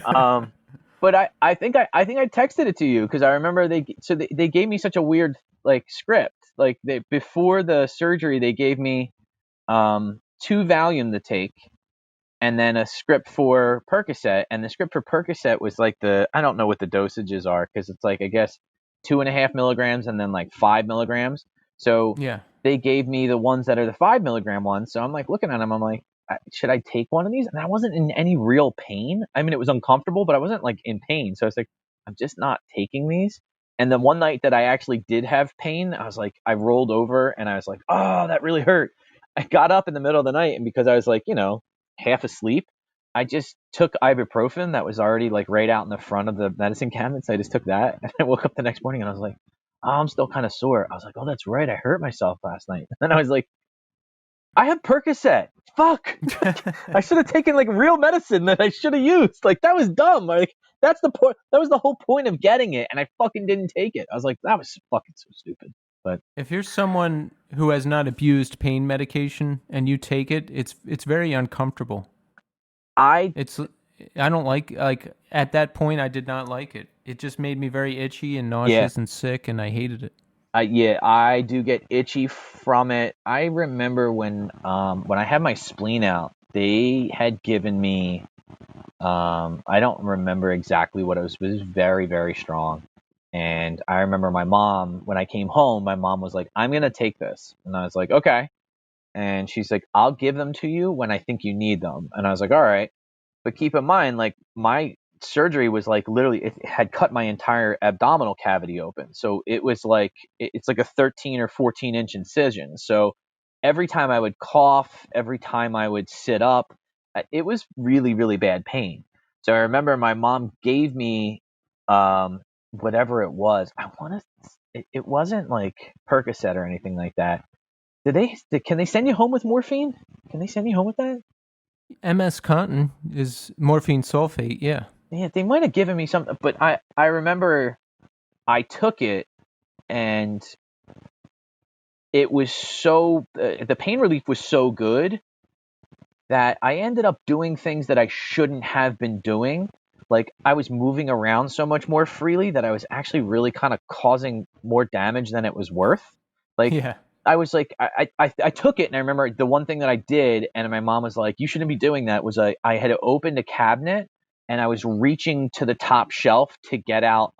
B: Um, but I think I texted it to you because I remember they gave me such a weird like script. Like before the surgery they gave me two Valium to take and then a script for Percocet, and the script for Percocet was like I don't know what the dosages are because it's like I guess 2.5 milligrams and then like 5 milligrams. So
A: Yeah.
B: they gave me the ones that are the 5 milligram ones. So I'm like looking at them, I'm like, should I take one of these? And I wasn't in any real pain. I mean, it was uncomfortable, but I wasn't like in pain. So I was like, I'm just not taking these. And then one night that I actually did have pain, I was like, I rolled over and I was like, oh, that really hurt. I got up in the middle of the night, and because I was like, half asleep, I just took ibuprofen that was already like right out in the front of the medicine cabinet. So I just took that, and I woke up the next morning and I was like, oh, I'm still kind of sore. I was like, oh, that's right, I hurt myself last night. And then I was like, I have Percocet. Fuck. I should have taken like real medicine that I should have used. Like that was dumb. Like that's the point. That was the whole point of getting it, and I fucking didn't take it. I was like, that was fucking so stupid. But
A: If you're someone who has not abused pain medication and you take it, it's very uncomfortable.
B: I
A: I don't like at that point I did not like it. It just made me very itchy and nauseous and sick, and I hated it.
B: yeah, I do get itchy from it. I remember when I had my spleen out, they had given me I don't remember exactly what it was, but it was very, very strong. And I remember my mom, when I came home, my mom was like, I'm going to take this. And I was like, okay. And she's like, I'll give them to you when I think you need them. And I was like, all right. But keep in mind, like my surgery was like literally, it had cut my entire abdominal cavity open. So it was like, it's like a 13 or 14 inch incision. So every time I would cough, every time I would sit up, it was really, really bad pain. So I remember my mom gave me whatever it was. It wasn't like Percocet or anything like that. Can they send you home with morphine? Can they send you home with that?
A: MS Contin is morphine sulfate. Yeah.
B: Yeah, they might have given me something, but I remember I took it and it was so the pain relief was so good that I ended up doing things that I shouldn't have been doing. Like I was moving around so much more freely that I was actually really kind of causing more damage than it was worth. Like
A: Yeah.
B: I was like, I took it, and I remember the one thing that I did, and my mom was like, "You shouldn't be doing that." Was I had opened a cabinet, and I was reaching to the top shelf to get out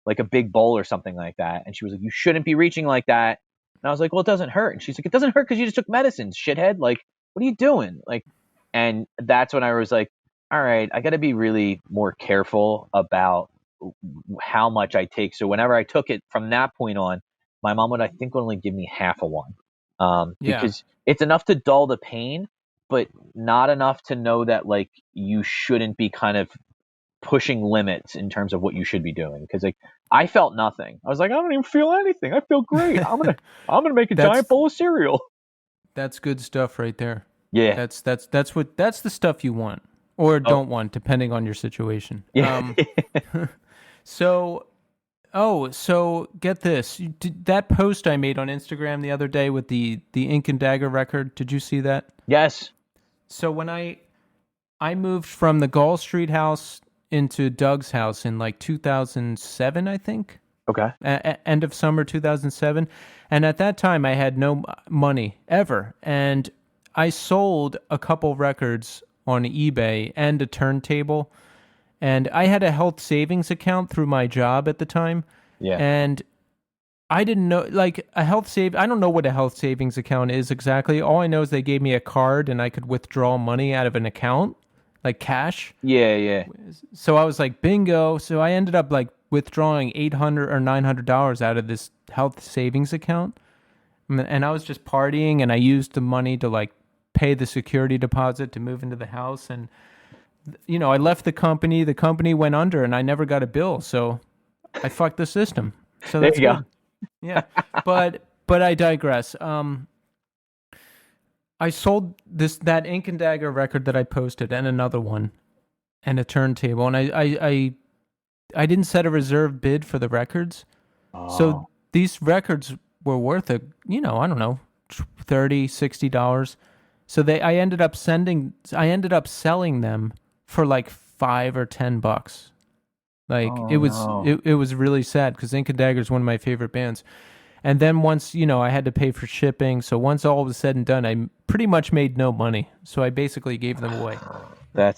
B: like a big bowl or something like that, and she was like, "You shouldn't be reaching like that." And I was like, "Well, it doesn't hurt." And she's like, "It doesn't hurt because you just took medicine, shithead. Like, what are you doing?" Like, and that's when I was like, "All right, I got to be really more careful about how much I take." So whenever I took it from that point on, my mom would, I think, only give me half of one, because it's enough to dull the pain, but not enough to know that like you shouldn't be kind of pushing limits in terms of what you should be doing. Because like I felt nothing. I was like, I don't even feel anything. I feel great. I'm gonna make a giant bowl of cereal.
A: That's good stuff right there.
B: Yeah,
A: That's the stuff you want or don't want, depending on your situation.
B: yeah.
A: So get this. That post I made on Instagram the other day with the Ink and Dagger record, did you see that?
B: Yes.
A: So when I moved from the Gall Street house into Doug's house in like 2007, I think.
B: Okay.
A: End of summer 2007. And at that time, I had no money ever. And I sold a couple records on eBay and a turntable. And I had a health savings account through my job at the time.
B: Yeah.
A: And I didn't know, like, I don't know what a health savings account is exactly. All I know is they gave me a card and I could withdraw money out of an account, like cash.
B: Yeah, yeah.
A: So I was like, bingo. So I ended up like withdrawing $800 or $900 out of this health savings account. And I was just partying, and I used the money to like pay the security deposit to move into the house. And you know, I left the company went under, and I never got a bill. So I fucked the system. So that's
B: there you
A: good. Yeah. But I digress. I sold that Ink and Dagger record that I posted, and another one, and a turntable. And I didn't set a reserve bid for the records.
B: Oh.
A: So these records were worth I don't know, $30, $60. So I ended up selling them for like $5 or $10. Like it was really sad because Ink and Dagger is one of my favorite bands. And then once, I had to pay for shipping. So once all was said and done, I pretty much made no money. So I basically gave them away.
B: That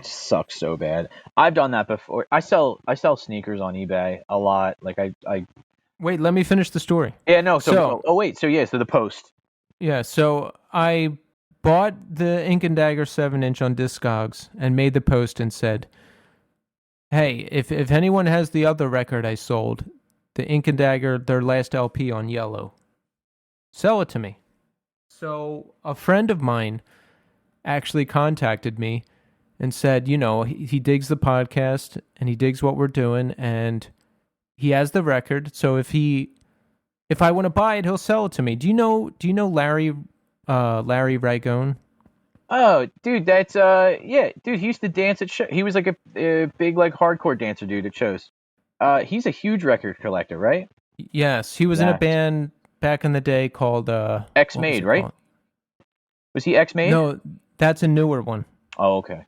B: sucks so bad. I've done that before. I sell sneakers on eBay a lot. Like I
A: Wait, let me finish the story.
B: Yeah, no. So the post.
A: Yeah, so I bought the Ink and Dagger 7-inch on Discogs and made the post and said, hey, if anyone has the other record I sold, the Ink and Dagger, their last LP on Yellow, sell it to me. So a friend of mine actually contacted me and said, he digs the podcast and he digs what we're doing and he has the record. So if I want to buy it, he'll sell it to me. Do you know Larry Ragone?
B: Oh, dude, that's dude. He used to dance at shows. He was like a big like hardcore dancer dude at shows. He's a huge record collector, right?
A: Yes, he was in a band back in the day called
B: X-Made, right? Called? Was he X-Made?
A: No, that's a newer one.
B: Oh, okay.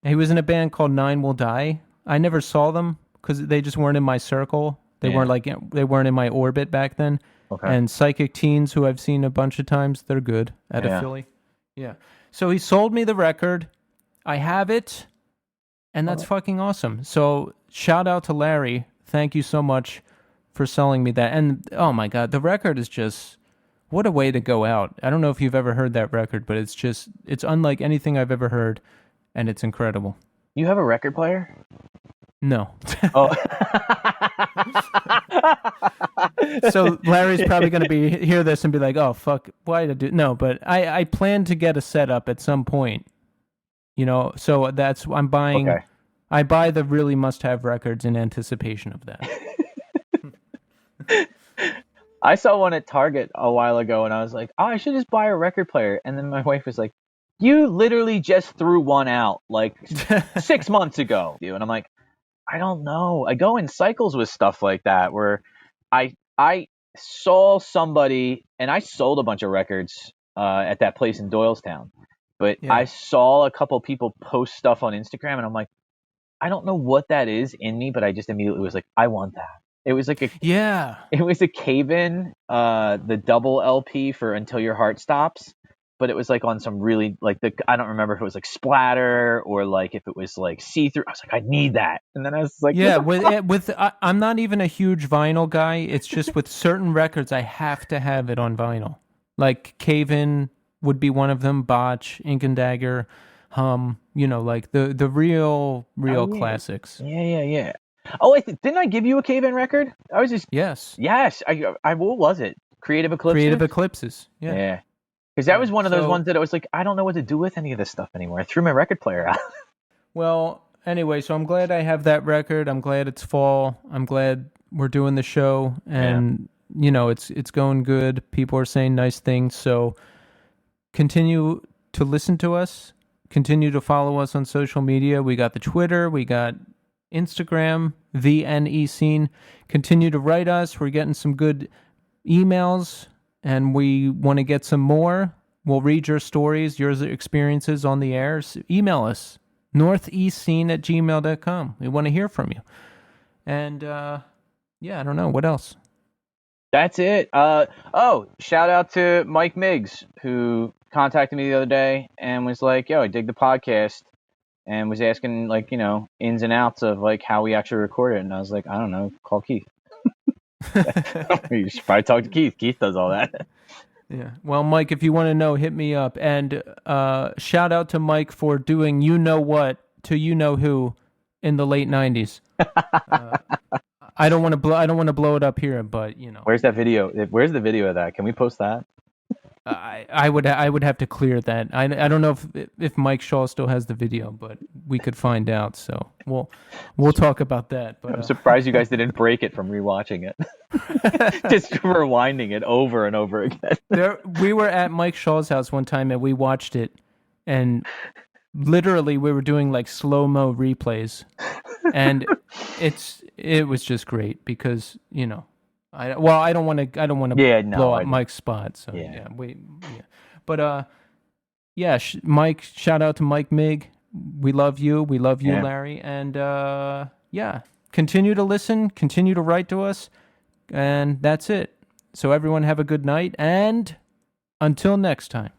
A: He was in a band called Nine Will Die. I never saw them because they just weren't in my circle. They weren't in my orbit back then.
B: Okay.
A: And Psychic Teens, who I've seen a bunch of times, they're good out of Philly. Yeah. So he sold me the record. I have it, and that's fucking awesome. So shout out to Larry. Thank you so much for selling me that. And oh my God, the record is just, what a way to go out. I don't know if you've ever heard that record, but it's unlike anything I've ever heard, and it's incredible.
B: You have a record player?
A: No.
B: Oh.
A: So Larry's probably going to hear this and be like, "Oh fuck, why did I do?" No, but I plan to get a setup at some point. So that's I'm buying.
B: Okay.
A: I buy the really must-have records in anticipation of that.
B: I saw one at Target a while ago, and I was like, "Oh, I should just buy a record player." And then my wife was like, "You literally just threw one out like 6 months ago, dude." And I'm like, "I don't know. I go in cycles with stuff like that where I saw somebody, and I sold a bunch of records at that place in Doylestown, but
A: Yeah.
B: I saw a couple people post stuff on Instagram, and I'm like, I don't know what that is in me, but I just immediately was like, I want that. It was like it was a Cave-In, the double LP for Until Your Heart Stops, but it was like on some really I don't remember if it was like splatter or like if it was like see-through. I was like, I need that, and then I was like,
A: yeah. I'm not even a huge vinyl guy. It's just with certain records, I have to have it on vinyl. Like Cave-In would be one of them. Botch, Ink and Dagger, Hum. Like the real classics.
B: Yeah. Oh, didn't I give you a Cave-In record? I was just
A: Yes.
B: I what was it? Creative
A: Eclipses.
B: Yeah. Because that was one of those ones that I was like, I don't know what to do with any of this stuff anymore. I threw my record player out.
A: Well, anyway, so I'm glad I have that record. I'm glad it's fall. I'm glad we're doing the show, and it's going good. People are saying nice things. So continue to listen to us. Continue to follow us on social media. We got the Twitter. We got Instagram, the NE Scene. Continue to write us. We're getting some good emails, and we want to get some more. We'll read your stories, your experiences on the air. So email us, northeastscene@gmail.com. We want to hear from you. And, I don't know. What else?
B: That's it. Shout out to Mike Miggs, who contacted me the other day and was like, yo, I dig the podcast, and was asking, like, ins and outs of, like, how we actually record it. And I was like, I don't know, call Keith. You should probably talk to Keith. Keith does all that.
A: Yeah. Well, Mike, if you want to know, hit me up. And shout out to Mike for doing you know what to you know who in the late 90s. I don't want to blow it up here, but
B: Where's that video? Where's the video of that? Can we post that?
A: I would have to clear that. I don't know if Mike Shaw still has the video, but we could find out. So we'll talk about that. But
B: I'm surprised you guys didn't break it from rewatching it. Just rewinding it over and over again.
A: We were at Mike Shaw's house one time and we watched it, and literally we were doing like slow-mo replays, and it was just great because I don't want to blow up Mike's spot. So but Mike, shout out to Mike Mig. We love you. We love you, Larry. And continue to listen, continue to write to us, and that's it. So everyone have a good night, and until next time.